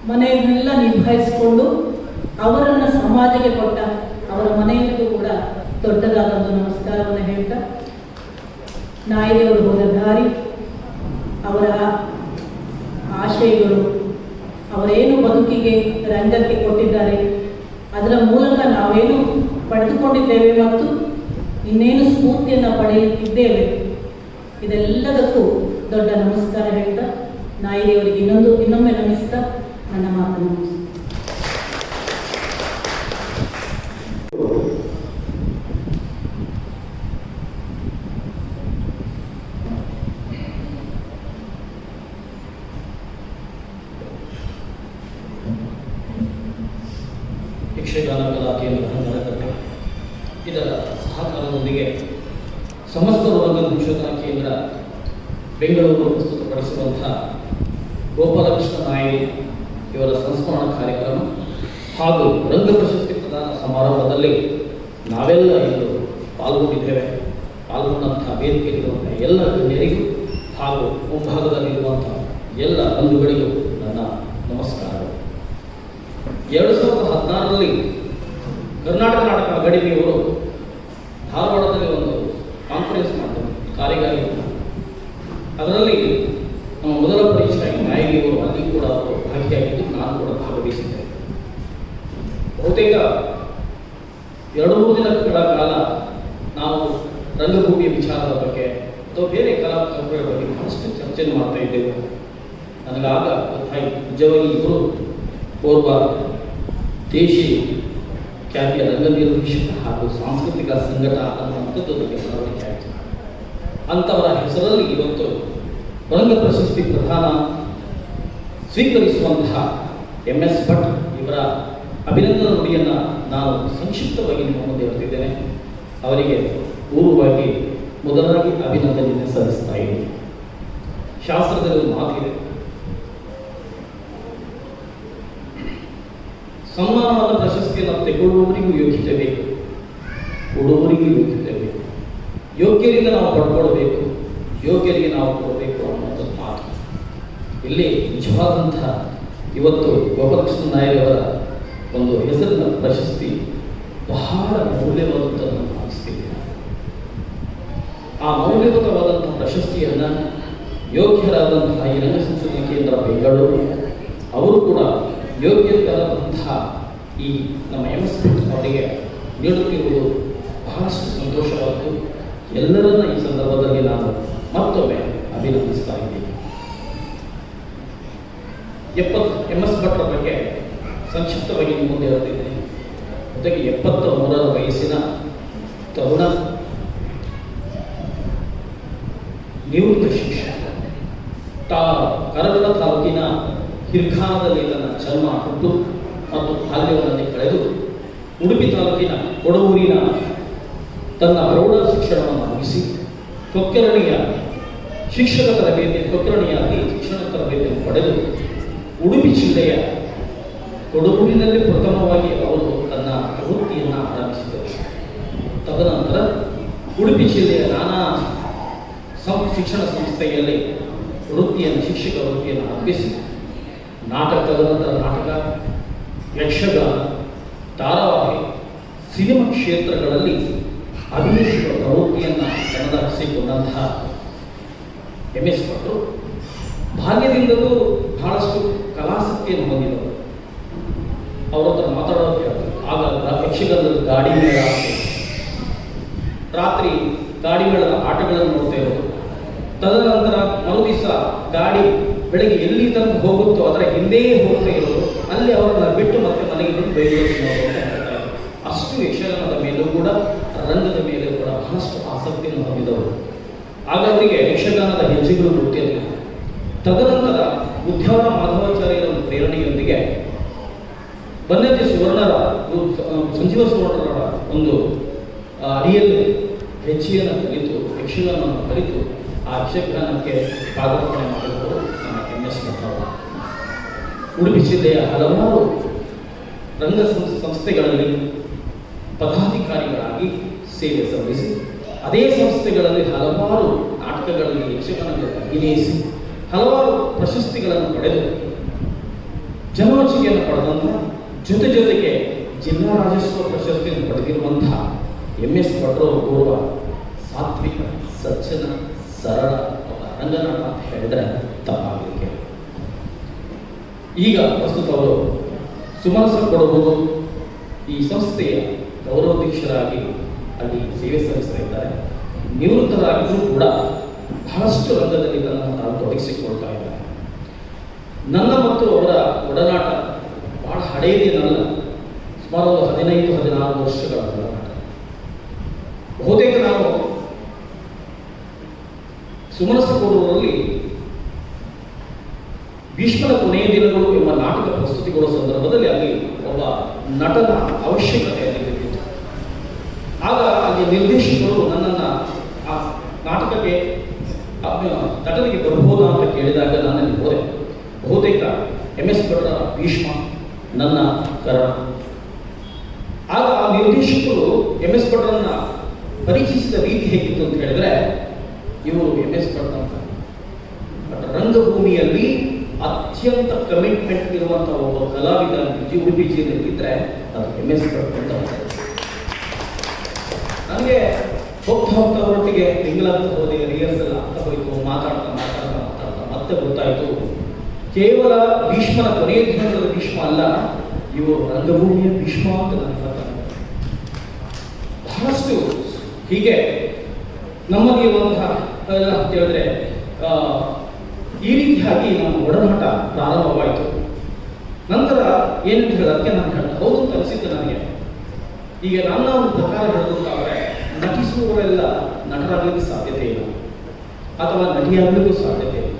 ಮನೆಯನ್ನೆಲ್ಲ ನಿಭಾಯಿಸಿಕೊಂಡು ಅವರನ್ನು ಸಮಾಜಕ್ಕೆ ಕೊಟ್ಟ ಅವರ ಮನೆಯಲ್ಲಿಗೂ ಕೂಡ ದೊಡ್ಡದಾದ ಒಂದು ನಮಸ್ಕಾರವನ್ನು ಹೇಳ್ತಾ, ನಾಯಿಯವರು ಹೋದ ದಾರಿ, ಅವರ ಆಶಯಗಳು, ಅವರೇನು ಬದುಕಿಗೆ ರಂಗಕ್ಕೆ ಕೊಟ್ಟಿದ್ದಾರೆ, ಅದರ ಮೂಲಕ ನಾವೇನು ಪಡೆದುಕೊಂಡಿದ್ದೇವೆ ಮತ್ತು ಇನ್ನೇನು ಸ್ಫೂರ್ತಿಯನ್ನು ಪಡೆಯುತ್ತಿದ್ದೇವೆ, ಇದೆಲ್ಲದಕ್ಕೂ ದೊಡ್ಡ ನಮಸ್ಕಾರ ಹೇಳ್ತಾ, ನಾಯಿಯವರಿಗೆ ಇನ್ನೊಮ್ಮೆ ನಮಿಸ್ತಾ ನನ್ನ ಮಾತನ್ನು ಮುಗಿಸ್ತೀನಿ. ಯಕ್ಷಗಾನ ಕಲಾ ಕೇಂದ್ರ ನೆಲಕಟ್ಟೆ ಇದರ ಸಹಕಾರದೊಂದಿಗೆ ಸಮಸ್ತ ರಂಗ ಯಕ್ಷಗಾನ ಕೇಂದ್ರ ಬೆಂಗಳೂರು ಪ್ರಸ್ತುತಪಡಿಸುವಂಥ ಗೋಪಾಲಕೃಷ್ಣ ನಾಯರಿ ಇವರ ಸಂಸ್ಮರಣ ಕಾರ್ಯಕ್ರಮ ಹಾಗೂ ರಂಗ ಪ್ರಶಸ್ತಿ ಪ್ರದಾನ ಸಮಾರಂಭದಲ್ಲಿ ನಾವೆಲ್ಲ ಇಂದು ಪಾಲ್ಗೊಂಡಿದ್ದೇವೆ. ಪಾಲ್ಗೊಂಡಂಥ ವೇದಿಕೆಯಲ್ಲಿರುವಂಥ ಎಲ್ಲ ಗಣ್ಯರಿಗೂ ಹಾಗೂ ಮುಂಭಾಗದಲ್ಲಿರುವಂಥ ಎಲ್ಲ ಬಂಧುಗಳಿಗೂ ನನ್ನ ನಮಸ್ಕಾರಗಳು. 2016ರಲ್ಲಿ ಕರ್ನಾಟಕ ನಾಟಕ ಅಕಾಡೆಮಿಯವರು ಧಾರವಾಡದಲ್ಲಿ ಒಂದು ಕಾನ್ಫರೆನ್ಸ್ ಮಾಡ್ತಾರೆ ಕಾರ್ಯಗಾರಿ. ಅದರಲ್ಲಿ ನಮ್ಮ ಮೊದಲ ಪರಿಚಯ ನಾಯಕಿಯವರು ಅಲ್ಲಿ ಕೂಡ ಅವರು ಭಾಗಿಯಾಗಿದ್ದು ನಾನು ಕೂಡ ಭಾಗವಹಿಸಿದ್ದೆ. ಬಹುತೇಕ 2-3 ದಿನಗಳ ಕಾಲ ನಾವು ರಂಗಭೂಮಿಯ ವಿಚಾರದ ಬಗ್ಗೆ ಅಥವಾ ಬೇರೆ ಕಲಾಕಾರರ ಬಗ್ಗೆ ಬಹಳಷ್ಟು ಚರ್ಚೆ ಮಾಡ್ತಾ ಇದ್ದೆವು. ನನಗಾಗ ಗೊತ್ತಾಯಿತು ನಿಜವಾಗಿ ಇವರು ಓರ್ವ ದೇಶಿ ಖ್ಯಾತಿಯ ರಂಗನಿರ್ದೇಶಕ ಹಾಗೂ ಸಾಂಸ್ಕೃತಿಕ ಸಂಘಟ ಅನ್ನುವಂಥದ್ದು ನನಗೆ ಮನವರಿಕೆ ಆಯಿತು. ಅಂಥವರ ಹೆಸರಲ್ಲಿ ಇವತ್ತು ರಂಗ ಪ್ರಶಸ್ತಿ ಪ್ರದಾನ ಸ್ವೀಕರಿಸುವಂತಹ MS ಭಟ್ ಇವರ ಅಭಿನಂದನಾ ನುಡಿಯನ್ನು ನಾನು ಸಂಕ್ಷಿಪ್ತವಾಗಿ ನಿಮ್ಮ ಮುಂದೆ ಬರೆದಿದ್ದೇನೆ. ಅವರಿಗೆ ಪೂರ್ವವಾಗಿ ಮೊದಲಾಗಿ ಅಭಿನಂದನೆ ಸಲ್ಲಿಸ್ತಾ ಇದ್ದೀನಿ. ಶಾಸ್ತ್ರದಲ್ಲಿ ಒಂದು ಮಾತಿದೆ, ಸನ್ಮಾನವಾದ ಪ್ರಶಸ್ತಿಯನ್ನು ತೆಗೊಳ್ಳುವವರಿಗೂ ಯೋಗ್ಯತೆ ಬೇಕು, ಕೊಡುವವರಿಗೂ ಯೋಗ್ಯತೆ ಬೇಕು. ಯೋಗ್ಯರಿಂದ ನಾವು ಪಡ್ಕೊಳ್ಬೇಕು, ಯೋಗ್ಯರಿಗೆ ನಾವು ಕೊಡಬೇಕು ಅನ್ನೋದು ಮಾತು. ಇಲ್ಲಿ ನಿಜವಾದಂತಹ ಇವತ್ತು ಗೋಪಾಲಕೃಷ್ಣ ನಾಯಕವರ ಒಂದು ಹೆಸರಿನ ಪ್ರಶಸ್ತಿ ಬಹಳ ಮೌಲ್ಯವಾದಂಥದ್ದು ಭಾವಿಸ್ತೀನಿ. ಆ ಮೌಲ್ಯಯುತವಾದಂತಹ ಪ್ರಶಸ್ತಿಯನ್ನು ಯೋಗ್ಯರಾದಂತಹ ಈ ರಂಗ ಸಂಶೋಧನಾ ಕೇಂದ್ರ ಬೆಂಗಳೂರು ಅವರು ಕೂಡ ಯೋಗ್ಯರಾದಂತಹ ಈ ನಮ್ಮ MS ಭಟ್ ಅವರಿಗೆ ನೀಡುತ್ತಿರುವುದು ಬಹಳಷ್ಟು ಸಂತೋಷವಾದ್ದು. ಎಲ್ಲರನ್ನ ಈ ಸಂದರ್ಭದಲ್ಲಿ ನಾನು ಮತ್ತೊಮ್ಮೆ ಅಭಿನಂದಿಸ್ತಾ ಇದ್ದೀನಿ. MS ಭಟ್ರ ಬಗ್ಗೆ ಸಂಕ್ಷಿಪ್ತವಾಗಿ ನಿಮ್ಮ ಮುಂದೆ ಹೇಳ್ತಿದ್ದೀನಿ. ಜೊತೆಗೆ 73ರ ವಯಸ್ಸಿನ ತರುಣ ನಿವೃತ್ತ ಶಿಕ್ಷಕ. ಕರಗಡ ತಾಲೂಕಿನ ಹಿರ್ಖಾನದಲ್ಲಿ ತನ್ನ ಜನ್ಮ, ಹುಟ್ಟು ಮತ್ತು ಬಾಲ್ಯವನ್ನು ಕಳೆದು ಉಡುಪಿ ತಾಲೂಕಿನ ಕೊಡವೂರಿನ ತನ್ನ ಪ್ರೌಢ ಶಿಕ್ಷಣವನ್ನು ಮುಗಿಸಿ ಕೊಕ್ಕರಣಿಯ ಶಿಕ್ಷಕ ಕೊಕ್ಕರಣಿಯಾಗಿ ಶಿಕ್ಷಣ ತರಬೇತಿಯನ್ನು ಪಡೆದು ಉಡುಪಿ ಜಿಲ್ಲೆಯ ಕೊಡಗೂರಿನಲ್ಲಿ ಪ್ರಥಮವಾಗಿ ಅವರು ತನ್ನ ವೃತ್ತಿಯನ್ನು ಆರಂಭಿಸಿದರು. ತದನಂತರ ಉಡುಪಿ ಜಿಲ್ಲೆಯ ನಾನಾ ಶಿಕ್ಷಣ ಸಂಸ್ಥೆಯಲ್ಲಿ ಶಿಕ್ಷಕ ವೃತ್ತಿಯನ್ನು ಆರಂಭಿಸಿ ತದನಂತರ ನಾಟಕ, ಯಕ್ಷಗಾನ, ಧಾರಾವಾಹಿ, ಸಿನಿಮಾ ಕ್ಷೇತ್ರಗಳಲ್ಲಿ ಅಭಿನಯಿಸುವ ಪ್ರವೃತ್ತಿಯನ್ನು ತನ್ನದಾಗಿಸಿಕೊಂಡಂತಹ MS ಭಟ್ರು ಬಾಲ್ಯದಿಂದಲೂ ಬಹಳಷ್ಟು ಕಲಾಸಕ್ತಿಯನ್ನು ಹೊಂದಿದರು. ಅವರ ಹತ್ರ ಮಾತಾಡೋದು ಆಗ ಯಕ್ಷಗಾನದಲ್ಲಿ ಗಾಡಿ ಮೇಳ, ರಾತ್ರಿ ಗಾಡಿ ಮೇಳದ ಆಟಗಳನ್ನು ನೋಡ್ತಾ ಇರೋದು. ತದನಂತರ ಮರುದಿವಸ ಗಾಡಿ ಬೆಳಗ್ಗೆ ಎಲ್ಲಿ ತನಕ ಹೋಗುತ್ತೋ ಅದರ ಹಿಂದೆಯೇ ಹೋಗ್ತಾ ಇರೋದು. ಅಲ್ಲಿ ಅವರನ್ನು ಬಿಟ್ಟು ಮತ್ತೆ ಮನೆಗೆ ಬಂದು ಬೈಯೋದು. ಅಷ್ಟು ಯಕ್ಷಗಾನದ ಮೇಲೂ ಕೂಡ ರಂಗದ ಮೇಲೆ ಕೂಡ ಬಹಳಷ್ಟು ಆಸಕ್ತಿಯನ್ನು ಹೊಂದಿದವರು. ಆಗ ಅವರಿಗೆ ಯಕ್ಷಗಾನದ ಹೆಜ್ಜೆಗಳು ಗೊತ್ತಿರಲಿಲ್ಲ. ತದನಂತರ ಉದ್ಯಾನ ಮಾಧವಾಚಾರ್ಯರ ಒಂದು ಪ್ರೇರಣೆಯೊಂದಿಗೆ ಬನ್ನಂಜೆ ಸುವರ್ಣರ ಸಂಜೀವ ಸುವರ್ಣರ ಒಂದು ಅಡಿಯಲ್ಲಿ ಹೆಜ್ಜೆಯನ್ನು ಕಲಿತು ಯಕ್ಷಗಾನವನ್ನು ಕಲಿತು ಆ ಯಕ್ಷಗಾನಕ್ಕೆ ಪಾದಾರ್ಪಣೆ ಮಾಡಿದವರು ನಮ್ಮ MS ಭಟ್ ಅವರು. ಉಡುಪಿ ಜಿಲ್ಲೆಯ ಹಲವಾರು ರಂಗ ಸಂಸ್ಥೆಗಳಲ್ಲಿ ಪದಾಧಿಕಾರಿಗಳಾಗಿ ಸೇವೆ ಸಲ್ಲಿಸಿ ಅದೇ ಸಂಸ್ಥೆಗಳಲ್ಲಿ ಹಲವಾರು ನಾಟಕಗಳಲ್ಲಿ ಯಕ್ಷಗಾನದಲ್ಲಿ ಅಭಿನಯಿಸಿ ಹಲವಾರು ಪ್ರಶಸ್ತಿಗಳನ್ನು ಪಡೆದು ಜನಮೆಚ್ಚುಗೆಯನ್ನು ಪಡೆದಂಥ ಜೊತೆಗೆ ಜಿಲ್ಲಾ ರಾಜ್ಯೋತ್ಸವ ಪ್ರಶಸ್ತಿಯನ್ನು ಪಡೆದಿರುವಂತಹ MS ಭಟ್ರು ಗೌರವ ಸಾತ್ವಿಕ, ಸಜ್ಜನ, ಸರಳ ರಂಗನಾಟ ಅಂತ ಹೇಳಿದರೆ ತಪ್ಪಾಗಲಿಕ್ಕೆ. ಈಗ ಪ್ರಸ್ತುತ ಅವರು ಸುಮನಸ ಕೊಡಬಹುದು ಈ ಸಂಸ್ಥೆಯ ಗೌರವಾಧ್ಯಕ್ಷರಾಗಿ ಅಲ್ಲಿ ಸೇವೆ ಸಲ್ಲಿಸ್ತಾ ಇದ್ದಾರೆ. ನಿವೃತ್ತರಾಗಿಯೂ ಕೂಡ ಬಹಳಷ್ಟು ರಂಗದಲ್ಲಿ ತನ್ನನ್ನು ತಾವು ತೊಡಗಿಸಿಕೊಳ್ತಾ ಇದ್ದಾರೆ. ನನ್ನ ಮತ್ತು ಅವರ ಒಡನಾಟ ಬಹಳ ಹಳೆಯದೇನಲ್ಲ, ಸುಮಾರು 15-16 ವರ್ಷಗಳ ಒಡನಾಟ. ಬಹುತೇಕ ನಾವು ಸುಮನಸ ಕೊಡುವಲ್ಲಿ ಭೀಷ್ಮನ ಕೊನೆಯ ದಿನಗಳು ಎಂಬ ನಾಟಕ ಪ್ರಸ್ತುತಿಗೊಳ್ಳುವ ಸಂದರ್ಭದಲ್ಲಿ ಅಲ್ಲಿ ಒಬ್ಬ ನಟನ ಅವಶ್ಯಕತೆ ಅಲ್ಲಿತ್ತು. ಆಗ ಅಲ್ಲಿ ನಿರ್ದೇಶಕರು ನನ್ನನ್ನು ಆ ನಾಟಕಕ್ಕೆ ನಟನೆಗೆ ಬರ್ಬೋದಾ ಅಂತ ಕೇಳಿದಾಗ ನಾನಲ್ಲಿ ಹೋದೆ. ಬಹುತೇಕ MS ಭಟ್ರ ಭೀಷ್ಮ ನನ್ನ ಕರ್ಣ. ಆಗ ಆ ನಿರ್ದೇಶಕರು MS ಭಟ್ರನ್ನ ಪರಿಚಯಿಸಿದ ರೀತಿ ಹೇಗಿತ್ತು ಅಂತ ಹೇಳಿದ್ರೆ, ಇವರು MS ಭಟ್ ಅಂತ ರಂಗಭೂಮಿಯಲ್ಲಿ ಅತ್ಯಂತ ಕಮಿಟ್ಮೆಂಟ್ ಇರುವಂತಹ ಒಬ್ಬ ಕಲಾವಿದ ಉಡುಪಿ ಜಿಲ್ಲೆಯಲ್ಲಿದ್ದರೆ ಅದು MS ಭಟ್ ಅಂತ. ನನಗೆ ಹೋಗ್ತಾ ಒಟ್ಟಿಗೆ ತಿಂಗಳಂತ ಹೋದೆ, ರಿಹರ್ಸಲ್ ಆಗ್ತಾ ಹೋಯಿತು, ಮಾತಾಡ್ತಾ ಮತ್ತೆ ಗೊತ್ತಾಯಿತು, ಕೇವಲ ಭೀಷ್ಮನ ಕೊನೆಯ ದಿನಗಳ ಭೀಷ್ಮ ಅಲ್ಲ, ಇವರು ರಂಗಭೂಮಿಯ ಭೀಷ್ಮ ಅಂತ ನನಗೆ ಗೊತ್ತಾಯಿತು. ಬಹಳಷ್ಟು ಹೀಗೆ ನಮ್ಮಲ್ಲಿ ಇರುವಂತಹ ಅಂತ ಹೇಳಿದ್ರೆ ಈ ರೀತಿಯಾಗಿ ನಮ್ಮ ಒಡನಾಟ ಪ್ರಾರಂಭವಾಯಿತು. ನಂತರ ಏನಂತ ಹೇಳೋದಕ್ಕೆ ನಾನು ಹೇಳ್ದೆ, ಹೌದು ಅಂತ ಅನಿಸಿತ್ತು ನನಗೆ. ಈಗ ನನ್ನ ಒಂದು ಪ್ರಕಾರ ಹೇಳೋದಾದ್ರೆ, ನಟಿಸುವವರೆಲ್ಲ ನಟರಾಗಲಿಕ್ಕೆ ಸಾಧ್ಯತೆ ಇಲ್ಲ ಅಥವಾ ನಟಿಯಾಗಲಿಕ್ಕೂ ಸಾಧ್ಯತೆ ಇಲ್ಲ.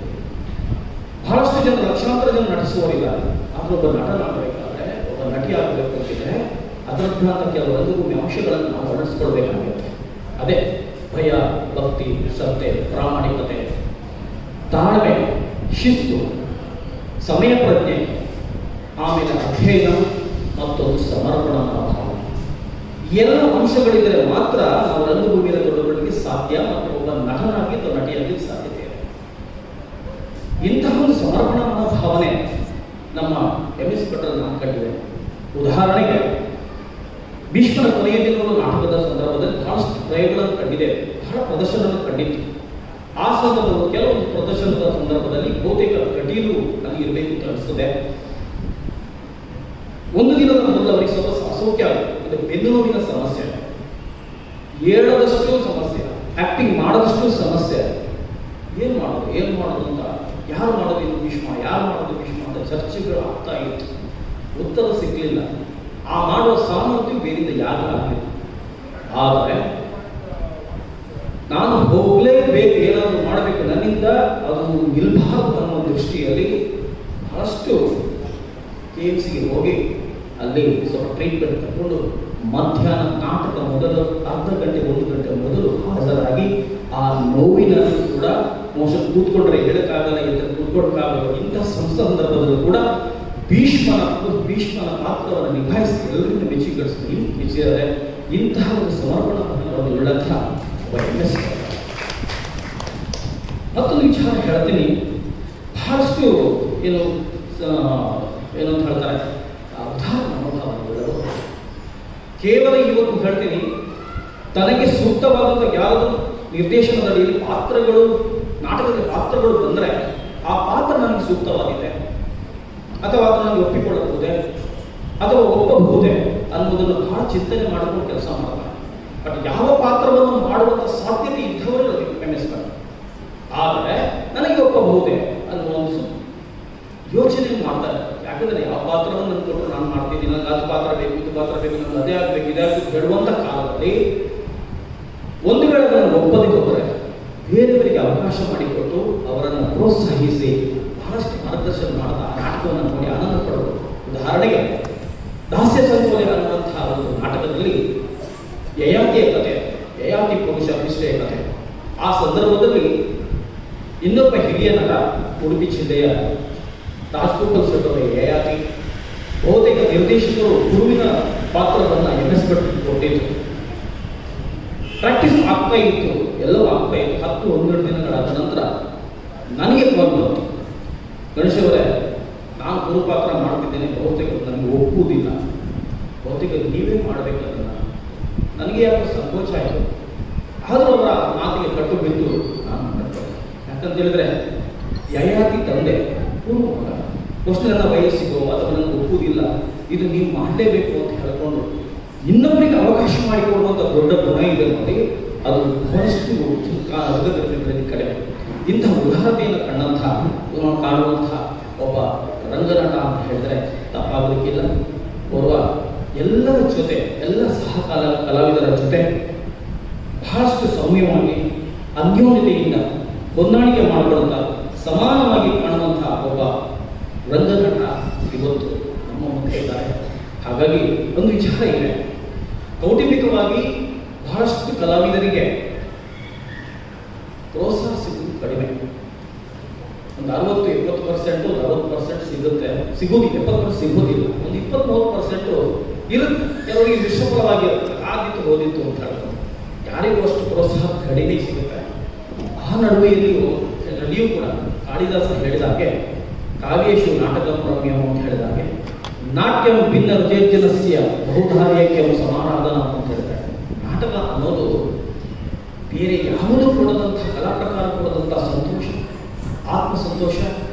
ಬಹಳಷ್ಟು ಜನ, ಲಕ್ಷಾಂತರ ಜನ ನಟಿಸುವವರಿದ್ದಾರೆ. ಆದರೆ ಒಬ್ಬ ನಟನಾಗಬೇಕಾದ್ರೆ, ಒಬ್ಬ ನಟಿ ಆಗಬೇಕು ಅಂತಿದ್ರೆ ಅದರದ್ದು ಅಂತ ಕೆಲವು ರಂಗಭೂಮಿ ಅಂಶಗಳನ್ನು ನಾವು ಅಳವಡಿಸ್ಕೊಳ್ಬೇಕಾಗುತ್ತೆ. ಅದೇ ಭಯ, ಭಕ್ತಿ, ಶ್ರದ್ಧೆ, ಪ್ರಾಮಾಣಿಕತೆ, ತಾಳ್ಮೆ, ಶಿಸ್ತು, ಸಮಯ ಪ್ರಜ್ಞೆ, ಆಮೇಲೆ ಅಧ್ಯಯನ ಮತ್ತು ಸಮರ್ಪಣಾ ಭಾವ. ಎಲ್ಲ ಅಂಶಗಳಿದ್ದರೆ ಮಾತ್ರ ನಾವು ರಂಗಭೂಮಿಯಲ್ಲಿ ತೊಡಗೊಳ್ಳಲಿಕ್ಕೆ ಸಾಧ್ಯ ಮತ್ತು ಒಬ್ಬ ನಟನಾಗಿ ಅಥವಾ ನಟಿಯಾಗಿ ಸಾಧ್ಯತೆ ಇದೆ. ಇಂತಹ ಒಂದು ಸಮರ್ಪಣಾ ಭಾವನೆ ನಮ್ಮ MS ಭಟ್ರಲ್ಲಿ ನಾನು ಕಂಡಿದೆ. ಉದಾಹರಣೆಗೆ ಭೀಷ್ಮನ ಕೊನೆಯ ದಿನಗಳು ನಾಟಕದ ಸಂದರ್ಭದಲ್ಲಿ ಬಹಳಷ್ಟು ಪ್ರಯೋಗಗಳನ್ನು ಕಂಡಿದೆ, ಬಹಳ ಪ್ರದರ್ಶನವನ್ನು ಕಂಡಿತ್ತು. ಆ ಸಂದರ್ಭದಲ್ಲಿ ಕೆಲವೊಂದು ಪ್ರದರ್ಶನದ ಸಂದರ್ಭದಲ್ಲಿ ಬಹುತೇಕ ಕಟೀಲು ಅಲ್ಲಿ ಇರಬೇಕು ಅಂತ ಅನಿಸ್ತದೆ. ಒಂದು ದಿನದ ಮೊದಲು ಅವರಿಗೆ ಸ್ವಲ್ಪ ಅಸೌಖ್ಯ ಆಗುತ್ತೆ. ಇದು ಬೆನ್ನು ನೋವಿನ ಸಮಸ್ಯೆ, ಏಳದಷ್ಟು ಸಮಸ್ಯೆ, ಆಕ್ಟಿಂಗ್ ಮಾಡದಷ್ಟು ಸಮಸ್ಯೆ. ಏನು ಮಾಡೋದು ಅಂತ, ಯಾರು ಮಾಡೋದು ಇದು ಭೀಷ್ಮ, ಯಾರು ಮಾಡೋದು ಭೀಷ್ಮ ಅಂತ ಚರ್ಚೆಗಳು ಆಗ್ತಾ ಇತ್ತು. ಉತ್ತರ ಸಿಗಲಿಲ್ಲ. ಆ ಮಾಡುವ ಸಾಮರ್ಥ್ಯ ಬೇರಿಂದ ಯಾರು ಆಗಲಿಲ್ಲ. ಆದರೆ ನಾನು ಹೋಗಲೇಬೇಕು, ಏನಾದರೂ ಮಾಡಬೇಕು, ನನ್ನಿಂದ ಅದು ನಿಲ್ಬಾರದು ಅನ್ನೋ ದೃಷ್ಟಿಯಲ್ಲಿ ಬಹಳಷ್ಟು KMCಗೆ ಹೋಗಿ ಅಲ್ಲಿ ಸ್ವಲ್ಪ ಟ್ರೀಟ್ಮೆಂಟ್ ತಗೊಂಡು ಮಧ್ಯಾಹ್ನ ನಾಟಕ ಮೊದಲು ಅರ್ಧ ಗಂಟೆ 1 ಗಂಟೆ ಮೊದಲು ಹಾಜರಾಗಿ ಆ ನೋವಿನಲ್ಲಿ ಕೂಡ ಮೋಷನ್ ಕೂತ್ಕೊಂಡ್ರೆ ಹೇಳಕ್ಕಾಗಲ್ಲ, ಎದುರು ಕೂತ್ಕೊಳಕ್ಕಾಗಲ್ಲ. ಇಂತಹ ಸಂದರ್ಭದಲ್ಲೂ ಕೂಡ ಭೀಷ್ಮನ ಪಾತ್ರವನ್ನು ನಿಭಾಯಿಸಿ ಎಲ್ಲರಿಂದ ಮೆಚ್ಚಿದ್ದಾರೆ. ಇಂತಹ ಒಂದು ಸಮರ್ಪಣಾ ಭಾವವನ್ನು ಉಳ್ಳಂತಹ MS. ಮತ್ತೊಂದು ವಿಚಾರ ಹೇಳ್ತೀನಿ, ಬಹಳಷ್ಟು ಏನು ಅಂತ ಹೇಳ್ತಾರೆ, ಉದಾರ ಮನೋಭಾವನೆಗಳು. ಕೇವಲ ಇವತ್ತು ಹೇಳ್ತೀನಿ, ತನಗೆ ಸೂಕ್ತವಾದಂಥ ಯಾವುದು ನಿರ್ದೇಶನದ ಅಡಿಯಲ್ಲಿ ಪಾತ್ರಗಳು, ನಾಟಕದ ಪಾತ್ರಗಳು ಬಂದರೆ ಆ ಪಾತ್ರ ನನಗೆ ಸೂಕ್ತವಾಗಿದೆ ಅಥವಾ ಅದು ನನಗೆ ಒಪ್ಪಿಕೊಳ್ಳಬಹುದೇ ಅಥವಾ ಒಪ್ಪಬಹುದೇ ಅನ್ನೋದನ್ನು ಬಹಳ ಚಿಂತನೆ ಮಾಡಿಕೊಂಡು ಕೆಲಸ ಮಾಡ್ತಾರೆ. ಬಟ್ ಯಾವ ಪಾತ್ರವನ್ನು ಮಾಡುವಂಥ ಸಾಧ್ಯತೆ ಇದ್ದವರು MS ಭಟ್. ಆದರೆ ನನಗೆ ಒಪ್ಪಬಹುದೇ ಅನ್ನೋ ಒಂದು ಯೋಚನೆ ಮಾಡ್ತಾರೆ. ಯಾಕಂದರೆ ಯಾವ ಪಾತ್ರವನ್ನು ನನಗೆ ಕೊಟ್ಟರು ನಾನು ಮಾಡ್ತೀನಿ, ನನಗೆ ಅದು ಪಾತ್ರ ಬೇಕು, ಇದು ಪಾತ್ರ ಬೇಕು, ನನಗೆ ಅದೇ ಆಗಬೇಕು, ಇದಾಗಬೇಕು ಹೇಳುವಂಥ ಕಾಲದಲ್ಲಿ ಒಂದು ವೇಳೆ ನಾನು ಒಪ್ಪದೆ ಹೋದರೆ ಬೇರೆಯವರಿಗೆ ಅವಕಾಶ ಮಾಡಿಕೊಟ್ಟು ಅವರನ್ನು ಪ್ರೋತ್ಸಾಹಿಸಿ ಬಹಳಷ್ಟು ಮಾರ್ಗದರ್ಶನ ಮಾಡ್ತಾ ನಾಟಕವನ್ನು ನೋಡಿ ಆನಂದ ಪಡೋದು. ಉದಾಹರಣೆಗೆ ದಾಸ್ಯ ಸಂಕೋಲೆ ಅನ್ನುವಂತಹ ಒಂದು ನಾಟಕದಲ್ಲಿ ಯಯಾತಿಯ ಕಥೆ, ಯಯಾತಿ ಪುರುಷ ನಿಷ್ಠೆಯ ಕಥೆ. ಆ ಸಂದರ್ಭದಲ್ಲಿ ಇನ್ನೊಬ್ಬ ಹಿರಿಯ ನಟ, ಉಡುಪಿ ಜಿಲ್ಲೆಯ ರಾಜ್ಗೋಪಾಲ್ ಶೆಟ್ಟಿ ಅವರ ಯಯಾತಿ, ಬಹುತೇಕ ನಿರ್ದೇಶಕರು ಗುರುವಿನ ಪಾತ್ರವನ್ನು MS ಭಟ್ ಕೊಟ್ಟಿದ್ರು. ಪ್ರಾಕ್ಟೀಸ್ ಆಗ್ತಾ ಇತ್ತು, ಎಲ್ಲವೂ ಆಗ್ತಾ ಇತ್ತು. 10-12 ದಿನಗಳಾದ ನಂತರ ನನಗೆ ಫೋನ್ ಬಂತು, ಗಣೇಶವರೇ, ನಾನು ಗುರು ಪಾತ್ರ ಮಾಡ್ತಿದ್ದೇನೆ, ಬಹುತೇಕ ನನಗೆ ಒಪ್ಪುವುದಿಲ್ಲ, ಬಹುತೇಕ ನೀವೇ ಮಾಡಬೇಕಲ್ಲ. ನನಗೆ ಯಾಕೋ ಸಂಕೋಚ ಆಯಿತು. ಆದರೂ ಅವರ ಮಾತಿಗೆ ಕಟ್ಟು ಬಿದ್ದು ನಾನು ಮಾಡ್ತೇನೆ. ಯಾಕಂತ ಹೇಳಿದ್ರೆ ಯಯಾತಿ ತಂದೆ ನನ್ನ ವಯಸ್ಸಿಗೋ ಅಥವಾ ನನಗೆ ಒಪ್ಪುವುದಿಲ್ಲ, ಇದು ನೀವು ಮಾಡಲೇಬೇಕು ಅಂತ ಹೇಳ್ಕೊಂಡು ಇನ್ನೊಬ್ಬರಿಗೆ ಅವಕಾಶ ಮಾಡಿಕೊಡುವಂಥ ದೊಡ್ಡ ಗುಣ ಇದೆ ನೋಡಿ, ಅದು ಬಹಳಷ್ಟು ರಂಗಕರ್ಮಿಗಳಲ್ಲಿ ಕಡಿಮೆ. ಇಂತಹ ಉದಾಹರಣೆಯನ್ನು ಕಾಣುವಂತಹ ಒಬ್ಬ ರಂಗನಟ ಅಂತ ಹೇಳಿದ್ರೆ ತಪ್ಪಾಗಲಿಕ್ಕಿಲ್ಲ. ಓರ್ವ ಎಲ್ಲರ ಜೊತೆ, ಎಲ್ಲ ಕಲಾವಿದರ ಜೊತೆ ಬಹಳಷ್ಟು ಸೌಮ್ಯವಾಗಿ ಅನ್ಯೋನ್ಯತೆಯಿಂದ ಹೊಂದಾಣಿಕೆ ಮಾಡಿಕೊಳ್ಳುವಂಥ, ಸಮಾನವಾಗಿ ಕಾಣುವಂತಹ ಒಬ್ಬ ರಂಗನಟ ಇವತ್ತು ನಮ್ಮ ಮುಂದೆ ಇದ್ದಾರೆ. ಹಾಗಾಗಿ ಒಂದು ವಿಚಾರ ಇದೆ, ಕೌಟುಂಬಿಕವಾಗಿ ಬಹಳಷ್ಟು ಕಲಾವಿದರಿಗೆ ಪ್ರೋತ್ಸಾಹ ಸಿಗುವುದು ಕಡಿಮೆ. ಒಂದು 60-70%, 40% ಸಿಗುತ್ತೆ, ಸಿಗೋದಿಲ್ಲ, 70% ಸಿಗೋದಿಲ್ಲ, ಒಂದು 20-30% ಇರುತ್ತೆ. ಕೆಲವರಿಗೆ ವಿಶ್ವಫಲವಾಗಿರುತ್ತೆ, ಆದಿತ್ತು ಓದಿತ್ತು ಅಂತ ಹೇಳ್ತಾರೆ, ಯಾರಿಗೂ ಅಷ್ಟು ಪ್ರೋತ್ಸಾಹ ಕಡಿಮೆ ಸಿಗುತ್ತೆ. ಆ ನಡುವೆಯಲ್ಲಿಯೂ ಕೂಡ ಕಾಳಿದಾಸ ಹೇಳಿದ ಹಾಗೆ ಕಾವ್ಯೇಶು ನಾಟಕ ಪ್ರಮ್ಯಂ ಅಂತ ಹೇಳಿದ ಹಾಗೆ ನಾಟ್ಯಂ ಭಿನ್ನ ರುಚೇರ್ಜನಸ್ಯ ಬಹುಧಾರ್ಯಕ್ಕೆ ಸಮಾರಾಧನ ಅಂತ ಹೇಳ್ತಾರೆ. ನಾಟಕ ಅನ್ನೋದು ಬೇರೆ ಯಾವುದೂ ಕೊಡದಂಥ ಕಲಾ ಪ್ರಕಾರ ಕೊಡದಂಥ ಸಂತೋಷ, ಆತ್ಮ ಸಂತೋಷ,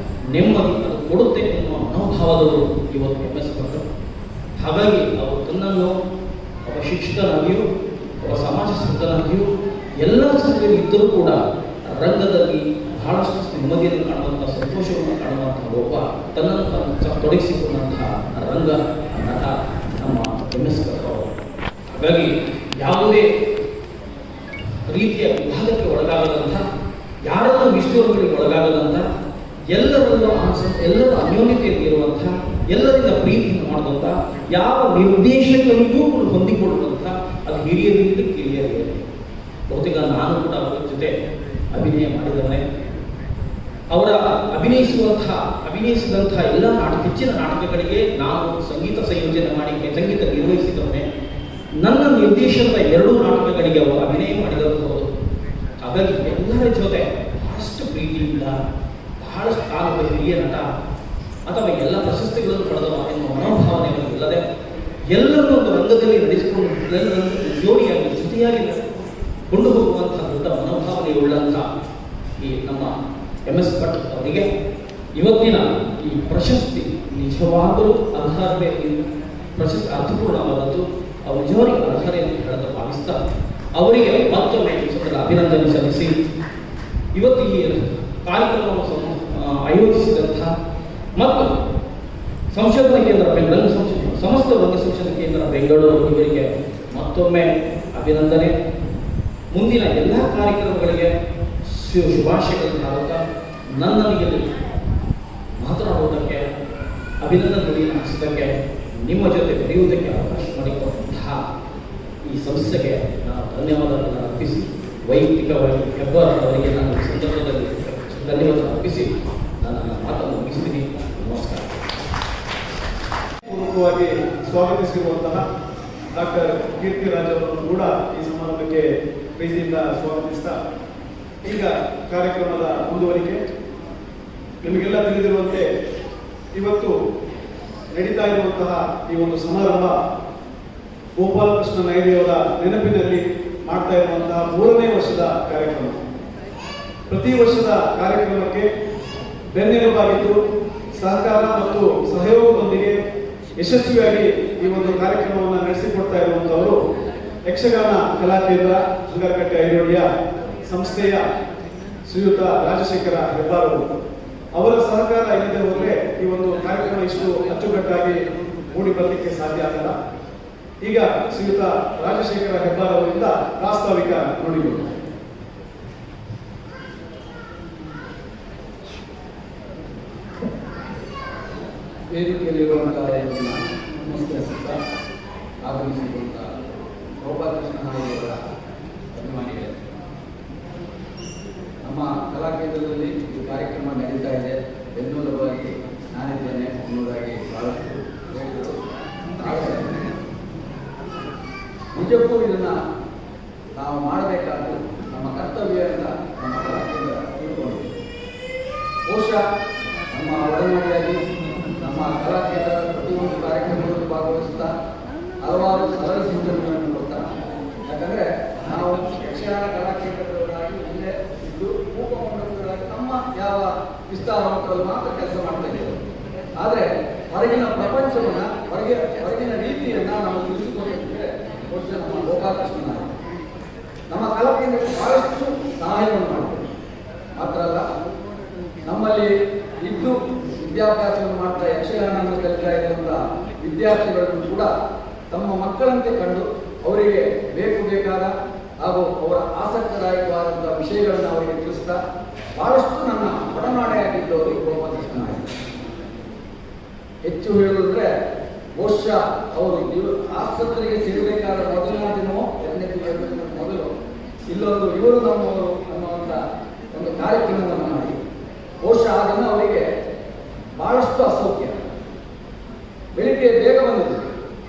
ನೆಮ್ಮದಿ ಅದು ಕೊಡುತ್ತೆ ಎನ್ನುವ ಮನೋಭಾವದವರು ಇವತ್ತು MS ಭಟ್ರು. ಹಾಗಾಗಿ ಅವರು ತನ್ನನ್ನು ಒಬ್ಬ ಶಿಕ್ಷಕನಾಗಿಯೂ ಒಬ್ಬ ಸಮಾಜ ಸೇವಕನಾಗಿಯೂ ಎಲ್ಲ ಸ್ಥಳದಲ್ಲಿ ಇದ್ದರೂ ಕೂಡ ರಂಗದಲ್ಲಿ ಬಹಳಷ್ಟು ನೆಮ್ಮದಿಯನ್ನು ಕಾಣುವಂಥ, ಸಂತೋಷವನ್ನು ಕಾಣುವಂಥ ಒಬ್ಬ ತನ್ನನ್ನು ತಾನು ತೊಡಗಿಸಿಕೊಂಡಂತಹ ರಂಗ ನಟ ನಮ್ಮ MS ಭಟ್ರು. ಹಾಗಾಗಿ ಯಾವುದೇ ರೀತಿಯ ವಿವಾದಕ್ಕೆ ಒಳಗಾಗದಂಥ, ಯಾರನ್ನು ವಿಶ್ವಗಳಿಗೆ ಒಳಗಾಗದಂಥ, ಎಲ್ಲರಲ್ಲೂ ಎಲ್ಲರ ಅನ್ಯೋನ್ಯತೆಯಲ್ಲಿ ಇರುವಂಥ, ಎಲ್ಲರಿಂದ ಪ್ರೀತಿಯನ್ನು ಮಾಡುವಂಥ, ಯಾವ ನಿರ್ದೇಶಕರಿಗೂ ಹೊಂದಿಕೊಳ್ಳುವಂಥ, ಅದು ಹಿರಿಯರಿಂದ ಕಿರಿಯರಿಗೆ. ಬಹುತೇಕ ನಾನು ಕೂಡ ಅವರ ಜೊತೆ ಅಭಿನಯ ಮಾಡಿದವನೇ. ಅವರ ಅಭಿನಯಿಸಿದಂಥ ಎಲ್ಲ ಹೆಚ್ಚಿನ ನಾಟಕಗಳಿಗೆ ನಾನು ಸಂಗೀತ ಸಂಯೋಜನೆ ಮಾಡಿ ಸಂಗೀತ ನಿರ್ವಹಿಸಿದವನೇ. ನನ್ನ ನಿರ್ದೇಶನದ 2 ನಾಟಕಗಳಿಗೆ ಅವರು ಅಭಿನಯ ಮಾಡಿದವರು. ಹಾಗಾಗಿ ಎಲ್ಲರ ಜೊತೆ ಬಹಳಷ್ಟು ಪ್ರೀತಿಯಿಂದ, ಬಹಳಷ್ಟು ಕಾಲದ ಹಿರಿಯ ನಟ ಅಥವಾ ಎಲ್ಲ ಪ್ರಶಸ್ತಿಗಳನ್ನು ಪಡೆದವ ಎನ್ನುವ ಮನೋಭಾವನೆಗಳು ಇಲ್ಲದೆ ಎಲ್ಲರೂ ಒಂದು ರಂಗದಲ್ಲಿ ನಡೆಸಿಕೊಂಡು ಎಲ್ಲರನ್ನು ಜೋಡಿಯಾಗಿ ಜೊತೆಯಾಗಿ ಕೊಂಡು ಹೋಗುವಂಥ ದೊಡ್ಡ ಮನೋಭಾವನೆಯುಳ್ಳಂಥ ಈ ನಮ್ಮ MS ಭಟ್ ಅವರಿಗೆ ಇವತ್ತಿನ ಈ ಪ್ರಶಸ್ತಿ ನಿಜವಾಗಲೂ ಅರ್ಹತೆ, ಪ್ರಶಸ್ತಿ ಅರ್ಥಪೂರ್ಣವಾದದ್ದು, ಅವರು ನಿಜವಾಗಿ ಅರ್ಹತೆ ಅಂತ ಹೇಳಲು ಭಾವಿಸ್ತಾ ಅವರಿಗೆ ಮತ್ತೊಮ್ಮೆ ಅಭಿನಂದನೆ ಸಲ್ಲಿಸಿ ಇವತ್ತು ಈ ಕಾರ್ಯಕ್ರಮವನ್ನು ಆಯೋಜಿಸಿದಂಥ ಮತ್ತು ಸಂಶೋಧನಾ ಕೇಂದ್ರ ಬೆಂಗಳೂರು, ಸಮಸ್ತ ರಂಗ ಸಂಶೋಧನಾ ಕೇಂದ್ರ ಬೆಂಗಳೂರು ಇವರಿಗೆ ಮತ್ತೊಮ್ಮೆ ಅಭಿನಂದನೆ. ಮುಂದಿನ ಎಲ್ಲ ಕಾರ್ಯಕ್ರಮಗಳಿಗೆ ಶುಭಾಶಯಗಳನ್ನು ಹಾಡುತ್ತಾ ನನ್ನನಿಗೆ ಮಾತನಾಡುವುದಕ್ಕೆ, ಅಭಿನಂದನೆ ಹಾಕಿಸಿದ್ದಕ್ಕೆ, ನಿಮ್ಮ ಜೊತೆ ಬೆರೆಯುವುದಕ್ಕೆ ಅವಕಾಶ ಮಾಡಿಕೊಟ್ಟಂತಹ ಈ ಸಂಸ್ಥೆಗೆ ನಾನು ಧನ್ಯವಾದಗಳನ್ನು ಅರ್ಪಿಸಿ, ವೈಯಕ್ತಿಕವಾಗಿ ಹೆಬ್ಬಾರ್ ಅವರಿಗೆ ನಾನು ಈ ಸಂದರ್ಭದಲ್ಲಿ ಧನ್ಯವಾದ ಅರ್ಪಿಸಿ ನನ್ನ ಮಾತನ್ನು ಮುಗಿಸ್ತೀನಿ. ನಮಸ್ಕಾರ. ಪೂರ್ವಕವಾಗಿ ಸ್ವಾಗತಿಸಿರುವಂತಹ ಡಾಕ್ಟರ್ ಕೀರ್ತಿರಾಜ್ ಅವರನ್ನು ಕೂಡ ಈ ಸಮಾರಂಭಕ್ಕೆ ಪ್ರೀತಿಯಿಂದ ಸ್ವಾಗತಿಸ್ತಾ, ಈಗ ಕಾರ್ಯಕ್ರಮದ ಮುಂದುವರಿಕೆ. ನಿಮಗೆಲ್ಲ ತಿಳಿದಿರುವಂತೆ ಇವತ್ತು ನಡೀತಾ ಇರುವಂತಹ ಈ ಒಂದು ಸಮಾರಂಭ ಗೋಪಾಲಕೃಷ್ಣ ನಾಯ್ಡಿಯವರ ನೆನಪಿನಲ್ಲಿ ಮಾಡ್ತಾ ಇರುವಂತಹ 3ನೇ ವರ್ಷದ ಕಾರ್ಯಕ್ರಮ. ಪ್ರತಿ ವರ್ಷದ ಕಾರ್ಯಕ್ರಮಕ್ಕೆ ಬೆನ್ನೆಲುಬಾಗಿದ್ದು ಸಹಕಾರ ಮತ್ತು ಸಹಯೋಗದೊಂದಿಗೆ ಯಶಸ್ವಿಯಾಗಿ ಈ ಒಂದು ಕಾರ್ಯಕ್ರಮವನ್ನು ನಡೆಸಿಕೊಡ್ತಾ ಇರುವಂತವರು ಯಕ್ಷಗಾನ ಕಲಾಕೇಂದ್ರ ಶೃಂಗಾರಕಟ್ಟೆ ಐರೋಡಿಯ ಸಂಸ್ಥೆಯ ಶ್ರೀಯುತ ರಾಜಶೇಖರ ಹೆಬ್ಬಾರ್ ಅವರು. ಅವರ ಸಹಕಾರ ಇಲ್ಲದೆ ಹೋದರೆ ಈ ಒಂದು ಕಾರ್ಯಕ್ರಮ ಇಷ್ಟು ಅಚ್ಚುಕಟ್ಟಾಗಿ ಮೂಡಿ ಬರಲಿಕ್ಕೆ ಸಾಧ್ಯ ಆಗಲ್ಲ. ಈಗ ಶ್ರೀಯುತ ರಾಜಶೇಖರ ಹೆಬ್ಬಾರ್ ಅವರಿಂದ ಪ್ರಾಸ್ತಾವಿಕ ನುಡಿಗಳು. ವೇದಿಕೆಯಲ್ಲಿರುವಂತಹ ನಮಸ್ಕರಿಸುತ್ತಾ ಆಗಮಿಸಿರುವಂಥ ಗೋಪಾಲಕೃಷ್ಣ ನಾಯ್ಡಿಯವರ ಅಭಿಮಾನಿಗಳೇ, ನಮ್ಮ ಕಲಾಕೇಂದ್ರದಲ್ಲಿ ಈ ಕಾರ್ಯಕ್ರಮ ನಡೀತಾ ಇದೆ. ಬೆನ್ನೆಲುಬಾಗಿ ನಾನಿದ್ದೇನೆ ಎನ್ನುವುದಾಗಿ ಬಹಳಷ್ಟು ಹೇಳಿದರು. ನಿಜಕ್ಕೂ ಇದನ್ನು ನಾವು ಮಾಡಬೇಕಾದ್ದು ನಮ್ಮ ಕರ್ತವ್ಯ ಅಂತ ನಮ್ಮ ಕಲಾಕೇಂದ್ರ ತಿಳ್ಕೊಂಡು, ಬಹುಶಃ ನಮ್ಮ ಒಡನಾಡಿಯಾಗಿ ನಮ್ಮ ಕಲಾಕೇಂದ್ರದ ಪ್ರತಿಯೊಂದು ಕಾರ್ಯಕ್ರಮಗಳಲ್ಲಿ ಭಾಗವಹಿಸ್ತಾ ಹಲವಾರು ಸರಳ ಸೂಚನೆಗಳನ್ನು ಕೊಡ್ತಾ, ಯಾಕಂದರೆ ನಾವು ಯಕ್ಷಗಾನ ಕಲಾಕೇಂದ್ರದವರಾಗಿ ಇಲ್ಲೇ ಇದ್ದು ಮೂಕಮಂಡಲದವರಾಗಿ ನಮ್ಮ ಯಾವ ವಿಸ್ತಾರ ಮಟ್ಟದಲ್ಲಿ ಮಾತ್ರ ಕೆಲಸ ಮಾಡ್ತಾ ಇದ್ದೇವೆ. ಆದರೆ ಹೊರಗಿನ ಪ್ರಪಂಚವನ್ನು, ಹೊರಗಿನ ರೀತಿಯನ್ನು ನಾವು ತಿಳಿಸಿಕೊಂಡಿದ್ದರೆ ಬಹುಶಃ ನಮ್ಮ ಗೋಪಾಲಕೃಷ್ಣ ನಾಯ್ಡು ನಮ್ಮ ಕಲಾಕೇಂದ್ರಕ್ಕೆ ಬಹಳಷ್ಟು ಸಹಾಯವನ್ನು ಮಾಡ್ತೇವೆ. ಮಾತ್ರ ಅಲ್ಲ, ನಮ್ಮಲ್ಲಿ ಇದ್ದು ವಿದ್ಯಾಭ್ಯಾಸವನ್ನು ಮಾಡ್ತಾ ಯಕ್ಷಗಾನವನ್ನು ಕಲಿತಾ ಇರುವಂಥ ವಿದ್ಯಾರ್ಥಿಗಳನ್ನು ಕೂಡ ತಮ್ಮ ಮಕ್ಕಳಂತೆ ಕಂಡು ಅವರಿಗೆ ಬೇಕಾದ ಹಾಗೂ ಅವರ ಆಸಕ್ತದಾಯಕವಾದಂಥ ವಿಷಯಗಳನ್ನು ಅವರಿಗೆ ತಿಳಿಸ್ತಾ ಬಹಳಷ್ಟು ನನ್ನ ಒಡನಾಡೆಯಾಗಿದ್ದವರು ಗೋಪಾಲಕೃಷ್ಣ ನಾಯ್ಡು. ಹೆಚ್ಚು ಹೇಳುವುದ್ರೆ ಬಹುಶಃ ಅವರು ಆಸ್ಪತ್ರೆಗೆ ಸೇರಬೇಕಾದ ಮೊದಲನೇ ದಿನವೋ ಎರಡನೇ ದಿನ ಮೊದಲು ಇಲ್ಲೊಂದು ಇವರು ನಮ್ಮವರು ಅನ್ನುವಂಥ ಒಂದು ಕಾರ್ಯಕ್ರಮವನ್ನು ಮಾಡಿ ಬಹುಶಃ ಆ ದಿನ ಅವರಿಗೆ ಬಹಳಷ್ಟು ಅಸೌಖ್ಯ. ಬೆಳಿಗ್ಗೆ ಬೇಗ ಬಂದಿದ್ದೆ,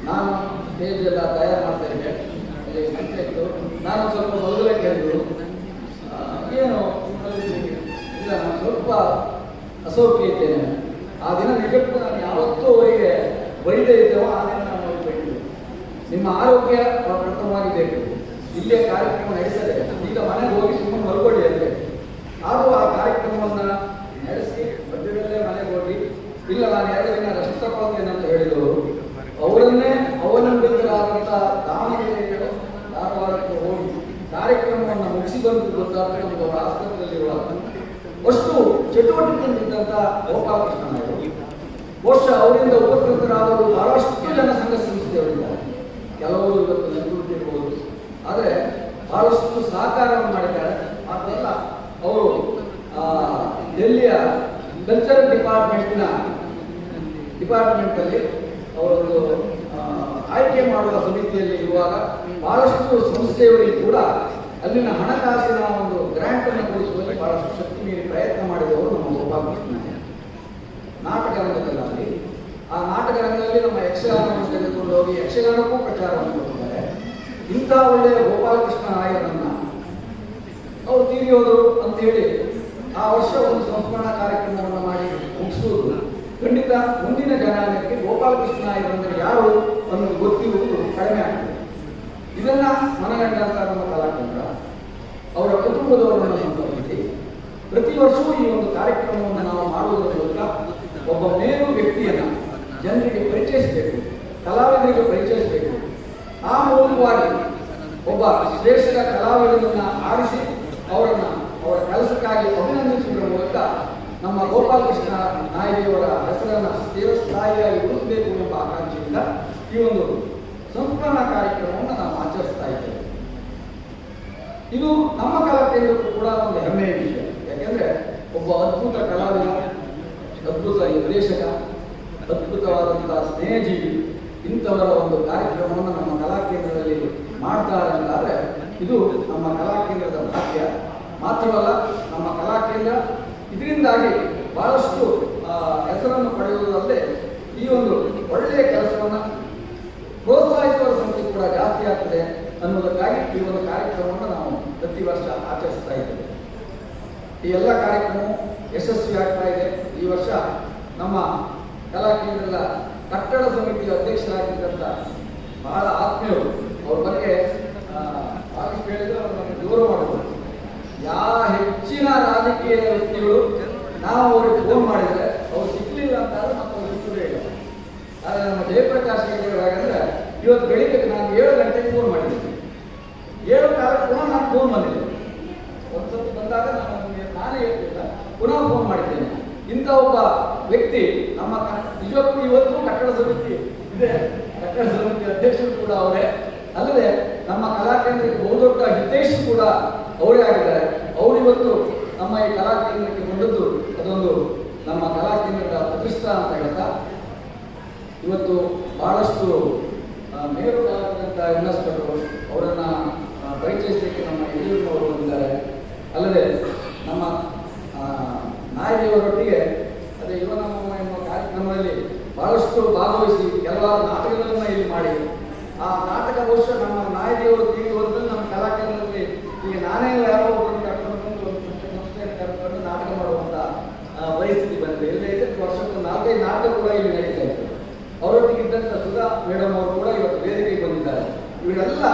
ನಾನು ಸ್ಟೇಜ್ ಎಲ್ಲ ತಯಾರು ಮಾಡ್ತಾ ಇದ್ದೆ, ಅಲ್ಲಿ ಸಂಖ್ಯೆ ಇತ್ತು. ನಾನು ಸ್ವಲ್ಪ ಮೊದಲೇ ಕೇಳಿದ್ರು, ಏನು ಇಲ್ಲ ನಾನು ಸ್ವಲ್ಪ ಅಸೌಖ್ಯ ಇದ್ದೇನೆ. ಆ ದಿನ ನಿಜಕ್ಕೂ ನಾನು ಯಾವತ್ತೂ ಅವರಿಗೆ ಬೈದೇ ಇದ್ದೇವೋ ಆ ದಿನ ನಾನು ಅವ್ರಿಗೆ ಬೈದಿದ್ದೆ. ನಿಮ್ಮ ಆರೋಗ್ಯ ಪ್ರಥಮವಾಗಿ ಬೇಕು, ಇಲ್ಲೇ ಕಾರ್ಯಕ್ರಮ ನಡೆಸದೆ ಈಗ ಮನೆಗೆ ಹೋಗಿ ಸುಮ್ಮನೆ ಮಲ್ಕೊಳ್ಳಿ ಅಂದರೆ ಆದರೂ ಆ ಕಾರ್ಯಕ್ರಮವನ್ನು ನಡೆಸಿ ಮಧ್ಯದಲ್ಲೇ ಮನೆಗೆ ಹೋಗಿ ಇಲ್ಲ ನಾನು 2 ದಿನ ರೆಸ್ಟ್ ತಗೊಳ್ತೇನೆ ಅಂತ ಹೇಳಿದರು. ಅವರನ್ನೇ ಅವಲಂಬಿತರಾದಂಥ ದಾವಣಗೆರೆಗೆ ಧಾರವಾಡಕ್ಕೆ ಹೋಗಿ ಕಾರ್ಯಕ್ರಮವನ್ನು ಮುಗಿಸಿ ಬಂದು ಗೊತ್ತಾಗ್ತದೆ ನಮಗೆ ಅವರ ಆಸ್ಪತ್ರೆಯಲ್ಲಿರುವಾಗ ಅಷ್ಟು ಚಟುವಟಿಕೆಯಿಂದಂಥ ಗೋಪಾಲಕೃಷ್ಣ ನಾಯರು. ಬಹುಶಃ ಅವರಿಂದ ಉಪಕೃತರಾದವರು ಬಹಳಷ್ಟು ಜನ ಸಂಘ ಸಂಸ್ಥೆಯವರಿದ್ದಾರೆ. ಕೆಲವರು ಇವತ್ತು ನೆನಪಿರ್ಬೋದು, ಆದರೆ ಬಹಳಷ್ಟು ಸಹಕಾರವನ್ನು ಮಾಡಿದ್ದಾರೆ. ಅದೆಲ್ಲ ಅವರು ಡೆಲ್ಲಿಯ ಕಲ್ಚರಲ್ ಡಿಪಾರ್ಟ್ಮೆಂಟಲ್ಲಿ ಅವರೊಂದು ಆಯ್ಕೆ ಮಾಡುವ ಸಮಿತಿಯಲ್ಲಿ ಇರುವಾಗ ಬಹಳಷ್ಟು ಸಂಸ್ಥೆಯವರಿಗೆ ಕೂಡ ಅಲ್ಲಿನ ಹಣಕಾಸಿನ ಒಂದು ಗ್ರಾಂಟ್ ಅನ್ನು ಕೊಡಿಸುವಲ್ಲಿ ಬಹಳಷ್ಟು ಶಕ್ತಿ ಮೀರಿ ಪ್ರಯತ್ನ ಮಾಡಿದವರು ನಮ್ಮ ಗೋಪಾಲಕೃಷ್ಣ. ನಾಟಕ ರಂಗದಲ್ಲಿ ಆ ನಾಟಕ ರಂಗದಲ್ಲಿ ನಮ್ಮ ಯಕ್ಷಗಾನವನ್ನು ತೆಗೆದುಕೊಂಡು ಹೋಗಿ ಯಕ್ಷಗಾನಕ್ಕೂ ಪ್ರಚಾರವನ್ನು ಕೊಟ್ಟಿದ್ದಾರೆ. ಇಂಥ ಒಳ್ಳೆಯ ಗೋಪಾಲಕೃಷ್ಣ ನಾಯಕರನ್ನ ಅವರು ತೀರಿ ಹೋದರು ಅಂತ ಹೇಳಿ ಆ ವರ್ಷ ಒಂದು ಸಂಸ್ಮರಣಾ ಕಾರ್ಯಕ್ರಮವನ್ನು ಮಾಡಿ ಮುಗಿಸುವುದು ಖಂಡಿತ ಮುಂದಿನ ಜನಾಂಗಕ್ಕೆ ಗೋಪಾಲಕೃಷ್ಣ ನಾಯಕರಂದ್ರೆ ಯಾರು ಅನ್ನೋದು ಗೊತ್ತಿರುವುದು ಕಡಿಮೆ ಆಗ್ತದೆ. ಇದನ್ನ ಮನಗಂಡಂತ ನಮ್ಮ ಕಲಾಕೇಂದ್ರ ಅವರ ಕುಟುಂಬದವರನ್ನು ಸಂಪರ್ಕಿಸಿ ಪ್ರತಿ ವರ್ಷವೂ ಈ ಒಂದು ಕಾರ್ಯಕ್ರಮವನ್ನು ನಾವು ಮಾಡುವುದರ ಮೂಲಕ ಒಬ್ಬ ಮೇಲು ವ್ಯಕ್ತಿಯನ್ನ ಜನರಿಗೆ ಪರಿಚಯಿಸಬೇಕು, ಕಲಾವಿದರಿಗೆ ಪರಿಚಯಿಸಬೇಕು. ಆ ಮೂಲಕವಾಗಿ ಒಬ್ಬ ಶ್ರೇಷ್ಠ ಕಲಾವಿದರನ್ನ ಆರಿಸಿ ಅವರ ಕೆಲಸಕ್ಕಾಗಿ ಅಭಿನಂದಿಸುವುದರ ಮೂಲಕ ನಮ್ಮ ಗೋಪಾಲಕೃಷ್ಣ ನಾಯಕಿಯವರ ಹೆಸರನ್ನು ಸ್ಥಿರಸ್ಥಾಯಿಯಾಗಿ ಉಳಿಸಬೇಕು ಎಂಬ ಆಕಾಂಕ್ಷೆಯಿಂದ ಈ ಒಂದು ಸಂಸ್ಮರಣಾ ಕಾರ್ಯಕ್ರಮವನ್ನು ನಾವು ಆಚರಿಸ್ತಾ ಇದ್ದೇವೆ. ಇದು ನಮ್ಮ ಕಲಾ ಕೇಂದ್ರಕ್ಕೂ ಕೂಡ ಒಂದು ಹೆಮ್ಮೆಯ ವಿಷಯ. ಯಾಕೆಂದ್ರೆ ಒಬ್ಬ ಅದ್ಭುತ ಕಲಾವಿದ, ಅದ್ಭುತ ನಿರ್ದೇಶಕ, ಅದ್ಭುತವಾದಂತಹ ಸ್ನೇಹಜೀವಿ ಇಂಥವರ ಒಂದು ಕಾರ್ಯಕ್ರಮವನ್ನು ನಮ್ಮ ಕಲಾ ಕೇಂದ್ರದಲ್ಲಿ ಮಾಡ್ತಾರೆ ಅಂತಾದರೆ ಇದು ನಮ್ಮ ಕಲಾ ಕೇಂದ್ರದ ಭಾಗ್ಯ. ಮಾತ್ರವಲ್ಲ, ನಮ್ಮ ಕಲಾ ಕೇಂದ್ರ ಇದರಿಂದಾಗಿ ಬಹಳಷ್ಟು ಹೆಸರನ್ನು ಪಡೆಯುವುದಲ್ಲದೆ ಈ ಒಂದು ಒಳ್ಳೆಯ ಕೆಲಸವನ್ನು ಪ್ರೋತ್ಸಾಹಿಸುವ ಸಂಖ್ಯೆ ಕೂಡ ಜಾಸ್ತಿ ಆಗ್ತದೆ ಅನ್ನೋದಕ್ಕಾಗಿ ಈ ಒಂದು ಕಾರ್ಯಕ್ರಮವನ್ನು ನಾವು ಪ್ರತಿ ವರ್ಷ ಆಚರಿಸ್ತಾ ಇದ್ದೇವೆ. ಈ ಎಲ್ಲ ಕಾರ್ಯಕ್ರಮವು ಯಶಸ್ವಿ ಆಗ್ತಾ ಇದೆ. ಈ ವರ್ಷ ನಮ್ಮ ಕಲಾ ಕೇಂದ್ರದ ಕಟ್ಟಡ ಸಮಿತಿಯ ಅಧ್ಯಕ್ಷರಾಗಿದ್ದಂಥ ಬಹಳ ಆತ್ಮೀಯರು, ಅವ್ರ ಬಗ್ಗೆ ಹೇಳಿದ್ರೆ ಅವರು ನಮಗೆ ಗೌರವ ಮಾಡಬಹುದು. ಹೆಚ್ಚಿನ ರಾಜಕೀಯ ವ್ಯಕ್ತಿಗಳು ನಾವು ಅವ್ರಿಗೆ ಫೋನ್ ಮಾಡಿದರೆ ಅವ್ರು ಸಿಕ್ಕಲಿಲ್ಲ ಅಂತಾದ್ರೆ ಮತ್ತೆ ಅವ್ರು ಸಿಕ್ಕಲೇ ಇಲ್ಲ. ಆದರೆ ನಮ್ಮ ಜಯಪ್ರಕಾಶ್ ಹೇಳೋದಾಗಂದ್ರೆ ಇವತ್ತು ಬೆಳಿಗ್ಗೆ ನಾನು 7 ಗಂಟೆಗೆ ಫೋನ್ ಮಾಡಿದ್ದೀನಿ, 7 ಕಾಲಕ್ಕೆ ಪುನಃ ನಾನು ಫೋನ್ ಬಂದಿದ್ದೆ. ಒಂದ್ಸತಿ ಬಂದಾಗ ನಾನೇ ಹೇಳ್ತಿಲ್ಲ, ಪುನಃ ಫೋನ್ ಮಾಡಿದ್ದೇನೆ. ಇಂಥ ಒಬ್ಬ ವ್ಯಕ್ತಿ ನಮ್ಮ ನಿಜಕ್ಕೂ ಇವತ್ತು ಕಟ್ಟಡ ಸಮಿತಿ ಇದೆ, ಕಟ್ಟಡ ಸಮಿತಿ ಅಧ್ಯಕ್ಷರು ಕೂಡ ಅವರೇ, ಅಲ್ಲದೆ ನಮ್ಮ ಕಲಾ ಕೇಂದ್ರಕ್ಕೆ ಬಹುದೊಡ್ಡ ಹಿತೇಶ್ ಕೂಡ ಅವರೇ ಆಗಿದ್ದಾರೆ. ಅವರಿವತ್ತು ನಮ್ಮ ಈ ಕಲಾ ಕೇಂದ್ರಕ್ಕೆ ಬಂದದ್ದು ಅದೊಂದು ನಮ್ಮ ಕಲಾ ಕೇಂದ್ರದ ಪ್ರತಿಷ್ಠಾ ಅಂತ ಹೇಳ್ತಾ ಇವತ್ತು ಬಹಳಷ್ಟು ಮೇರು ಕಲಾವಿದಂಥ ಎನ್ಎಸ್ ಭಟ್ರು ಅವರನ್ನು ಪರಿಚಯಿಸಲಿಕ್ಕೆ ನಮ್ಮ ಯಡಿಯೂರಪ್ಪನವರು ಬಂದಿದ್ದಾರೆ. ಅಲ್ಲದೆ ನಮ್ಮ ನಾಯಕಿಯವರೊಟ್ಟಿಗೆ ಅದೇ ಯುವನಮ್ಮ ಎನ್ನುವ ಕಾರ್ಯಕ್ರಮದಲ್ಲಿ ಬಹಳಷ್ಟು ಭಾಗವಹಿಸಿ ಕೆಲವಾರು ನಾಟಕಗಳನ್ನು ಇಲ್ಲಿ ಮಾಡಿ ಆ ನಾಟಕ ಬಹುಶಃ ನಮ್ಮ ನಾಯಕಿಯವರು ತೀರಿ ಹೋದಲ್ಲಿ ನಮ್ಮ ಕಲಾ ಕೇಂದ್ರದಲ್ಲಿ ಈಗ ನಾನೇ ಯಾರೋ ಒಬ್ಬರನ್ನು ಕರ್ಕೊಂಡು ಒಂದು ಸಂಸ್ಥೆಯನ್ನು ಕರ್ಕೊಂಡು ನಾಟಕ ಮಾಡುವಂಥ ಪರಿಸ್ಥಿತಿ ಬಂದಿದೆ. ಎಲ್ಲೇ ಇದೆ ವರ್ಷಕ್ಕೆ 4-5 ನಾಟಕ ಕೂಡ ಇಲ್ಲಿ ನಡೀತಾ ಇತ್ತು. ಅವರೊಟ್ಟಿಗೆ ಇದ್ದಂಥ ಸುಧಾ ಮೇಡಮ್ ಅವರು ಕೂಡ ಇವತ್ತು ವೇದಿಕೆಗೆ ಬಂದಿದ್ದಾರೆ. ಇವರೆಲ್ಲ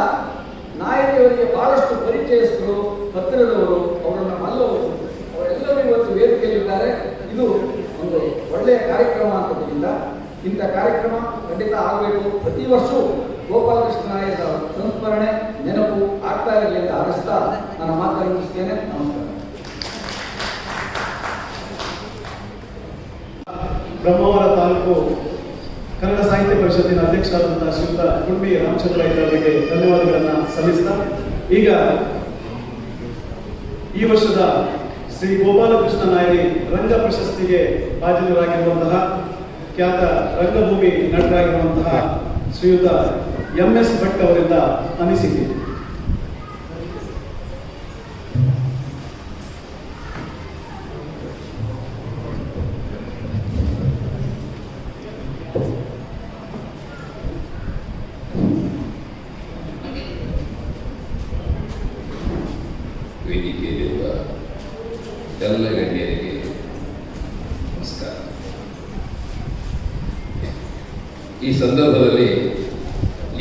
ನಾಯಕಿಯವರಿಗೆ ಬಹಳಷ್ಟು ಪರಿಚಯಸ್ಥರು, ಹತ್ತಿರದವರು, ಅವರನ್ನು ಮಲ್ಲವರು, ಅವರೆಲ್ಲರೂ ಇವತ್ತು ವೇದಿಕೆಯಲ್ಲಿದ್ದಾರೆ. ಇದು ಒಂದು ಒಳ್ಳೆಯ ಕಾರ್ಯಕ್ರಮ ಅಂತದ್ರಿಂದ ಇಂಥ ಕಾರ್ಯಕ್ರಮ ಖಂಡಿತ ಆಗಬೇಕು. ಪ್ರತಿ ವರ್ಷವೂ ಗೋಪಾಲಕೃಷ್ಣ ನಾಯಕರ ಸಂಸ್ಮರಣೆ ನೆನಪು ಆಗ್ತಾ ಇರಲಿ ಅಂತ ಹಾರೈಸ್ತಾ ನನ್ನ ಮಾತನ್ನು ಮುಗಿಸ್ತೇನೆ. ನಮಸ್ಕಾರ. ಬ್ರಹ್ಮಾವರ ತಾಲೂಕು ಕನ್ನಡ ಸಾಹಿತ್ಯ ಪರಿಷತ್ತಿನ ಅಧ್ಯಕ್ಷರಾದಂತಹ ಶ್ರೀಯುತ ಕುಂಬಿ ರಾಮಚಂದ್ರ ಅವರಿಗೆ ಧನ್ಯವಾದಗಳನ್ನು ಸಲ್ಲಿಸ್ತಾ ಈಗ ಈ ವರ್ಷದ ಶ್ರೀ ಗೋಪಾಲಕೃಷ್ಣ ನಾಯರಿ ರಂಗ ಪ್ರಶಸ್ತಿಗೆ ಭಾಜನರಾಗಿರುವಂತಹ ಖ್ಯಾತ ರಂಗಭೂಮಿ ನಟರಾಗಿರುವಂತಹ ಶ್ರೀಯುತ MS ಭಟ್ ಅವರಿಂದ ಅನಿಸಿಕೆ. ವೇದಿಕೆಯಲ್ಲಿರುವ ಎಲ್ಲ ಗಣ್ಯರಿಗೆ ನಮಸ್ಕಾರ. ಈ ಸಂದರ್ಭದಲ್ಲಿ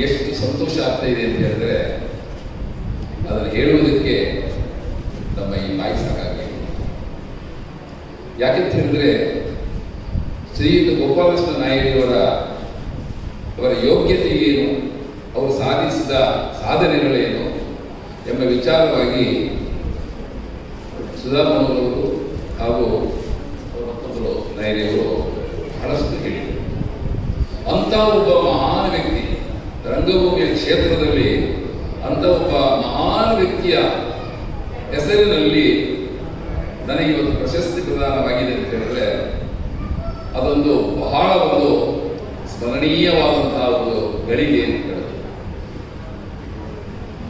ಎಷ್ಟು ಸಂತೋಷ ಆಗ್ತಾ ಇದೆ ಅಂತ ಹೇಳಿದ್ರೆ ಅದನ್ನು ಹೇಳುವುದಕ್ಕೆ ನಮ್ಮ ಈ ಬಾಯಿ ಸಾಕಾಗಲಿ. ಯಾಕೆಂತ ಹೇಳಿದ್ರೆ ಶ್ರೀಯುತ ಗೋಪಾಲಕೃಷ್ಣ ನಾಯರಿಯವರ ಯೋಗ್ಯತೆ ಏನು, ಅವರು ಸಾಧಿಸಿದ ಸಾಧನೆಗಳೇನು ಎಂಬ ವಿಚಾರವಾಗಿ ಸುಧಾಮನವರು ಹಾಗೂ ಮತ್ತೊಬ್ಬರು ನಾಯರಿಯವರು ಬಹಳಷ್ಟು ಹೇಳಿದರು. ಅಂಥ ಒಬ್ಬ ಮಹಾನ್ ವ್ಯಕ್ತಿ ರಂಗಭೂಮಿಯ ಕ್ಷೇತ್ರದಲ್ಲಿ ಅಂಥ ಒಬ್ಬ ಮಹಾನ್ ವ್ಯಕ್ತಿಯ ಹೆಸರಿನಲ್ಲಿ ನನಗೆ ಇವತ್ತು ಪ್ರಶಸ್ತಿ ಪ್ರದಾನವಾಗಿದೆ ಅಂತ ಹೇಳಿದ್ರೆ ಅದೊಂದು ಬಹಳ ಒಂದು ಸ್ಮರಣೀಯವಾದಂತಹ ಒಂದು ಗಳಿಗೆ ಅಂತ ಹೇಳೋದು.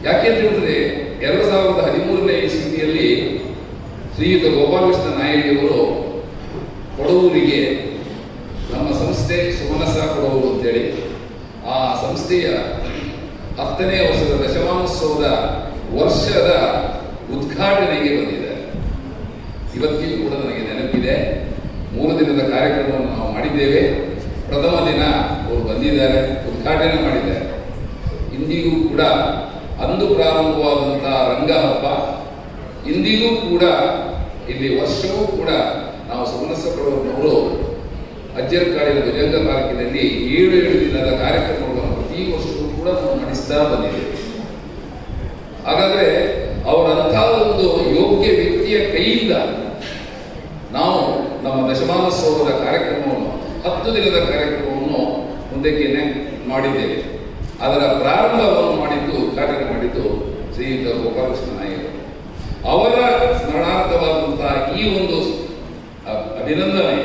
ಯಾಕೆ ಅಂತ ಹೇಳಿದ್ರೆ 2013ನೇ ಇಸ್ವಿಯಲ್ಲಿ ಶ್ರೀಯುತ ಗೋಪಾಲಕೃಷ್ಣ ನಾಯರಿಯವರು ಕೊಡವೂರಿಗೆ ನಮ್ಮ ಸಂಸ್ಥೆ ಸುಮನಸ ಕೊಡವೂರು ಅಂತೇಳಿ ಆ ಸಂಸ್ಥೆಯ 10ನೇ ವರ್ಷದ ದಶಮಾನೋತ್ಸವದ ವರ್ಷದ ಉದ್ಘಾಟನೆಗೆ ಬಂದಿದ್ದಾರೆ. ಇವತ್ತಿಗೂ ಕೂಡ ನನಗೆ ನೆನಪಿದೆ. 3 ದಿನದ ಕಾರ್ಯಕ್ರಮವನ್ನು ನಾವು ಮಾಡಿದ್ದೇವೆ. ಪ್ರಥಮ ದಿನ ಅವರು ಬಂದಿದ್ದಾರೆ, ಉದ್ಘಾಟನೆ ಮಾಡಿದ್ದಾರೆ. ಇಂದಿಗೂ ಕೂಡ ಅಂದು ಪ್ರಾರಂಭವಾದಂತಹ ರಂಗ ಹಬ್ಬ ಇಂದಿಗೂ ಕೂಡ ಇಲ್ಲಿ ವರ್ಷವೂ ಕೂಡ ನಾವು ಸುಮನಸಪುರವರು ಅಜ್ಜರಕಾಡಿನ ಭುಜಂಗ ಪಾರ್ಕಿನಲ್ಲಿ 7 ದಿನದ ಕಾರ್ಯಕ್ರಮಗಳನ್ನು ಪ್ರತಿ ವರ್ಷವೂ ಕೂಡ ನಾವು ನಡೆಸ್ತಾ ಬಂದಿದ್ದೇವೆ. ಹಾಗಾದ್ರೆ ಅವರಂತಹ ಒಂದು ಯೋಗ್ಯ ವ್ಯಕ್ತಿಯ ಕೈಯಿಂದ ನಾವು ನಮ್ಮ ದಶಮಾನೋತ್ಸವದ ಕಾರ್ಯಕ್ರಮವನ್ನು 10 ದಿನದ ಕಾರ್ಯಕ್ರಮವನ್ನು ಮುಂದಕ್ಕೆ ಮಾಡಿದ್ದೇವೆ. ಅದರ ಪ್ರಾರಂಭವನ್ನು ಮಾಡಿದ್ದು, ಉದ್ಘಾಟನೆ ಮಾಡಿದ್ದು ಶ್ರೀಯುತ ಗೋಪಾಲಕೃಷ್ಣ ನಾಯಕರು. ಅವರ ಸ್ಮರಣಾರ್ಥವಾದಂತಹ ಈ ಒಂದು ಅಭಿನಂದನೆ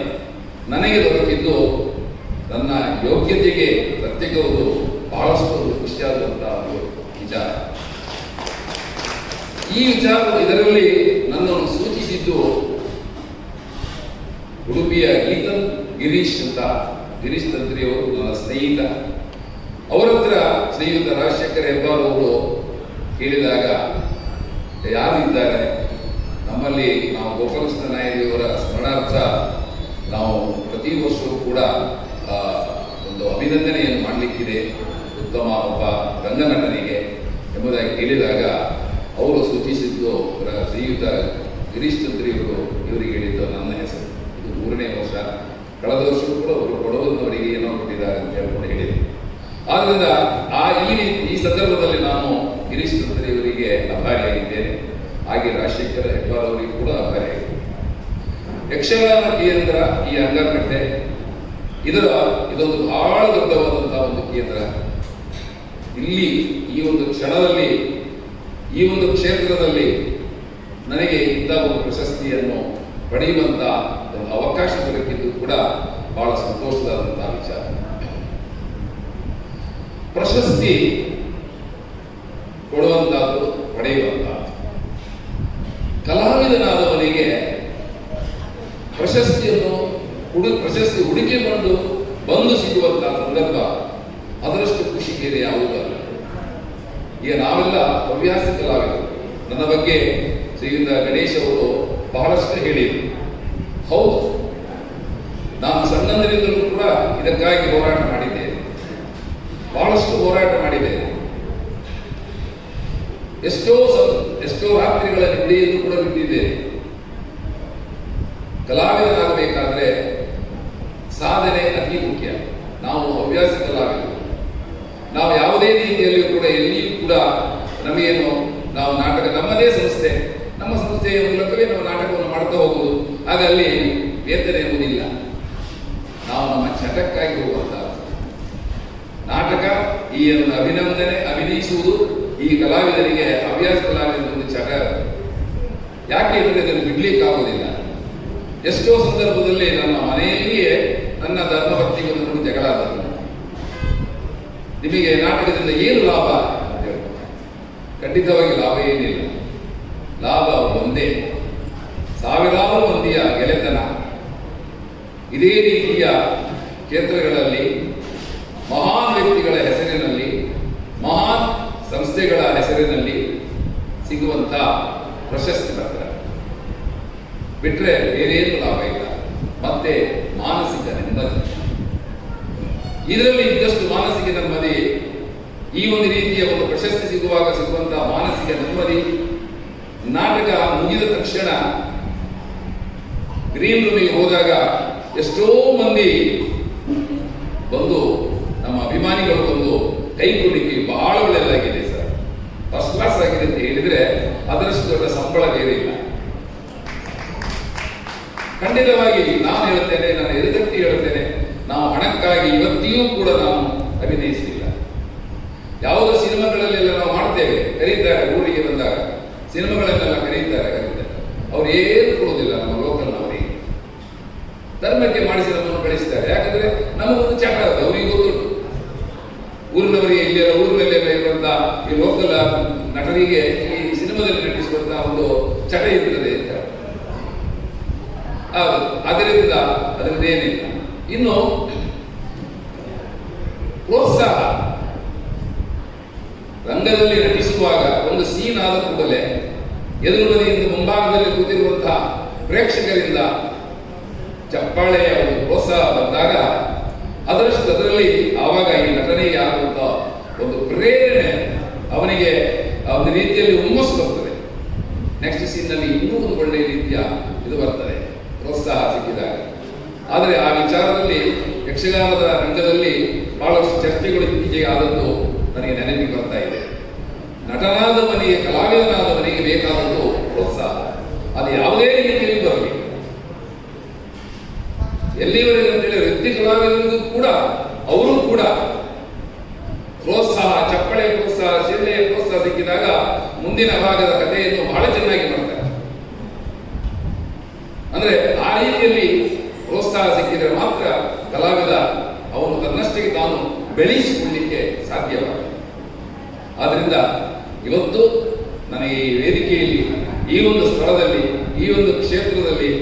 ನನಗೆ ದೊರಕಿದ್ದು ನನ್ನ ಯೋಗ್ಯತೆಗೆ ಪ್ರತ್ಯೇಕವುದು ಬಹಳಷ್ಟು ಖುಷಿಯಾದಂತಹ ಒಂದು ವಿಚಾರ. ಈ ವಿಚಾರ ಇದರಲ್ಲಿ ನನ್ನನ್ನು ಸೂಚಿಸಿದ್ದು ಉಡುಪಿಯ ಗೀತನ್ ಗಿರೀಶ್ ತಂತ್ರಿಯವರು ನನ್ನ ಸ್ನೇಹಿತ. ಅವರ ಹತ್ರ ಶ್ರೀಯುತ ರಾಜಶೇಖರ್ ಹೆಬ್ಬಾರ್ ಅವರು ಕೇಳಿದಾಗ ಯಾರು ಇದ್ದಾರೆ ನಮ್ಮಲ್ಲಿ, ನಾವು ಗೋಪಾಲಕೃಷ್ಣ ನಾಯರಿಯವರ ಸ್ಮರಣಾರ್ಥ ನಾವು ಪ್ರತಿ ವರ್ಷವೂ ಕೂಡ ಒಂದು ಅಭಿನಂದನೆಯನ್ನು ಮಾಡಲಿಕ್ಕಿದೆ ಉತ್ತಮ ಒಬ್ಬ ರಂಗನಟನಿಗೆ ಎಂಬುದಾಗಿ ಕೇಳಿದಾಗ ಅವರು ಸೂಚಿಸಿದ್ದು ಶ್ರೀಯುತ ಗಿರೀಶ್ ತಂತ್ರಿಯವರು ಇವರಿಗೆ ಹೇಳಿದ್ದು ನನ್ನ ಹೆಸರು. ಇದು 3ನೇ ವರ್ಷ. ಕಳೆದ ವರ್ಷವೂ ಕೂಡ ಅವರು ಕೊಡವನ್ನವರಿಗೆ ಏನೋ ಕೊಟ್ಟಿದ್ದಾರೆ ಅಂತ ಹೇಳ್ಕೊಂಡು ಹೇಳಿದರು. ಆದ್ದರಿಂದ ಈ ಸಂದರ್ಭದಲ್ಲಿ ನಾನು ಗಿರೀಶ್ ತಂತ್ರಿಯವರಿಗೆ ಆಭಾರಿಯಾಗಿದ್ದೇನೆ. ಹಾಗೆ ರಾಜಶೇಖರ ಹೆಬ್ಬಾರ್ ಅವರಿಗೆ ಕೂಡ ಆಭಾರಿಯಾಗಿದ್ದೇನೆ. ಯಕ್ಷಗಾನ ಕೇಂದ್ರ ಈ ಅಂಗನಕಟ್ಟೆ ಇದೊಂದು ಬಹಳ ದೊಡ್ಡವಾದಂತಹ ಒಂದು ಕೇಂದ್ರ. ಇಲ್ಲಿ ಈ ಒಂದು ಕ್ಷಣದಲ್ಲಿ ಈ ಒಂದು ಕ್ಷೇತ್ರದಲ್ಲಿ ನನಗೆ ಇಂಥ ಒಂದು ಪ್ರಶಸ್ತಿಯನ್ನು ಪಡೆಯುವಂತ ಒಂದು ಅವಕಾಶ ದೊರಕಿದ್ದು ಕೂಡ ಬಹಳ ಸಂತೋಷದಾದಂತಹ ವಿಚಾರ. ಪ್ರಶಸ್ತಿ ಕೊಡುವಂತಹದ್ದು, ಪಡೆಯುವಂತಹದ್ದು. ಕಲಾವಿದನಾದವನಿಗೆ ಪ್ರಶಸ್ತಿ ಹುಡುಕಿ ಬಂದು ಸಿಗುವಂತಹ ಸಂದರ್ಭ ಅದರಷ್ಟು ಖುಷಿ ಬೇರೆ ಯಾವುದಲ್ಲ. ಈಗ ನಾವೆಲ್ಲ ಹವ್ಯಾಸ ಕಲಾವಿದರು. ನನ್ನ ಬಗ್ಗೆ ಶ್ರೀಯುತ ಗಣೇಶ್ ಅವರು ಬಹಳಷ್ಟು ಹೇಳಿದರು. ಹೌದು, ನಾನು ಸಣ್ಣಂದಿನಿಂದಲೂ ಕೂಡ ಇದಕ್ಕಾಗಿ ಹೋರಾಟ ಮಾಡಿದ್ದೇನೆ, ಬಹಳಷ್ಟು ಹೋರಾಟ ಮಾಡಿದ್ದೇನೆ. ಎಷ್ಟೋ ರಾತ್ರಿಗಳ ನಿದ್ದೆಯನ್ನು ಕೂಡ ಬಿಟ್ಟಿದ್ದೇನೆ. ಕಲಾವಿದನಾಗಬೇಕಾದ್ರೆ ಸಾಧನೆ ಅತಿ ಮುಖ್ಯ. ನಾವು ಹವ್ಯಾಸ ಕಲಾವಿದರು. ನಾವು ಯಾವುದೇ ರೀತಿಯಲ್ಲಿಯೂ ಕೂಡ ಎಲ್ಲಿಯೂ ಕೂಡ ನಮಗೇನು, ನಾವು ನಾಟಕ ನಮ್ಮದೇ ಸಂಸ್ಥೆ, ನಮ್ಮ ಸಂಸ್ಥೆಯ ಮೂಲಕವೇ ನಾವು ನಾಟಕವನ್ನು ಮಾಡ್ತಾ ಹೋಗುವುದು. ಆಗ ಅಲ್ಲಿ ವೇತನ ಎಂಬುದಿಲ್ಲ. ನಾವು ನಮ್ಮ ಚಟಕ್ಕಾಗಿ ಹೋಗುವಂತಹ ನಾಟಕ, ಈ ಅಭಿನಂದನೆ, ಅಭಿನಯಿಸುವುದು ಈ ಕಲಾವಿದರಿಗೆ, ಹವ್ಯಾಸ ಕಲಾವಿದರ ಒಂದು ಚಟ. ಯಾಕೆ ಅಂದರೆ ಇದನ್ನು ಬಿಡ್ಲಿಕ್ಕೆ ಆಗುವುದಿಲ್ಲ. ಎಷ್ಟೋ ಸಂದರ್ಭದಲ್ಲಿ ನನ್ನ ಮನೆಯಲ್ಲಿಯೇ ನನ್ನ ಧರ್ಮಭಕ್ತಿಗೂ ನನಗೂ ಜಗಳ ಆದದ್ದು. ನಿಮಗೆ ನಾಟಕದಿಂದ ಏನು ಲಾಭ ಅಂತ ಹೇಳ್ಬೋದು. ಖಂಡಿತವಾಗಿ ಲಾಭ ಏನಿಲ್ಲ. ಲಾಭ ಒಂದೇ, ಸಾವಿರಾರು ಮಂದಿಯ ಗೆಳೆತನ. ಇದೇ ರೀತಿಯ ಕ್ಷೇತ್ರಗಳಲ್ಲಿ ಮಹಾನ್ ವ್ಯಕ್ತಿಗಳ ಹೆಸರಿನಲ್ಲಿ, ಮಹಾನ್ ಸಂಸ್ಥೆಗಳ ಹೆಸರಿನಲ್ಲಿ ಸಿಗುವಂಥ ಪ್ರಶಸ್ತಿ ಪತ್ರ ಬಿಟ್ಟರೆ ಬೇರೇನು ಲಾಭ ಇಲ್ಲ. ಮತ್ತೆ ಮಾನಸಿಕ ನೆಮ್ಮದಿ. ಇದರಲ್ಲಿ ಇದ್ದಷ್ಟು ಮಾನಸಿಕ ನೆಮ್ಮದಿ, ಈ ಒಂದು ರೀತಿಯ ಒಂದು ಪ್ರಶಸ್ತಿ ಸಿಗುವಾಗ ಸಿಗುವಂತಹ ಮಾನಸಿಕ ನೆಮ್ಮದಿ, ನಾಟಕ ಮುಗಿದ ತಕ್ಷಣ ಗ್ರೀನ್ ರೂಮಿಗೆ ಹೋದಾಗ ಎಷ್ಟೋ ಮಂದಿ ಬಂದು ನಮ್ಮ ಅಭಿಮಾನಿಗಳು ಬಂದು ಕೈ ಕೊಡಿಕೆ ಬಹಳ ಒಳ್ಳೆಯದಾಗಿದೆ ಸರ್, ಫಸ್ಟ್ ಕ್ಲಾಸ್ ಆಗಿದೆ ಅಂತ ಹೇಳಿದ್ರೆ ಅದರಷ್ಟು ದೊಡ್ಡ ಸಂಬಳ ಬೇರೆ ಇಲ್ಲ. ಖಂಡಿತವಾಗಿ ನಾನು ಹೇಳ್ತೇನೆ, ನಾನು ಎದುಗಟ್ಟಿ ಹೇಳ್ತೇನೆ, ನಾವು ಹಣಕ್ಕಾಗಿ ಇವತ್ತಿಯೂ ಕೂಡ ನಾವು ಅಭಿನಯಿಸಲಿಲ್ಲ. ಯಾವುದೋ ಸಿನಿಮಾಗಳಲ್ಲೆಲ್ಲ ನಾವು ಮಾಡ್ತೇವೆ, ಕರೀತಾರೆ ಊರಿಗೆ ಬಂದಾಗ ಸಿನಿಮಾಗಳನ್ನೆಲ್ಲ ಕರೀತಾರೆ. ಅವ್ರು ಏನು ಕೊಡೋದಿಲ್ಲ ನಮ್ಮ ಲೋಕಲ್ನವರಿಗೆ. ಧರ್ಮಕ್ಕೆ ಮಾಡಿಸಿ ನಮ್ಮನ್ನು ಕಳಿಸ್ತಾರೆ. ಯಾಕಂದ್ರೆ ನಮಗೊಂದು ಚಟ ಅದು, ಅವರಿಗೆ ಗೊತ್ತುಂಟು. ಊರಿನವರಿಗೆ ಇಲ್ಲೆಲ್ಲ ಊರಿನಲ್ಲೇ ಇರುವಂತ ಈ ಲೋಕಲ್ ನಟರಿಗೆ ಈ ಸಿನಿಮಾದಲ್ಲಿ ನಟಿಸುವಂತಹ ಒಂದು ಚಟ ಇರ್ತದೆ ಅಂತ. ಅದರಿಂದ ಅದರದ್ದೇನಿಲ್ಲ. ಇನ್ನು ಪ್ರೋತ್ಸಾಹ, ರಂಗದಲ್ಲಿ ನಟಿಸುವಾಗ ಒಂದು ಸೀನ್ ಆದ ಕೂಡಲೇ ಎದುರು ಬದಿಯಿಂದ ಮುಂಭಾಗದಲ್ಲಿ ಕೂತಿರುವಂತಹ ಪ್ರೇಕ್ಷಕರಿಂದ ಚಪ್ಪಾಳೆಯ ಒಂದು ಪ್ರೋತ್ಸಾಹ ಬಂದಾಗ ಅದರಲ್ಲಿ ಆವಾಗ ಈ ನಟನೆಗೆ ಆಗುವಂತ ಒಂದು ಪ್ರೇರಣೆ, ಅವನಿಗೆ ಒಂದು ರೀತಿಯಲ್ಲಿ ಹುಮ್ಮಸ್ಸು ಬರ್ತದೆ. ನೆಕ್ಸ್ಟ್ ಸೀನ್ನಲ್ಲಿ ಇನ್ನೂ ಒಂದು ಒಳ್ಳೆಯ ರೀತಿಯ ಇದು ಬರ್ತದೆ, ಪ್ರೋತ್ಸಾಹ ಸಿಕ್ಕಿದಾಗ. ಆದರೆ ಆ ವಿಚಾರದಲ್ಲಿ ಯಕ್ಷಗಾನದ ರಂಗದಲ್ಲಿ ಬಹಳಷ್ಟು ಚರ್ಚೆಗಳು ಇತ್ತೀಚೆಗೆ ಆದದ್ದು ನನಗೆ ನೆನಪಿಗೆ ಬರ್ತಾ ಇದೆ. ನಟನಾದವನಿಗೆ, ಕಲಾವಿದನಾದವನಿಗೆ ಬೇಕಾದದ್ದು ಪ್ರೋತ್ಸಾಹ. ಅದು ಯಾವುದೇ ರೀತಿಯಲ್ಲಿ ಬರಲಿ. ಎಲ್ಲಿವರೆಗೆ ಅಂತೇಳಿ ವೃತ್ತಿ ಕಲಾವಿದರಿಗೂ ಕೂಡ ಅವರು ಕೂಡ ಪ್ರೋತ್ಸಾಹ, ಚಪ್ಪಳೆ ಪ್ರೋತ್ಸಾಹ, ಶಿಲೆಯ ಪ್ರೋತ್ಸಾಹ ಸಿಕ್ಕಿದಾಗ ಮುಂದಿನ ಭಾಗದ ಕಥೆಯನ್ನು ಬಹಳ ಚೆನ್ನಾಗಿ ಮಾಡ್ತಾರೆ. ಅಂದ್ರೆ ಆ ರೀತಿಯಲ್ಲಿ ಪ್ರೋತ್ಸಾಹ ಸಿಕ್ಕಿದರೆ ಮಾತ್ರ ಕಲಾವಿದ ಅವನು ತನ್ನಷ್ಟಕ್ಕೆ ತಾನು ಬೆಳೆಸಿಕೊಳ್ಳಲಿಕ್ಕೆ ಸಾಧ್ಯವಾಗಿದೆ. ಆದ್ರಿಂದ ಇವತ್ತು ನನಗೆ ಈ ವೇದಿಕೆಯಲ್ಲಿ, ಈ ಒಂದು ಸ್ಥಳದಲ್ಲಿ, ಈ ಒಂದು ಕ್ಷೇತ್ರದಲ್ಲಿ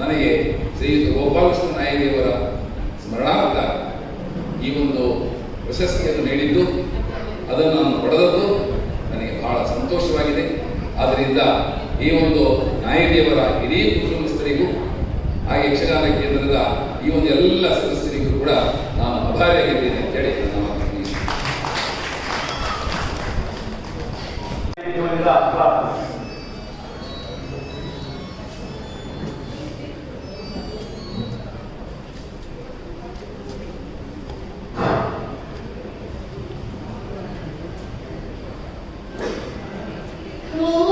ನನಗೆ ಶ್ರೀಯುತ ಗೋಪಾಲಕೃಷ್ಣ ನಾಯರಿಯವರ ಸ್ಮರಣಾರ್ಥ ಈ ಒಂದು ಪ್ರಶಸ್ತಿಯನ್ನು ನೀಡಿದ್ದು, ಅದನ್ನು ನಾನು ಪಡೆದದ್ದು ನನಗೆ ಬಹಳ ಸಂತೋಷವಾಗಿದೆ. ಆದ್ದರಿಂದ ಈ ಒಂದು ನಾಯರಿಯವರ ಇಡೀ ಕುಟುಂಬಸ್ಥರಿಗೂ ಹಾಗೆ ಯಕ್ಷಗಾನ ಕೇಂದ್ರದ ಈ ಒಂದು ಎಲ್ಲ ಸದಸ್ಯರಿಗೂ ಕೂಡ ನಾನು ಆಭಾರಿಯಾಗಿದ್ದೇನೆ ಅಂತೇಳಿ ನನ್ನ ಮಾತು Ni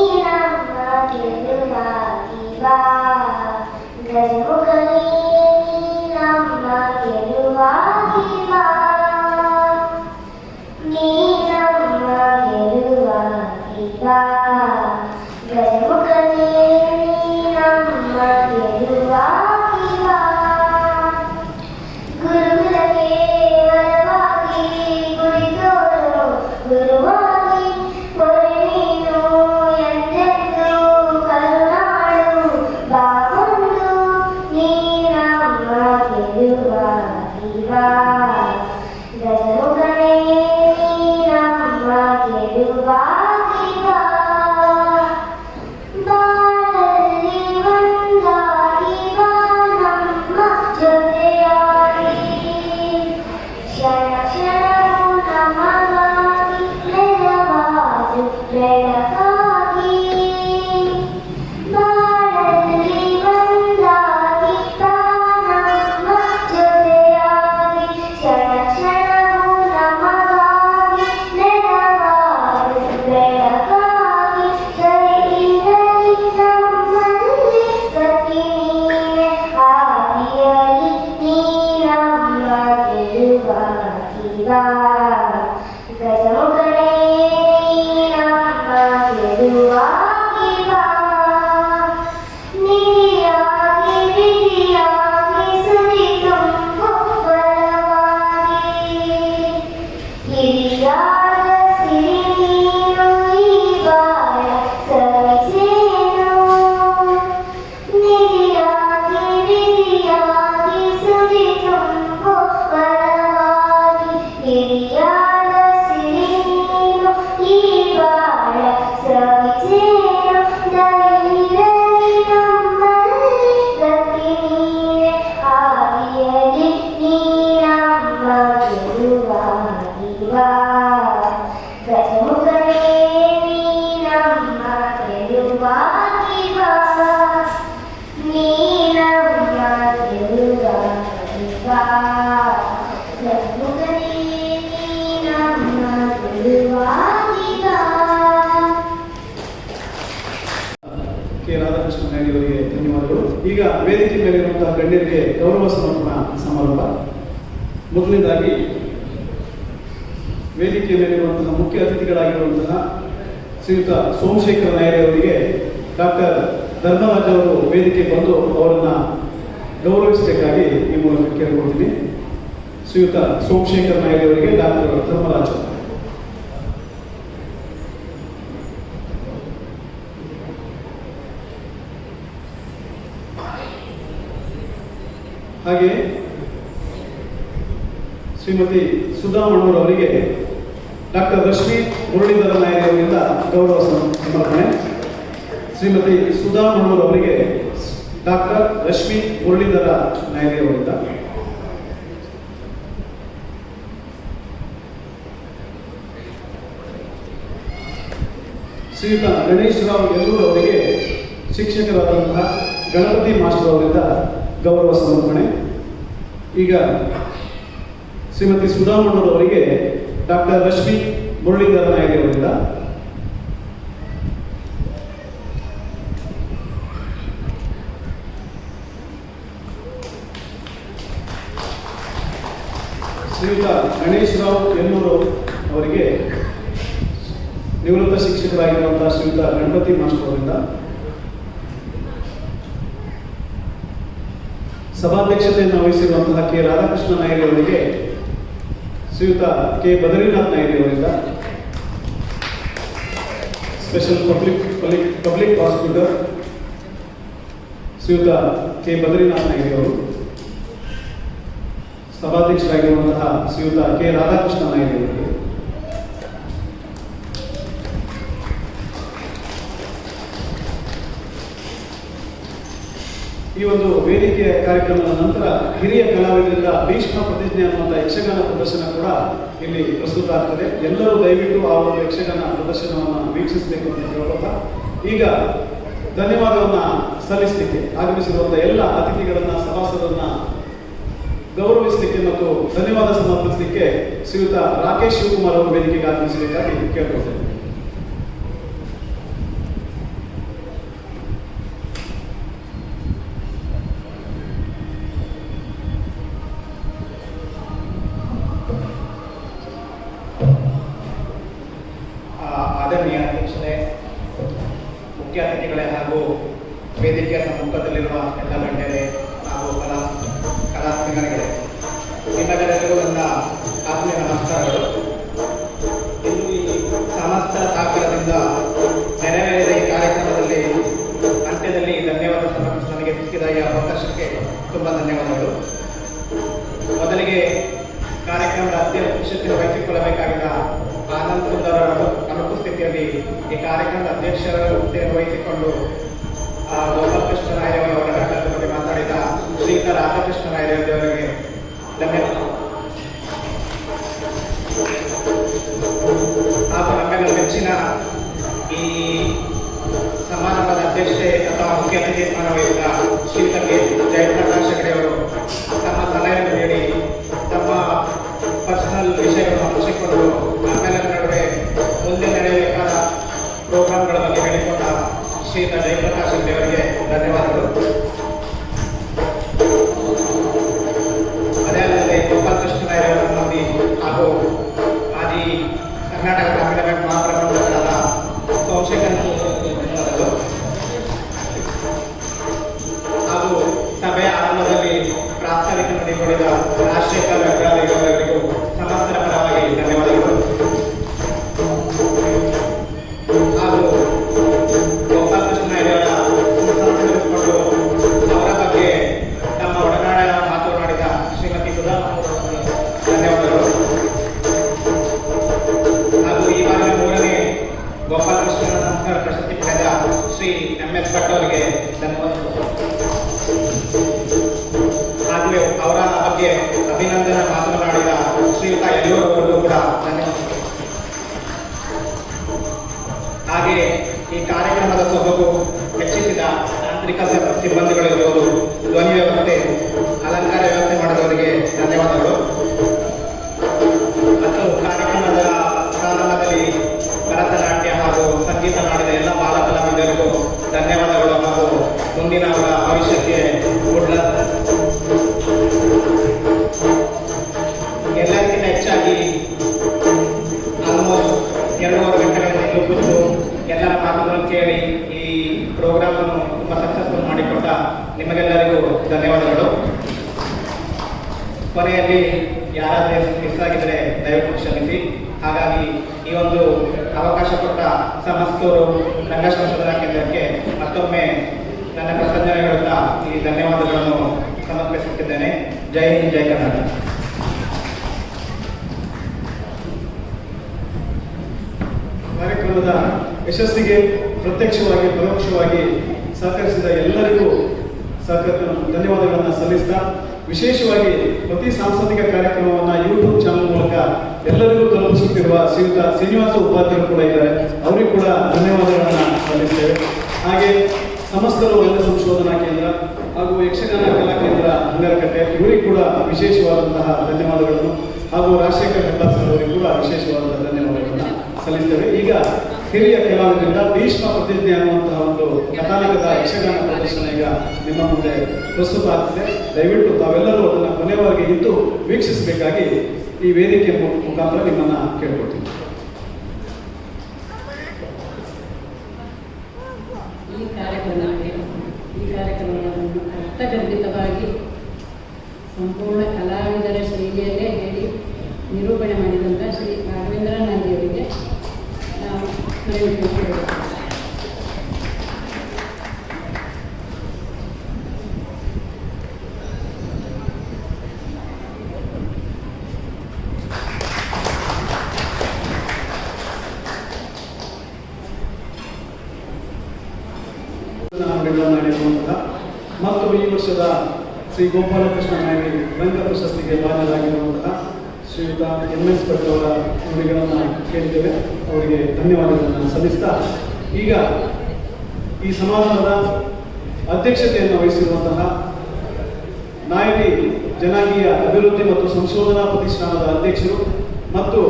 ಕೆ ರಾಧಾಕೃಷ್ಣ ನಾಯ್ಡು ಅವರಿಗೆ ಧನ್ಯವಾದಗಳು. ಈಗ ವೇದಿಕೆ ಮೇಲಿರುವಂತಹ ಗಣ್ಯರಿಗೆ ಗೌರವ ಸಮರ್ಪಣಾ ಸಮಾರಂಭ. ಮೊದಲನೇದಾಗಿ ವೇದಿಕೆ ಮೇಲಿರುವಂತಹ ಮುಖ್ಯ ಅತಿಥಿಗಳಾಗಿರುವಂತಹ ಶ್ರೀಯುತ ಸೋಮಶೇಖರ ನಾಯ್ಡು ಅವರಿಗೆ ಡಾಕ್ಟರ್ ಧರ್ಮರಾಜ್ ಅವರು ವೇದಿಕೆ ಬಂದು ಅವರನ್ನ ಗೌರವಿಸಬೇಕಾಗಿ ಈ ಮೂಲಕ ಕೇಳಿಕೊಳ್ತೀನಿ. ಶ್ರೀಯುತ ಸೋಮಶೇಖರ ನಾಯ್ಡು ಅವರಿಗೆ ಡಾಕ್ಟರ್ ಧರ್ಮರಾಜ್. ಹಾಗೆ ಶ್ರೀಮತಿ ಸುಧಾಮಣ್ಣೂರ್ ಅವರಿಗೆ ಡಾಕ್ಟರ್ ರಶ್ಮಿ ಮುರಳೀಧರ ನಾಯಕ್ ಅವರಿಂದ ಗೌರವ ಸಮರ್ಪಣೆ. ಶ್ರೀಮತಿ ಸುಧಾಮಣ್ಣೂರ್ ಅವರಿಗೆ ಡಾಕ್ಟರ್ ರಶ್ಮಿ ಮುರಳೀಧರ ನಾಯಕ್ ಅವರಿಂದ. ಶ್ರೀಯುತ ಗಣೇಶ್ ರಾವ್ ಯಲ್ಲೂರ್ ಅವರಿಗೆ ಶಿಕ್ಷಕರಾದಂತಹ ಗಣಪತಿ ಮಾಸ್ಟರ್ ಅವರಿಂದ ಗೌರವ ಸಮರ್ಪಣೆ. ಈಗ ಶ್ರೀಮತಿ ಸುಧಾಮಣ್ಣೂರ್ ಅವರಿಗೆ ಡಾಕ್ಟರ್ ರಶ್ಮಿ ಮುರಳೀಧರ ನಾಯಕ್ ಅವರಿಂದ. ಶ್ರೀಯುತ ಗಣೇಶ್ ರಾವ್ ಯಲ್ಲೂರ್ ಅವರಿಗೆ ನಿವೃತ್ತ ಶಿಕ್ಷಕರಾಗಿರುವಂತಹ ಶ್ರೀಯುತ ಗಣಪತಿ ಮಾಸ್ಟರ್ ಅವರಿಂದ. ಸಭಾಧ್ಯಕ್ಷತೆಯನ್ನು ವಹಿಸಿರುವಂತಹ ಕೆ ರಾಧಾಕೃಷ್ಣ ನಾಯ್ಡು ಅವರಿಗೆ ಶ್ರೀಯುತ ಕೆ ಬದರಿನಾಥ್ ನಾಯ್ಡು ಅವರಿಂದ. ಸ್ಪೆಷಲ್ ಪಬ್ಲಿಕ್ ಪ್ರಾಸಿಕ್ಯೂಟರ್ ಶ್ರೀಯುತ ಕೆ ಬದರಿನಾಥ್ ನಾಯ್ಡು ಅವರು. ಸಭಾಧ್ಯಕ್ಷರಾಗಿರುವಂತಹ ಶ್ರೀಯುತ ಕೆ ರಾಧಾಕೃಷ್ಣ ನಾಯ್ಡು ಅವರಿಗೆ. ಈ ಒಂದು ವೇದಿಕೆಯ ಕಾರ್ಯಕ್ರಮದ ನಂತರ ಹಿರಿಯ ಕಲಾವಿದರಿಂದ ಭೀಷ್ಮ ಪ್ರತಿಜ್ಞೆ ಅನ್ನುವಂಥ ಯಕ್ಷಗಾನ ಪ್ರದರ್ಶನ ಕೂಡ ಇಲ್ಲಿ ಪ್ರಸ್ತುತ ಆಗ್ತದೆ. ಎಲ್ಲರೂ ದಯವಿಟ್ಟು ಆ ಒಂದು ಯಕ್ಷಗಾನ ಪ್ರದರ್ಶನವನ್ನು ವೀಕ್ಷಿಸಬೇಕು ಅಂತ ಹೇಳ್ತಾ ಈಗ ಧನ್ಯವಾದವನ್ನ ಸಲ್ಲಿಸಲಿಕ್ಕೆ ಆಗಮಿಸಿರುವಂತಹ ಎಲ್ಲ ಅತಿಥಿಗಳನ್ನ ಸಭಾಸದರನ್ನ ಗೌರವಿಸಲಿಕ್ಕೆ ಮತ್ತು ಧನ್ಯವಾದ ಸಮರ್ಪಿಸಲಿಕ್ಕೆ ಶ್ರೀಯುತ ರಾಕೇಶ್ ಶಿವಕುಮಾರ್ ಅವರು ವೇದಿಕೆಗೆ ಆಗಮಿಸಬೇಕಾಗಿ ಕೇಳ್ಕೊಳ್ತೇನೆ. ಆದರಣೀಯ ಅಧ್ಯಕ್ಷರೇ, ಮುಖ್ಯ ಅತಿಥಿಗಳೇ ಹಾಗೂ ವೇದಿಕೆಯ ಸಮ್ಮುಖದಲ್ಲಿರುವ ಎಲ್ಲ ಗಣ್ಯರೇ ಹಾಗೂ ಕಲಾತ್ಮಕಗಳೇ, ನಿಮ್ಮೆಲ್ಲರಿಗೂ ನನ್ನ ಆತ್ಮೀಯ ನಮಸ್ಕಾರಗಳು. ಇಂದು ಈ ಸಮಸ್ತ ಸಹಕಾರದಿಂದ ನೆರವೇರಿದ ಈ ಕಾರ್ಯಕ್ರಮದಲ್ಲಿ ಅಂತ್ಯದಲ್ಲಿ ಧನ್ಯವಾದ ಸಮರ್ಪಿಸಿ ನನಗೆ ಸಿಕ್ಕಿದ ಈ ಅವಕಾಶಕ್ಕೆ ತುಂಬ ಧನ್ಯವಾದಗಳು. ಮೊದಲಿಗೆ ಕಾರ್ಯಕ್ರಮದ ಅಧ್ಯಕ್ಷತೆಯನ್ನು ವಹಿಸಿಕೊಳ್ಳಬೇಕಾಗಿದ್ದ ಆನಂದ್ ಕುಂದರ್ ಅನುಪಸ್ಥಿತಿಯಲ್ಲಿ ಈ ಕಾರ್ಯಕ್ರಮದ ಅಧ್ಯಕ್ಷರ ಹುದ್ದೆಯನ್ನು ವಹಿಸಿಕೊಂಡು ಗೋಪಾಲಕೃಷ್ಣ ನಾಯರ್ ಅವರ ನಾಟಕದ ಬಗ್ಗೆ ಮಾತಾಡಿದ ಶ್ರೀಯುತ ರಾಧಾಕೃಷ್ಣ ನಾಯರ್ ಅವರಿಗೆ ಧನ್ಯವಾದ ಹಾಗೂ ನಮ್ಮೆಲ್ಲ ನೆಚ್ಚಿನ ಈ ಸಮಾರಂಭದ ಅಧ್ಯಕ್ಷತೆ ಅಥವಾ ಮುಖ್ಯ ಅತಿಥಿ ಸ್ಥಾನವಹಿಸಿದ ಶ್ರೀಯುತ ಕೆ ಜಯಪ್ರಕಾಶ್ ಹೆಗಡೆ ಅವರು ತಮ್ಮ ಸಲಹೆಯನ್ನು ನೀಡಿ ತಮ್ಮ ಪರ್ಸನಲ್ ವಿಷಯಗಳನ್ನು ಹಂಚಿಕೊಂಡು ನಮ್ಮೆಲ್ಲರ ನಡುವೆ ಮುಂದೆ ನಡೆಯಬೇಕಾದ ಪ್ರೋಗ್ರಾಮ್ಗಳ ಬಗ್ಗೆ ಹೇಳಿಕೊಂಡ ಶ್ರೀಯುತ ಜಯಪ್ರಕಾಶ್ ಹೆಗಡೆ ಅವರಿಗೆ ಧನ್ಯವಾದಗಳು. ಅದೇ ಅಲ್ಲದೆ ಗೋಪಾಲಕೃಷ್ಣ ನಾಯರ್ ಅವರ ಮಂದಿ ಹಾಗೂ ಮಾಜಿ ಕರ್ನಾಟಕ ಗ್ರಾಮೀಣ ಬ್ಯಾಂಕ್ ಮಹಾಪ್ರಬಂಧಕರಾದ ಸೋಮಶೇಖರ್ ಧನ್ಯವಾದಗಳು. ಹಾಗೂ ಸಭೆಯ ಆರಂಭದಲ್ಲಿ ಪ್ರಾಸ್ತಾವಿಕ ನುಡಿಗೊಳಿದ ರಾಜಶೇಖರ್ ಅವರಿಗೂ ಸಮಸ್ತರ ಪರವಾಗಿ ಧನ್ಯವಾದಗಳು. ಹಾಗೂ ಗೋಪಾಲಕೃಷ್ಣ ಅವರ ಸಂಸ್ಕರಿಸಿಕೊಂಡು ಅವರ ಬಗ್ಗೆ ತಮ್ಮ ಒಡನಾಡ ಮಾತನಾಡಿದ ಶ್ರೀಮತಿ ಸುಧಾ ಧನ್ಯವಾದಗಳು. ಹಾಗೂ ಈ ಬಾರಿನ 3ನೇ ಗೋಪಾಲಕೃಷ್ಣ ಸಂಸ್ಕಾರ ಪ್ರಶಸ್ತಿ ಪಡೆದ ಶ್ರೀ MS ಭಟ್ ಅವರಿಗೆ ಧನ್ಯವಾದಗಳು. ಹಾಗೂ ಅವರ ಬಗ್ಗೆ ಅಭಿನಂದನಾ ಮಾತನಾಡಿದ ಶ್ರೀಯುತ ಇಲ್ಲಿವರೆಗೂ ಕೂಡ ಧನ್ಯವಾದ. ಹಾಗೆ ಈ ಕಾರ್ಯಕ್ರಮದ ಸೊಬಗು ಹೆಚ್ಚಿಸಿದ ತಾಂತ್ರಿಕ ಸಿಬ್ಬಂದಿಗಳಿರ್ಬೋದು, ಧ್ವನಿ ವ್ಯವಸ್ಥೆ, ಅಲಂಕಾರ ವ್ಯವಸ್ಥೆ ಮಾಡಿದವರಿಗೆ ಧನ್ಯವಾದಗಳು. ಮತ್ತು ಕಾರ್ಯಕ್ರಮದ ಪ್ರಾರಂಭದಲ್ಲಿ ಭರತನಾಟ್ಯ ಹಾಗೂ ಸಂಗೀತ ಮಾಡಿದ ಎಲ್ಲ ಬಾಲ ಕಲಾವಿದರಿಗೂ ಧನ್ಯವಾದಗಳು ಹಾಗೂ ಮುಂದಿನ ಅವರ ಭವಿಷ್ಯಕ್ಕೆ ಗುಡ್ ಲಕ್. ಎಲ್ಲರಿಗಿಂತ ಹೆಚ್ಚಾಗಿ ಆಲ್ಮೋಸ್ಟ್ 2.5 ಗಂಟೆಗಳಿಂದ ಇಲ್ಲಿ ಕೂತು ಎಲ್ಲರ ಮಾತುಗಳನ್ನು ಕೇಳಿ ಈ ಪ್ರೋಗ್ರಾಮ್ ಅನ್ನು ತುಂಬ ಸಕ್ಸಸ್ಫುಲ್ ಮಾಡಿಕೊಟ್ಟ ನಿಮಗೆಲ್ಲರಿಗೂ ಧನ್ಯವಾದಗಳು. ಕೊನೆಯಲ್ಲಿ ಯಾರಾದರೂ ಮಿಸ್ ಆಗಿದ್ದರೆ ದಯವಿಟ್ಟು ಕ್ಷಮಿಸಿ. ಹಾಗಾಗಿ ಈ ಒಂದು ಅವಕಾಶ ಕೊಟ್ಟ ಸಮಸ್ತೂರು ರಂಗ ಸಂಶೋಧನಾ ಕೇಂದ್ರಕ್ಕೆ ಮತ್ತೊಮ್ಮೆ ನನ್ನ ಕೃತಜ್ಞತೆ ಹೇಳುತ್ತಾ ಈ ಧನ್ಯವಾದಗಳನ್ನು ಸಮರ್ಪಿಸುತ್ತಿದ್ದೇನೆ. ಜೈ ಹಿಂದ್, ಜೈ ಕರ್ನಾಟಕ. ಕಾರ್ಯಕ್ರಮದ ಯಶಸ್ಸಿಗೆ ಪ್ರತ್ಯಕ್ಷವಾಗಿ ಪರೋಕ್ಷವಾಗಿ ಸಹಕರಿಸಿದ ಎಲ್ಲರಿಗೂ ಧನ್ಯವಾದಗಳನ್ನು ಸಲ್ಲಿಸ್ತಾ, ವಿಶೇಷವಾಗಿ ಪ್ರತಿ ಸಾಂಸ್ಕೃತಿಕ ಕಾರ್ಯಕ್ರಮವನ್ನು ಯೂಟ್ಯೂಬ್ ಚಾನಲ್ ಮೂಲಕ ಎಲ್ಲರಿಗೂ ತಲುಪಿಸುತ್ತಿರುವ ಶ್ರೀಯುತ ಶ್ರೀನಿವಾಸ ಉಪಾಧ್ಯಾಯರು ಕೂಡ ಇದ್ದಾರೆ, ಅವರಿಗೂ ಕೂಡ ಧನ್ಯವಾದಗಳನ್ನು ಸಲ್ಲಿಸ್ತೇವೆ. ಹಾಗೆ ಸಮಸ್ತರು ರಂಗ ಸಂಶೋಧನಾ ಕೇಂದ್ರ ಹಾಗೂ ಯಕ್ಷಗಾನ ಕಲಾ ಕೇಂದ್ರ ಹಂಗರಕಟ್ಟೆ ಇವರಿಗೂ ಕೂಡ ವಿಶೇಷವಾದಂತಹ ಧನ್ಯವಾದಗಳನ್ನು ಹಾಗೂ ರಾಜಶೇಖರ್ ಹೆಬ್ಬಾರ್ ಸರ್ ಅವರಿಗೂ ಕೂಡ ವಿಶೇಷವಾದಂತಹ ಧನ್ಯವಾದಗಳನ್ನು ಸಲ್ಲಿಸ್ತೇವೆ. ಈಗ ಹಿರಿಯ ಕಲಾವಿದರಿಂದ ಭೀಷ್ಮ ಪ್ರತಿಜ್ಞೆ ಅನ್ನುವಂತಹ ಒಂದು ಕಥಾನಕದ ಯಕ್ಷಗಾನ ಪ್ರದರ್ಶನ ಈಗ ನಿಮ್ಮ ಮುಂದೆ ಪ್ರಸ್ತುತ ಆಗ್ತದೆ. ದಯವಿಟ್ಟು ತಾವೆಲ್ಲರೂ ಅದನ್ನು ಕೊನೆಯವರೆಗೆ ಇದ್ದು ವೀಕ್ಷಿಸಬೇಕಾಗಿ ಈ ವೇದಿಕೆ ಮುಖಾಂತರ ನಿಮ್ಮನ್ನ ಕೇಳ್ಕೊಳ್ತೀನಿ. ಈ ಕಾರ್ಯಕ್ರಮವನ್ನು ಅರ್ಥಗರ್ಭಿತವಾಗಿ ಸಂಪೂರ್ಣ ಕಲಾವಿದರ ಶೈಲಿಯಲ್ಲೇ ಹೇಳಿ ನಿರೂಪಣೆ ಮಾಡಿದಂಥ ಶ್ರೀ ರಾಘವೇಂದ್ರ ನಾಡಿಯವರಿಗೆ ನಾವು ಸ್ಮರಿಸುತ್ತೇವೆ. ನಡೆಯುವಂತಹ ಮತ್ತು ಈ ವರ್ಷದ ಶ್ರೀ ಗೋಪಾಲಕೃಷ್ಣ ನಾಯಕಿ ರಂಗ ಪ್ರಶಸ್ತಿಗೆ ಭಾಜನರಾಗಿರುವಂತಹ ಶ್ರೀಯುತ MS ಭಟ್ ಅವರ ನುಡಿಗಳನ್ನು ಕೇಳಿದ್ದೇವೆ. ಅವರಿಗೆ ಧನ್ಯವಾದಗಳನ್ನು ಸಲ್ಲಿಸ್ತಾ, ಈಗ ಈ ಸಮಾರಂಭದ ಅಧ್ಯಕ್ಷತೆಯನ್ನು ವಹಿಸಿರುವಂತಹ ನಾಯಕಿ ಜನಾಂಗೀಯ ಅಭಿವೃದ್ಧಿ ಮತ್ತು ಸಂಶೋಧನಾ ಪ್ರತಿಷ್ಠಾನದ ಅಧ್ಯಕ್ಷರು ಮತ್ತು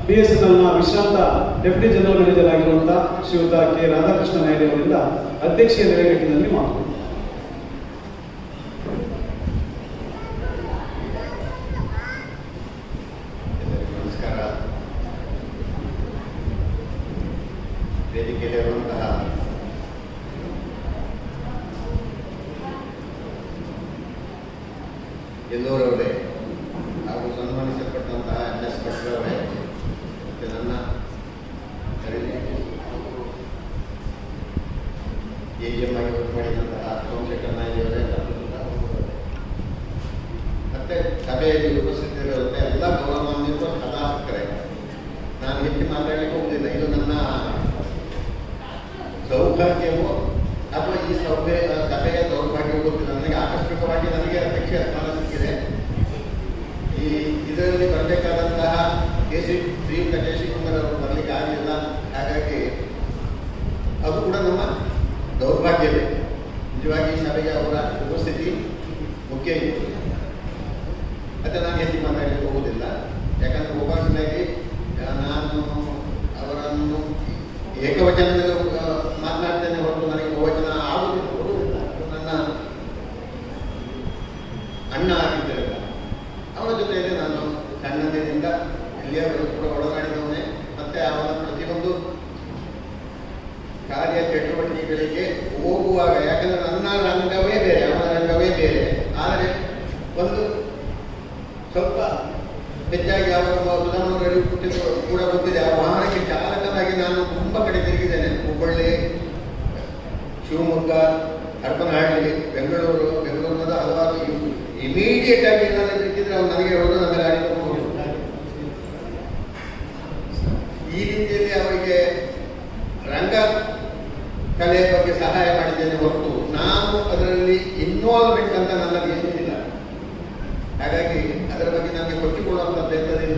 BSNLನ ವಿಶ್ರಾಂತ ಡೆಪ್ಯೂಟಿ ಜನರಲ್ ಮ್ಯಾನೇಜರ್ ಆಗಿರುವಂತಹ ಶ್ರೀಯುತ K. ರಾಧಾಕೃಷ್ಣ ನಾಯ್ಡು ಅವರಿಂದ ಅಧ್ಯಕ್ಷೀಯ ನೆಲೆಗಟ್ಟಿನಲ್ಲಿ ಮಾತು. ನಮಸ್ಕಾರ. ವೇದಿಕೆಯಲ್ಲಿರುವಂತಹ ಎಲ್ಲೋರವರೇ ಹಾಗೂ ಸನ್ಮಾನಿಸಲ್ಪಟ್ಟಂತಹ MS ಭಟ್ ಅವರೇ ಮತ್ತು ನನ್ನ AGM ಆಗಿ ವರ್ಕ್ ಮಾಡಿದಂತಹ ಸೋಮಶೇಖರ್ ನಾಯ್ಯವರೇ ಮತ್ತೆ ಸಭೆಯಲ್ಲಿ ಉಪಸ್ಥಿತರಿರುವಂಥ ಎಲ್ಲ ಗೌರವಾನ್ವಿತ ಕಲಾಸಕ್ತರೇ, ನಾನು ಹೆಚ್ಚು ಮಾತಾಡಲಿಕ್ಕೆ ಹೋಗುವುದಿಲ್ಲ. ಇದು ನನ್ನ ಸೌಭಾಗ್ಯವೋ ಅಥವಾ ಈ ಸಭೆಯ ದೌರ್ಭಾಗ್ಯವೋ ಗೊತ್ತಿಲ್ಲ. ನನಗೆ ಆಕಸ್ಮಿಕವಾಗಿ ನನಗೆ ಅಧ್ಯಕ್ಷ ಸ್ಥಾನ ಸಿಕ್ಕಿದೆ. ಇದರಲ್ಲಿ ಬರಬೇಕಾದಂತಹ ಶ್ರೀಯುತ KC ಕುಮಾರ್ ಅವರು ಬರಲಿಕ್ಕೆ ಆಗಲಿಲ್ಲ. ಹಾಗಾಗಿ ಅದು ಕೂಡ ನಮ್ಮ ದೌರ್ಭಾಗ್ಯವೇ. ನಿಜವಾಗಿ ಈ ಸಭೆಗೆ ಅವರ ಉಪಸ್ಥಿತಿ ಮುಖ್ಯ ಇತ್ತು. ಮತ್ತು ನಾನು ಹೆಚ್ಚು ಮಾತಾಡಲಿಕ್ಕೆ ಹೋಗುವುದಿಲ್ಲ. ಯಾಕಂದರೆ ಗೋಪಾಲಕೃಷ್ಣನಾಗಿ ನಾನು ಅವರನ್ನು ಏಕವಚನದಲ್ಲಿ ಮಾತನಾಡ್ತೇನೆ ಹೊರತು ನನಗೆ ಬಹುವಚನ ಆಗುವುದಿಲ್ಲ. ನನ್ನ ಅಣ್ಣ ಆಗಿದ್ದರಿಂದ ಅವರ ಜೊತೆಯಲ್ಲಿ ನಾನು ಸಣ್ಣದಿಂದ ಇಲ್ಲಿಯವರೆಗೂ ಕೂಡ ಒಳಗಾಡಿದವನೇ. ಮತ್ತು ಅವರ ಪ್ರತಿಯೊಂದು ಕಾರ್ಯ ಚಟುವಟಿಕೆಗಳಿಗೆ ಹೋಗುವಾಗ, ಯಾಕಂದರೆ ನನ್ನ ರಂಗವೇ ಬೇರೆ, ಅವನ ರಂಗವೇ ಬೇರೆ, ಆದರೆ ಒಂದು ಸ್ವಲ್ಪ ಹೆಚ್ಚಾಗಿ ಅವರ ಸುಧಾರಣೆ ಕೂಡ ಗೊತ್ತಿದೆ. ಆ ವಾಹನಕ್ಕೆ ಚಾಲಕನಾಗಿ ನಾನು ತುಂಬ ಕಡೆ ತಿರುಗಿದ್ದೇನೆ. ಹುಬ್ಬಳ್ಳಿ, ಶಿವಮೊಗ್ಗ, ಹರಪನಹಳ್ಳಿ, ಬೆಂಗಳೂರಿನ ಹಲವಾರು ಇಮಿಡಿಯೇಟ್ ಆಗಿ ಏನಾದರೂ ಸಿಕ್ಕಿದ್ರೆ ಅವ್ರು ನನಗೆ ಹೇಳೋದು ನನ್ನ ಗಾಡಿ ತಗೊಂಡು ಈ ರೀತಿಯಲ್ಲಿ ಅವರಿಗೆ ರಂಗ ಕಲೆಯ ಬಗ್ಗೆ ಸಹಾಯ ಮಾಡಿದ್ದೇನೆ ಹೊರತು ನಾನು ಅದರಲ್ಲಿ ಇನ್ವಾಲ್ವ್ಮೆಂಟ್ ಅಂತ ನನ್ನದು ಏನೂ ಇಲ್ಲ. ಹಾಗಾಗಿ ಅದರ ಬಗ್ಗೆ ನನಗೆ ಕೊಚ್ಚಿಕೊಳ್ಳುವಂಥ ಪ್ರಯತ್ನದಿಂದ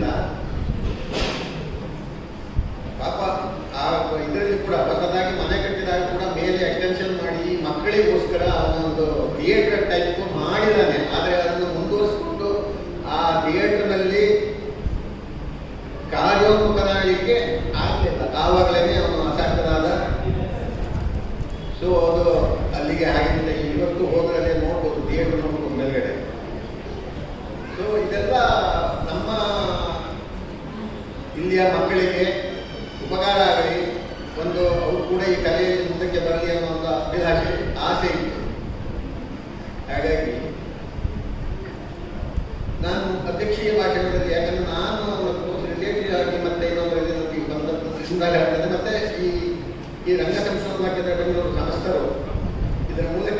ಇಲ್ಲಿಯ ಮಕ್ಕಳಿಗೆ ಉಪಕಾರ ಆಗಲಿ, ಒಂದು ಅವರು ಕೂಡ ಈ ಕಲೆಯಲ್ಲಿ ಮುಂದಕ್ಕೆ ಬರಲಿ ಅನ್ನೋ ಒಂದು ಅಭಿಲಾಷೆ ಆಸೆ ಇತ್ತು. ಹಾಗಾಗಿ ನಾನು ಅಧ್ಯಕ್ಷೀಯ ಭಾಷಣದಲ್ಲಿ, ಯಾಕಂದ್ರೆ ನಾನು ಅವರ ಕ್ಲೋಸ್ ರಿಲೇಟಿವ್ ಆಗಿ ಮತ್ತೆ ಇನ್ನೊಬ್ಬರಲ್ಲಿ ನನಗೆ ಬಂದದ್ದಿಂದಾಗಿ ಆಗ್ತದೆ. ಮತ್ತೆ ಈ ರಂಗ ಸಂಶೋಧನಾ ಕೇಂದ್ರ ಬೆಂಗಳೂರು ಸಂಸ್ಥರು ಇದರ ಮೂಲಕ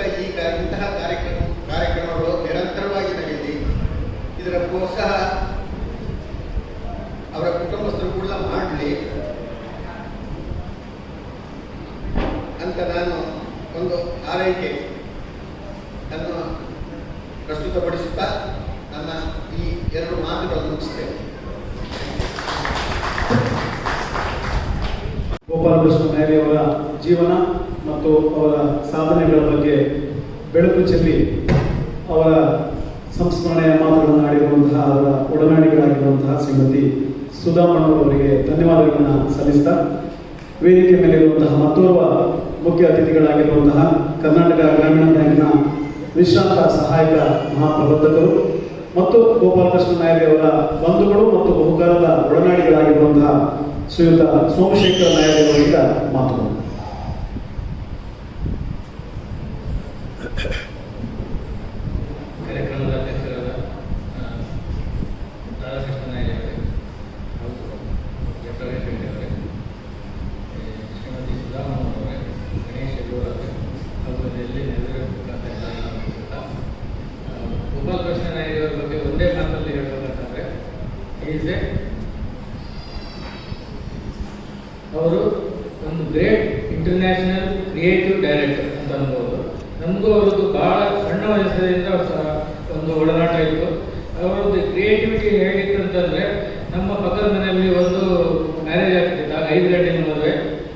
ಇಂತಹ ಕಾರ್ಯಕ್ರಮಗಳು ನಿರಂತರವಾಗಿ ನಡೆಯಲಿ, ಇದರ ಪ್ರೋತ್ಸಾಹ ಅವರ ಕುಟುಂಬಸ್ಥರು ಕೂಡ ಮಾಡಲಿ ಅಂತ ನಾನು ಒಂದು ಆರೈಕೆ ಅನ್ನು ಪ್ರಸ್ತುತಪಡಿಸುತ್ತಾ ನನ್ನ ಈ 2 ಮಾತುಗಳನ್ನು ಮುಗಿಸ್ತೇನೆ. ಗೋಪಾಲಕೃಷ್ಣ ನಾಯರಿ ಅವರ ಜೀವನ ಮತ್ತು ಅವರ ಸಾಧನೆಗಳ ಬಗ್ಗೆ ಬೆಳಕು ಚೆಲ್ಲಿ ಅವರ ಸಂಸ್ಮರಣೆಯ ಮಾತುಗಳನ್ನು ಆಡಿರುವಂತಹ ಅವರ ಒಡನಾಡಿಗಳಾಗಿರುವಂತಹ ಶ್ರೀಮತಿ ಸುಧಾಮಣ್ಣವರಿಗೆ ಧನ್ಯವಾದಗಳನ್ನು ಸಲ್ಲಿಸ್ತಾ, ವೇದಿಕೆ ಮೇಲಿರುವಂತಹ ಮತ್ತೋರ್ವ ಮುಖ್ಯ ಅತಿಥಿಗಳಾಗಿರುವಂತಹ ಕರ್ನಾಟಕ ಗ್ರಾಮೀಣ ಬ್ಯಾಂಕ್ನ ವಿಶ್ರಾಂತ ಸಹಾಯಕ ಮಹಾಪ್ರಬಂಧಕರು ಮತ್ತು ಗೋಪಾಲಕೃಷ್ಣ ನಾಯರಿ ಅವರ ಬಂಧುಗಳು ಮತ್ತು ಬಹುಕಾಲದ ಒಡನಾಡಿಗಳಾಗಿರುವಂತಹ ಶ್ರೀಯುತ ಸೋಮಶೇಖರ ನಾಯರಿ ಅವರಿಂದ ಮಾತುಗಳು. ಕಾರ್ಯಕ್ರಮದ ಅಧ್ಯಕ್ಷರಾದ ರಾಧಾಕೃಷ್ಣ ನಾಯರಿ ಅವರೇ ಹಾಗೂ ಪ್ರವೇಶ್ ಅವರೇ, ಶ್ರೀಮತಿ ಸುಧಾಮಣ್ಣವರೇ, ಗಣೇಶ್ ಅವರೇ ಹಾಗೂ ಎಲ್ಲಿ ನೆರವೇರಿಸಬೇಕಂತ ಗೋಪಾಲಕೃಷ್ಣ ನಾಯರಿ ಅವರ ಬಗ್ಗೆ ಒಂದೇ ಮಾತಲ್ಲಿ ಹೇಳಬೇಕಂತಂದರೆ, ಅವರು ಒಂದು ಗ್ರೇಟ್ ಇಂಟರ್ನ್ಯಾಷನಲ್ ಕ್ರಿಯೇಟಿವ್ ಡೈರೆಕ್ಟರ್ ಅಂತ ಅನ್ಬೋದು. ನಮಗೂ ಅವ್ರದ್ದು ಭಾಳ ಸಣ್ಣ ವಯಸ್ಸಿನಿಂದ ಒಂದು ಒಡನಾಟ ಇತ್ತು. ಅವರದ್ದು ಕ್ರಿಯೇಟಿವಿಟಿ ಹೇಗಿತ್ತು ಅಂತಂದರೆ, ನಮ್ಮ ಪಕ್ಕದ ಮನೆಯಲ್ಲಿ ಒಂದು ಮ್ಯಾರೇಜ್ ಆಗ್ತಿತ್ತು, ಆಗ 5 ಗಂಟೆ ಮದುವೆ.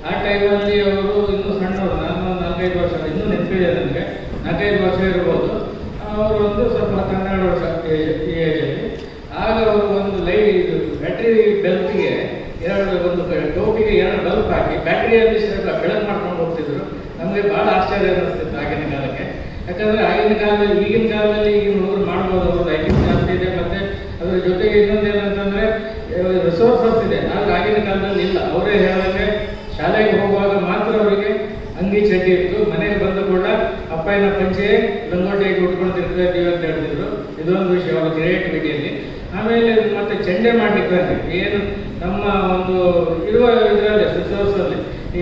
ಆ ಟೈಮಲ್ಲಿ ಅವರು ಇನ್ನೂ ಸಣ್ಣವರು, ನಾನು 4-5 ವರ್ಷ, ಇನ್ನೂ ನೆನಪಿದೆ ನನಗೆ, 4-5 ವರ್ಷ ಇರ್ಬೋದು. ಅವರು ಒಂದು ಸ್ವಲ್ಪ 12 ವರ್ಷ ಈ ಏಜಲ್ಲಿ. ಆಗ ಅವರು ಒಂದು ಬ್ಯಾಟ್ರಿ ಬೆಲ್ಟ್ಗೆ ಒಂದು ಟೋಪಿಗೆ 2 ಬಲ್ಬ್ ಹಾಕಿ ಬ್ಯಾಟ್ರಿಯಲ್ಲಿ ಬೆಳಕು ಮಾಡ್ಕೊಂಡು ಹೋಗ್ತಿದ್ರು. ನಮಗೆ ಭಾಳ ಆಶ್ಚರ್ಯ ಅನ್ನಿಸ್ತಿತ್ತು ಆಗಿನ ಕಾಲಕ್ಕೆ. ಯಾಕಂದರೆ ಆಗಿನ ಕಾಲದಲ್ಲಿ, ಈಗಿನ ಕಾಲದಲ್ಲಿ ಈಗಿನ ಹುಡುಗರು ಮಾಡ್ಬೋದು, ಅವ್ರದ್ದು ಐಟಮ್ ಜಾಸ್ತಿ ಇದೆ, ಮತ್ತು ಅದರ ಜೊತೆಗೆ ಇನ್ನೊಂದೇನಂತಂದರೆ ರಿಸೋರ್ಸಸ್ ಇದೆ. ಆದರೆ ಆಗಿನ ಕಾಲದಲ್ಲಿ ಇಲ್ಲ. ಅವರೇ ಹೇಳೋಕ್ಕೆ ಶಾಲೆಗೆ ಹೋಗುವಾಗ ಮಾತ್ರ ಅವರಿಗೆ ಅಂಗಿ ಚಡ್ಡಿ ಇತ್ತು, ಮನೆಗೆ ಬಂದ ಕೂಡ ಅಪ್ಪಯ್ಯನ ಪಂಚೆ ಲಂಗೋಟಿಯಾಗಿ ಉಟ್ಕೊಂಡು ತಿರ್ತಾ ಇದ್ದೀವಿ ಅಂತ ಹೇಳ್ತಿದ್ರು. ಇದೊಂದು ವಿಷಯ ಅವರ ಕ್ರಿಯೇಟಿವಿಟಿಯಲ್ಲಿ. ಆಮೇಲೆ ಮತ್ತೆ ಚೆಂಡೆ ಮಾಡಲಿಕ್ಕೆ ಏನು ನಮ್ಮ ಒಂದು ಇರುವ ಇದರಲ್ಲಿ ರಿಸೋರ್ಸಲ್ಲಿ ಈ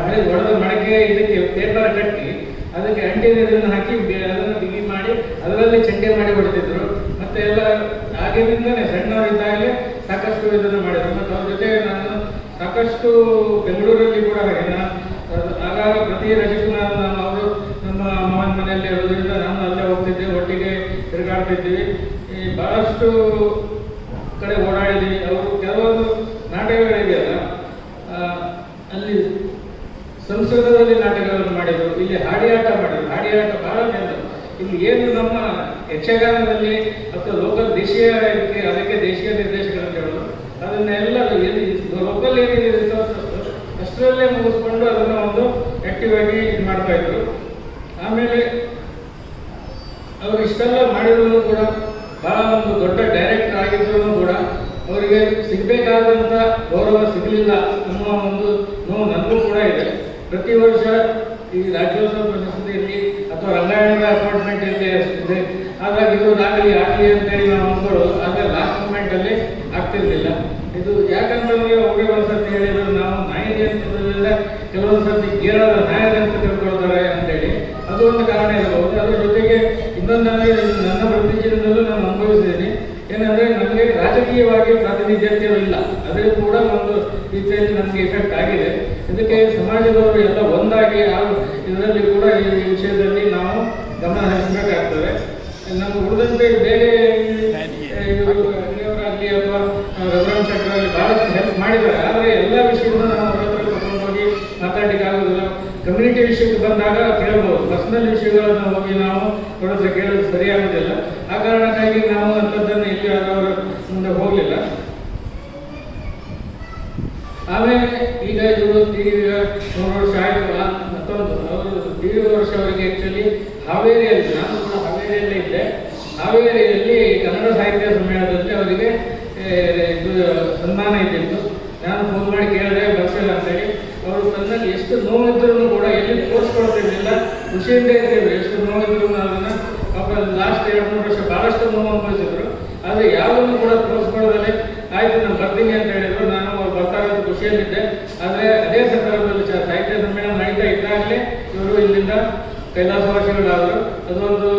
ಹಳೆ ಒಡೆದ ಮಡಕೆ ಇದಕ್ಕೆ ಪೇಪರ್ ಕಟ್ಟಿ ಅದಕ್ಕೆ ಅಂಟಿನ ಇದನ್ನು ಹಾಕಿ ಅದನ್ನು ಬಿಗಿ ಮಾಡಿ ಅದರಲ್ಲಿ ಚೆಂಡೆ ಮಾಡಿ ಹೊಡೆದಿದ್ರು. ಮತ್ತು ಎಲ್ಲ ಆಗಿನಿಂದಲೇ ಸಣ್ಣವರಿದ್ದಾಗಲೇ ಸಾಕಷ್ಟು ಇದನ್ನು ಮಾಡಿದರು. ಮತ್ತು ಅವ್ರ ಜೊತೆ ನಾನು ಸಾಕಷ್ಟು ಬೆಂಗಳೂರಲ್ಲಿ ಕೂಡ ಆಗಾಗ ಪ್ರತಿ ರಜೆಗೂ ಅವರು ನಮ್ಮ ಮಾವನ ಮನೆಯಲ್ಲಿ ಇರೋದ್ರಿಂದ ನಾನು ಅಲ್ಲೇ ಹೋಗ್ತಿದ್ದೆ, ಒಟ್ಟಿಗೆ ತಿರುಗಾಡ್ತಿದ್ವಿ. ಈ ಭಾಳಷ್ಟು ಕಡೆ ಓಡಾಡಿದ್ವಿ. ಅವರು ಕೆಲವೊಂದು ನಾಟಕಗಳಿದೆಯಲ್ಲ, ಅಲ್ಲಿ ಸಂಸ್ಕೃತದಲ್ಲಿ ನಾಟಕಗಳನ್ನು ಮಾಡಿದರು, ಇಲ್ಲಿ ಹಾಡಿಯಾಟ ಮಾಡಿದರು. ಹಾಡಿಯಾಟ ಭಾಳ ಚಂದ. ಇಲ್ಲಿ ಏನು ನಮ್ಮ ಯಕ್ಷಗಾನದಲ್ಲಿ ಅಥವಾ ಲೋಕಲ್ ದೇಶೀಯ ಇದಕ್ಕೆ ಅದಕ್ಕೆ ದೇಶೀಯ ನಿರ್ದೇಶಕರು ಹೇಳೋದು, ಅದನ್ನೆಲ್ಲ ಲೋಕಲ್ ಏನಿದೆ ರಿಸೋರ್ಸಸ್ ಅಷ್ಟರಲ್ಲೇ ಮುಗಿಸ್ಕೊಂಡು ಅದನ್ನು ಒಂದು ಆ್ಯಕ್ಟಿವ್ ಆಗಿ ಇದು ಮಾಡ್ತಾಯಿದ್ರು. ಆಮೇಲೆ ಅವರು ಇಷ್ಟೆಲ್ಲ ಮಾಡಿದ್ರು ಕೂಡ ಭಾಳ ಒಂದು ದೊಡ್ಡ ಡೈರೆಕ್ಟರ್ ಆಗಿದ್ರು ಕೂಡ ಅವರಿಗೆ ಸಿಗಬೇಕಾದಂಥ ಗೌರವ ಸಿಗಲಿಲ್ಲ ಅನ್ನುವ ಒಂದು ನೋವು ನನಗೂ ಕೂಡ ಇದೆ. ಪ್ರತಿ ವರ್ಷ ಈ ರಾಜ್ಯೋತ್ಸವ ಪ್ರಶಸ್ತಿಯಲ್ಲಿ ಅಥವಾ ರಂಗಾಯಣದ ಅಪಾರ್ಟ್ಮೆಂಟ್ ಇದೆ, ಹಾಗಾಗಿ ಇದು ಆಗಲಿ ಅಂತೇಳಿ ನಾವು ಅಂದ್ಕೊಳ್ಳೋ, ಆದರೆ ಲಾಸ್ಟ್ ಮೂಮೆಂಟಲ್ಲಿ ಆಗ್ತಿರ್ಲಿಲ್ಲ. ಇದು ಯಾಕಂತಂದರೆ ಅವ್ರಿಗೆ ಒಂದ್ಸರ್ತಿ ಹೇಳಿದ್ರು, ನಾವು ನಾಯಿಗೆ ಅಂತಂದ್ರಿಂದ ಕೆಲವೊಂದು ಸರ್ತಿ ಕೇರಳದ ನಾಯಕ ಅಂತ ತಿಳ್ಕೊಳ್ತಾರೆ ಅಂತೇಳಿ, ಅದು ಒಂದು ಕಾರಣ ಇರಬಹುದು. ಅದರ ಜೊತೆಗೆ ಇನ್ನೊಂದಂದರೆ ನನ್ನ ವೃತ್ತಿ ಜೀವನದಲ್ಲೂ ನಾನು ಅನುಭವಿಸಿದ್ದೀನಿ. ಏನಂದರೆ ನನಗೆ ರಾಜಕೀಯವಾಗಿ ಪ್ರಾತಿನಿಧ್ಯತೆ ಇಲ್ಲ, ಅದೇ ಕೂಡ ಒಂದು ರೀತಿಯಲ್ಲಿ ನನಗೆ ಎಫೆಕ್ಟ್ ಆಗಿದೆ. ಇದಕ್ಕೆ ಸಮಾಜದವರು ಎಲ್ಲ ಒಂದಾಗಿ ಇದರಲ್ಲಿ ಕೂಡ ಈ ವಿಷಯದಲ್ಲಿ ನಾವು ಗಮನ ಹರಿಸಬೇಕಾಗ್ತದೆ. ನಮ್ಮ ಉಳಿದಂತೆ ಬೇರೆ ಅವರಾಗಲಿ ಅಥವಾ ರಘುರಾಮ್ ಶೆಟ್ಟರಲ್ಲಿ ಭಾಳಷ್ಟು ಹೆಲ್ಪ್ ಮಾಡಿದ್ದಾರೆ. ಆದರೆ ಎಲ್ಲ ವಿಷಯವನ್ನು ನಾವು ಹೊರ ಕರ್ಕೊಂಡು ಹೋಗಿ ಮಾತಾಡಲಿಕ್ಕೆ ಆಗೋದಿಲ್ಲ. ಕಮ್ಯುನಿಟಿ ವಿಷಯಕ್ಕೆ ಬಂದಾಗ ಕೇಳ್ಬೋದು, ಪರ್ಸನಲ್ ವಿಷಯಗಳನ್ನು ಹೋಗಿ ನಾವು ಅವ್ರ ಹತ್ರ ಕೇಳೋದು ಸರಿಯಾಗೋದಿಲ್ಲ. ಆ ಕಾರಣಕ್ಕಾಗಿ ನಾವು ಅಂಥದ್ದನ್ನು ಇಲ್ಲಿ ಅವರ ಮುಂದೆ ಹೋಗಲಿಲ್ಲ. ಆಮೇಲೆ ಈಗ ಇವರು 3 ವರ್ಷ ಆಯಿತು. ಮತ್ತೊಂದು ಅವರು 3 ವರ್ಷ ಅವರಿಗೆ ಆ್ಯಕ್ಚುಲಿ ಹಾವೇರಿಯಲ್ಲಿ, ನಾನು ಕೂಡ ಹಾವೇರಿಯಲ್ಲೇ ಇದ್ದೆ, ಹಾವೇರಿಯಲ್ಲಿ ಕನ್ನಡ ಸಾಹಿತ್ಯ ಸಮ್ಮೇಳನದಲ್ಲಿ ಅವರಿಗೆ ಇದು ಸನ್ಮಾನ ಇದ್ದಿತ್ತು. ನಾನು ಫೋನ್ ಮಾಡಿ ಕೇಳಿದ್ರೆ ಬರ್ಸಿಲ್ಲ ಅಂತೇಳಿ. ಅವರು ತನ್ನಲ್ಲಿ ಎಷ್ಟು ನೋವಿದ್ರೂ ಕೂಡ ಎಲ್ಲಿ ತೋರಿಸ್ಕೊಳ್ತಿರ್ಲಿಲ್ಲ, ಖುಷಿಯಿಂದ ಇದ್ದೇವೆ. ಎಷ್ಟು ನೋವಿದ್ರು ಅದನ್ನು ಪಾಪ ಲಾಸ್ಟ್ 2-3 ವರ್ಷ ಭಾಳಷ್ಟು ನೋವು ಅನುಭವಿಸಿದ್ರು. ಆದರೆ ಯಾವುದನ್ನು ಕೂಡ ತೋರಿಸ್ಕೊಳ್ಳೋದಲ್ಲಿ ಆಯ್ತು ನಾನು ಬರ್ತೀನಿ ಅಂತ ಹೇಳಿದ್ರು. ನಾನು ಅವ್ರು ಬರ್ತಾರಂತ ಖುಷಿಯಲ್ಲಿದ್ದೆ. ಆದರೆ ಅದೇ ಸಂದರ್ಭದಲ್ಲಿ ಸಾಹಿತ್ಯ ಸಮ್ಮೇಳನ ನಡೀತಾ ಇದ್ದಾಗಲೇ ಇವರು ಇಲ್ಲಿಂದ ಕೈಲಾಸವಾಸಿಗಳಾದರು. ಅದೊಂದು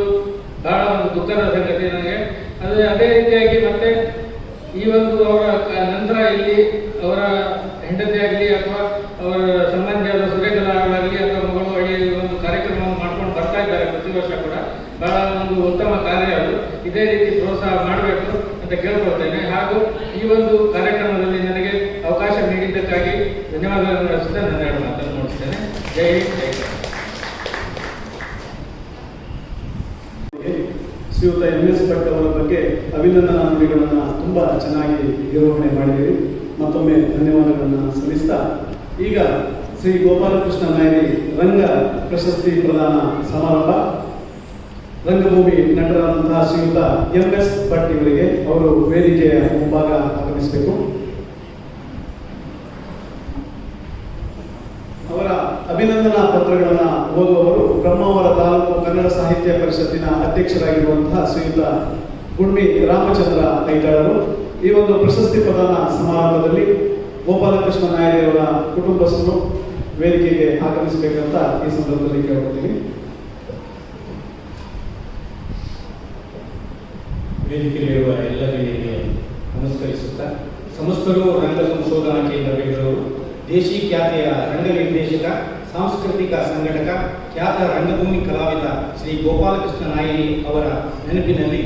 ಬಹಳ ಒಂದು ದುಃಖದ ಸಂಗತಿ ನನಗೆ. ಅದೇ ರೀತಿಯಾಗಿ ಮತ್ತೆ ಈ ಒಂದು ಅವರ ನಂತರ ಇಲ್ಲಿ ಅವರ ಹೆಂಡತಿ ಆಗಲಿ ಅಥವಾ ಅವರ ಸಂಬಂಧಿಯಾದ ಸುರೇಖಲಾ ಅವರಾಗಲಿ ಅಥವಾ ಮಗಳು ಅಡಿ ಒಂದು ಕಾರ್ಯಕ್ರಮವನ್ನು ಮಾಡ್ಕೊಂಡು ಬರ್ತಾ ಇದ್ದಾರೆ ಪ್ರತಿ ವರ್ಷ ಕೂಡ. ಬಹಳ ಒಂದು ಉತ್ತಮ ಕಾರ್ಯ ಅದು. ಇದೇ ರೀತಿ ಪ್ರೋತ್ಸಾಹ ಮಾಡಬೇಕು ಅಂತ ಕೇಳ್ಕೊಳ್ತೇನೆ. ಹಾಗೂ ಈ ಒಂದು ಕಾರ್ಯಕ್ರಮದಲ್ಲಿ ನನಗೆ ಅವಕಾಶ ನೀಡಿದ್ದಕ್ಕಾಗಿ ಧನ್ಯವಾದಗಳನ್ನು ಅರ್ಪಿಸ್ತಾ ನನ್ನ 2 ಮಾತನ್ನು ನೋಡ್ತೇನೆ. ಜೈ ಹಿಂದ್, ಜೈ ಕರ್ನಾಟಕ. ಶ್ರೀಯುತ MS ಭಟ್ ಅವರ ಬಗ್ಗೆ ಅಭಿನಂದನಾ ನುಡಿಗಳನ್ನು ತುಂಬ ಚೆನ್ನಾಗಿ ನಿರ್ವಹಣೆ ಮಾಡಿದ್ದೀರಿ. ಮತ್ತೊಮ್ಮೆ ಧನ್ಯವಾದಗಳನ್ನು ಸಲ್ಲಿಸ್ತಾ ಈಗ ಶ್ರೀ ಗೋಪಾಲಕೃಷ್ಣ ನಾಯರಿ ರಂಗ ಪ್ರಶಸ್ತಿ ಪ್ರದಾನ ಸಮಾರಂಭ. ರಂಗಭೂಮಿ ನಟರಾದಂತಹ ಶ್ರೀಯುತ MS ಭಟ್ ಇವರಿಗೆ ಅವರು ವೇದಿಕೆಯ ಮುಂಭಾಗ ಆಗಮಿಸಬೇಕು. ಅವರ ಅಭಿನಂದನಾ ಪತ್ರಗಳನ್ನು ಓದುವವರು ಬ್ರಹ್ಮಾವರ ತಾಲೂಕು ಕನ್ನಡ ಸಾಹಿತ್ಯ ಪರಿಷತ್ತಿನ ಅಧ್ಯಕ್ಷರಾಗಿರುವಂತಹ ಶ್ರೀಯುತ ಗುಂಡಿ ರಾಮಚಂದ್ರ ಐತಾಳರು. ಈ ಒಂದು ಪ್ರಶಸ್ತಿ ಪ್ರದಾನ ಸಮಾರಂಭದಲ್ಲಿ ಗೋಪಾಲಕೃಷ್ಣ ನಾಯರಿಯವರ ಕುಟುಂಬಸ್ಥರು ವೇದಿಕೆಗೆ ಆಗಮಿಸಬೇಕಂತ ಈ ಸಂದರ್ಭದಲ್ಲಿ ಕೇಳ್ಕೊಳ್ತೀನಿ. ವೇದಿಕೆಯಲ್ಲಿರುವ ಎಲ್ಲ ಗಣ್ಯರಿಗೆ ನಮಸ್ಕರಿಸುತ್ತಾ, ಸಮಸ್ತರು ರಂಗ ಸಂಶೋಧನಾ ಕೇಂದ್ರ ಬೆಂಗಳೂರು ದೇಶಿ ಖ್ಯಾತಿಯ ರಂಗ ನಿರ್ದೇಶಕ, ಸಾಂಸ್ಕೃತಿಕ ಸಂಘಟಕ, ಖ್ಯಾತ ರಂಗಭೂಮಿ ಕಲಾವಿದ ಶ್ರೀ ಗೋಪಾಲಕೃಷ್ಣ ನಾಯರಿ ಅವರ ನೆನಪಿನಲ್ಲಿ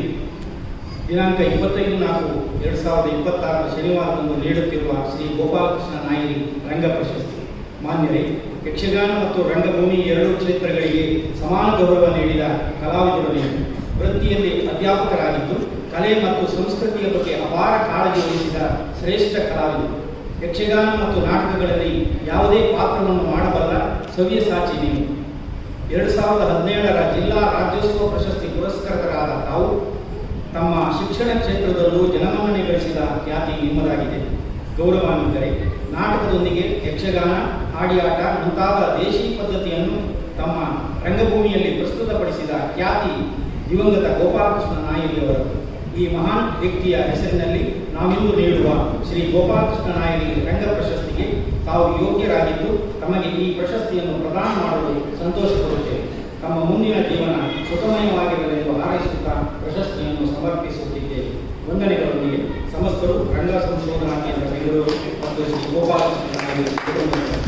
ದಿನಾಂಕ 25/4/2026 ಶನಿವಾರದಂದು ನೀಡುತ್ತಿರುವ ಶ್ರೀ ಗೋಪಾಲಕೃಷ್ಣ ನಾಯರಿ ರಂಗ ಪ್ರಶಸ್ತಿ. ಮಾನ್ಯರೇ, ಯಕ್ಷಗಾನ ಮತ್ತು ರಂಗಭೂಮಿ 2 ಕ್ಷೇತ್ರಗಳಿಗೆ ಸಮಾನ ಗೌರವ ನೀಡಿದ ಕಲಾವಿದರು ನೀವು. ವೃತ್ತಿಯಲ್ಲಿ ಅಧ್ಯಾಪಕರಾಗಿದ್ದು ಕಲೆ ಮತ್ತು ಸಂಸ್ಕೃತಿಯ ಬಗ್ಗೆ ಅಪಾರ ಕಾಳಜಿ ವಹಿಸಿದ ಶ್ರೇಷ್ಠ ಕಲಾವಿದರು. ಯಕ್ಷಗಾನ ಮತ್ತು ನಾಟಕಗಳಲ್ಲಿ ಯಾವುದೇ ಪಾತ್ರವನ್ನು ಮಾಡಬಲ್ಲ ಸವ್ಯಸಾಚಿ ನೀವು. 2017ರ ಜಿಲ್ಲಾ ರಾಜ್ಯೋತ್ಸವ ಪ್ರಶಸ್ತಿ ಪುರಸ್ಕೃತರಾದ ತಾವು ತಮ್ಮ ಶಿಕ್ಷಣ ಕ್ಷೇತ್ರದಲ್ಲೂ ಜನಮನ್ನಣೆ ಗಳಿಸಿದ ಖ್ಯಾತಿ ನಿಮ್ಮದಾಗಿದೆ. ಗೌರವಾನ್ವಿತರೆ, ನಾಟಕದೊಂದಿಗೆ ಯಕ್ಷಗಾನ, ಹಾಡಿಯಾಟ ಮುಂತಾದ ದೇಶಿ ಪದ್ಧತಿಯನ್ನು ತಮ್ಮ ರಂಗಭೂಮಿಯಲ್ಲಿ ಪ್ರಸ್ತುತಪಡಿಸಿದ ಖ್ಯಾತಿ ದಿವಂಗತ ಗೋಪಾಲಕೃಷ್ಣ ನಾಯರಿಯವರು. ಈ ಮಹಾನ್ ವ್ಯಕ್ತಿಯ ಹೆಸರಿನಲ್ಲಿ ನಾವಿಂದು ನೀಡುವ ಶ್ರೀ ಗೋಪಾಲಕೃಷ್ಣ ನಾಯರಿ ರಂಗ ಪ್ರಶಸ್ತಿಗೆ ತಾವು ಯೋಗ್ಯರಾಗಿದ್ದು ತಮಗೆ ಈ ಪ್ರಶಸ್ತಿಯನ್ನು ಪ್ರದಾನ ಮಾಡಲು ಸಂತೋಷಪಡುತ್ತೇವೆ. ತಮ್ಮ ಮುಂದಿನ ಜೀವನ ಸುಖಮಯವಾಗಿರಲೆಂದು ಹಾರೈಸುತ್ತಾ ಪ್ರಶಸ್ತಿಯನ್ನು ಸಮರ್ಪಿಸುತ್ತಿದ್ದೇವೆ. ವಂದನೆಗಳೊಂದಿಗೆ ಸಮಸ್ತರು ರಂಗ ಸಂಶೋಧನಾ ಕೇಂದ್ರ ಬೆಂಗಳೂರು ಮತ್ತು ಶ್ರೀ ಗೋಪಾಲಕೃಷ್ಣ ನಾಯರಿ ಕುಟುಂಬದವರು.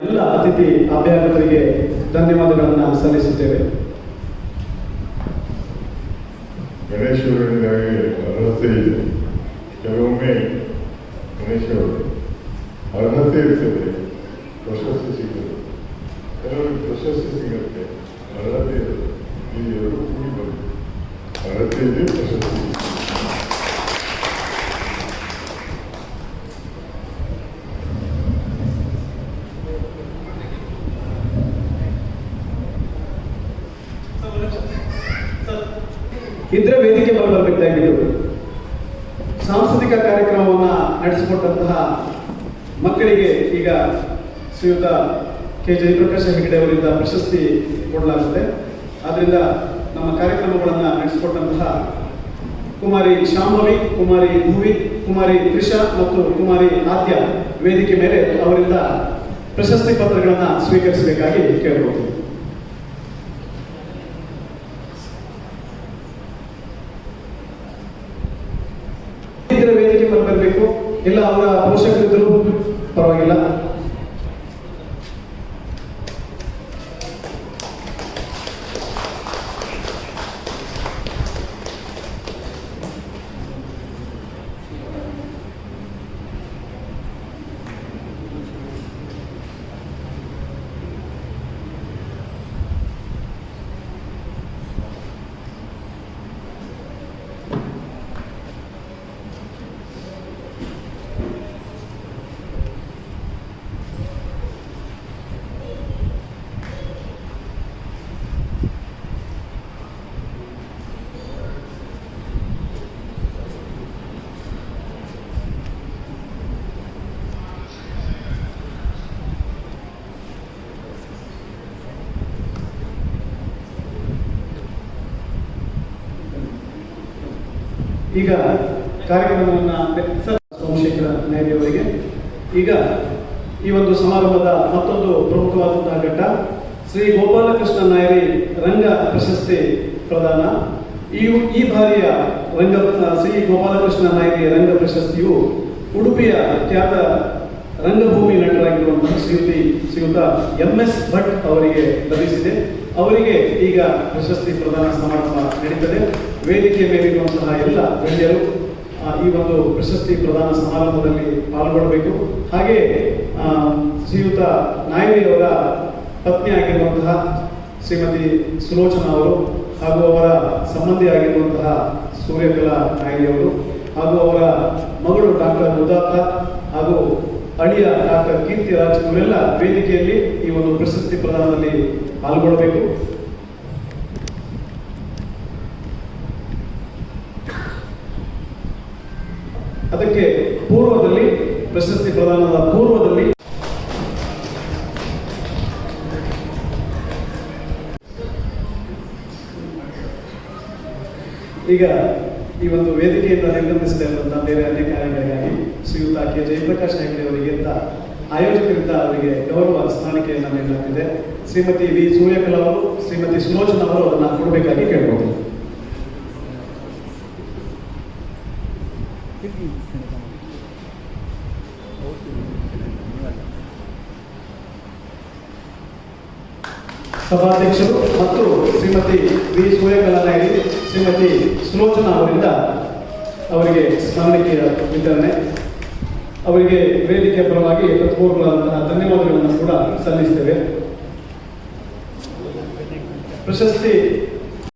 ಎಲ್ಲ ಅತಿಥಿ ಅಭ್ಯರ್ಥಿಗಳಿಗೆ ಧನ್ಯವಾದಗಳನ್ನು ಸಲ್ಲಿಸುತ್ತೇವೆ. ಗಣೇಶ್ವರನಿಗಾಗಿ ಅರ್ಹತೆ ಇದೆ. ಕೆಲವೊಮ್ಮೆ ಗಣೇಶ್ವರರು ಅರ್ಹತೆ ಇರ್ತದೆ, ಪ್ರಶಸ್ತಿ ಸಿಗ್ತದೆ. ಕೆಲವರಿಗೆ ಪ್ರಶಸ್ತಿ ಸಿಗುತ್ತೆ, ಅರ್ಹತೆ ಇರುತ್ತೆ. ಈ 2 ಕೂಡಿ ಬರುತ್ತೆ. ಅರ್ಹತೆ ಇದೆ, ಪ್ರಶಸ್ತಿ ಇದೆ. ಇದ್ರೆ ವೇದಿಕೆ ಬರಬೇಕಾಗಿದ್ದು ಸಾಂಸ್ಕೃತಿಕ ಕಾರ್ಯಕ್ರಮವನ್ನು ನಡೆಸಿಕೊಟ್ಟಂತಹ ಮಕ್ಕಳಿಗೆ ಈಗ ಶ್ರೀಯುತ ಕೆ ಜಯಪ್ರಕಾಶ ಹೆಗಡೆ ಅವರಿಂದ ಪ್ರಶಸ್ತಿ ಕೊಡಲಾಗುತ್ತೆ. ಆದ್ದರಿಂದ ನಮ್ಮ ಕಾರ್ಯಕ್ರಮಗಳನ್ನು ನಡೆಸಿಕೊಟ್ಟಂತಹ ಕುಮಾರಿ ಶಾಂಭವಿ, ಕುಮಾರಿ ಭುವಿ, ಕುಮಾರಿ ತ್ರಿಷಾ ಮತ್ತು ಕುಮಾರಿ ಆದ್ಯ ವೇದಿಕೆ ಮೇಲೆ ಅವರಿಂದ ಪ್ರಶಸ್ತಿ ಪತ್ರಗಳನ್ನು ಸ್ವೀಕರಿಸಬೇಕಾಗಿ ಕೇಳಬಹುದು. ವೇದಿಕೆ ಬರಬೇಕು. ಇಲ್ಲ ಅವರ ಪೋಷಕರಿದ್ದರೂ ಪರವಾಗಿಲ್ಲ. ಈಗ ಕಾರ್ಯಕ್ರಮವನ್ನು ಸೋಮಶೇಖರ ನಾಯ್ಡು ಅವರಿಗೆ ಈಗ ಈ ಒಂದು ಸಮಾರಂಭದ ಮತ್ತೊಂದು ಪ್ರಮುಖವಾದಂತಹ ಘಟ್ಟ ಶ್ರೀ ಗೋಪಾಲಕೃಷ್ಣ ನಾಯರಿ ರಂಗ ಪ್ರಶಸ್ತಿ ಪ್ರದಾನ. ಈ ಬಾರಿಯ ಶ್ರೀ ಗೋಪಾಲಕೃಷ್ಣ ನಾಯರಿ ರಂಗ ಪ್ರಶಸ್ತಿಯು ಉಡುಪಿಯ ಖ್ಯಾತ ರಂಗಭೂಮಿ ನಟರಾಗಿರುವಂತಹ ಶ್ರೀಯುತ MS ಭಟ್ ಅವರಿಗೆ ಲಭಿಸಿದೆ. ಅವರಿಗೆ ಈಗ ಪ್ರಶಸ್ತಿ ಪ್ರದಾನ ಸಮಾರಂಭ ನಡೀತದೆ. ವೇದಿಕೆ ಮೇಲಿರುವಂತಹ ಎಲ್ಲ ಗಣ್ಯರು ಈ ಒಂದು ಪ್ರಶಸ್ತಿ ಪ್ರದಾನ ಸಮಾರಂಭದಲ್ಲಿ ಪಾಲ್ಗೊಳ್ಳಬೇಕು. ಹಾಗೆ ಶ್ರೀಯುತ ನಾಯರಿ ಅವರ ಪತ್ನಿ ಆಗಿರುವಂತಹ ಶ್ರೀಮತಿ ಸುಲೋಚನಾ ಅವರು ಹಾಗೂ ಅವರ ಸಂಬಂಧಿಯಾಗಿರುವಂತಹ ಸೂರ್ಯಕಲಾ ನಾಯರಿ ಅವರು ಹಾಗೂ ಅವರ ಮಗಳು ಡಾಕ್ಟರ್ ಉದಾತ್ತ ಹಾಗೂ ಅಳಿಯ ಡಾಕ್ಟರ್ ಕೀರ್ತಿರಾಜ್ ಇವರೆಲ್ಲ ವೇದಿಕೆಯಲ್ಲಿ ಈ ಒಂದು ಪ್ರಶಸ್ತಿ ಪ್ರದಾನದಲ್ಲಿ ಪಾಲ್ಗೊಳ್ಳಬೇಕು. ಅದಕ್ಕೆ ಪೂರ್ವದಲ್ಲಿ ಪ್ರಶಸ್ತಿ ಪ್ರದಾನದ ಪೂರ್ವದಲ್ಲಿ ಈಗ ಈ ಒಂದು ವೇದಿಕೆಯಿಂದ ನಿರ್ಗಮಿಸಿದಂತಹ ಬೇರೆ ಅನೇಕ ಕಾರ್ಯಗಳಿಗಾಗಿ ಶ್ರೀಯುತ ಕೆ ಜಯಪ್ರಕಾಶ್ ಹೆಗಡೆ ಅವರಿಗೆ ಅಂತ ಆಯೋಜಕರಿಂದ ಅವರಿಗೆ ಗೌರವ ಸ್ಮರಣಿಕೆಯನ್ನು ನೀಡಲಾಗಿದೆ. ಶ್ರೀಮತಿ ವಿ ಸೂರ್ಯಕಲಾ ಅವರು, ಶ್ರೀಮತಿ ಸುಲೋಚನಾ ಅವರು ಅದನ್ನು ಕೊಡಬೇಕಾಗಿ ಕೇಳಬಹುದು. ಸಭಾಧ್ಯಕ್ಷರು ಮತ್ತು ಶ್ರೀಮತಿ ವಿ ಸೂರ್ಯಕಲಾ ನಾಯರಿ, ಶ್ರೀಮತಿ ಸುಲೋಚನಾ ಅವರಿಂದ ಅವರಿಗೆ ಸ್ಮರಣಿಕೆಯ ವಿತರಣೆ. ಅವರಿಗೆ ವೇದಿಕೆಯ ಪರವಾಗಿ ಹೃತ್ಪೂರ್ವಕವಾದಂತಹ ಧನ್ಯವಾದಗಳನ್ನು ಕೂಡ ಸಲ್ಲಿಸ್ತೇವೆ. ಪ್ರಶಸ್ತಿ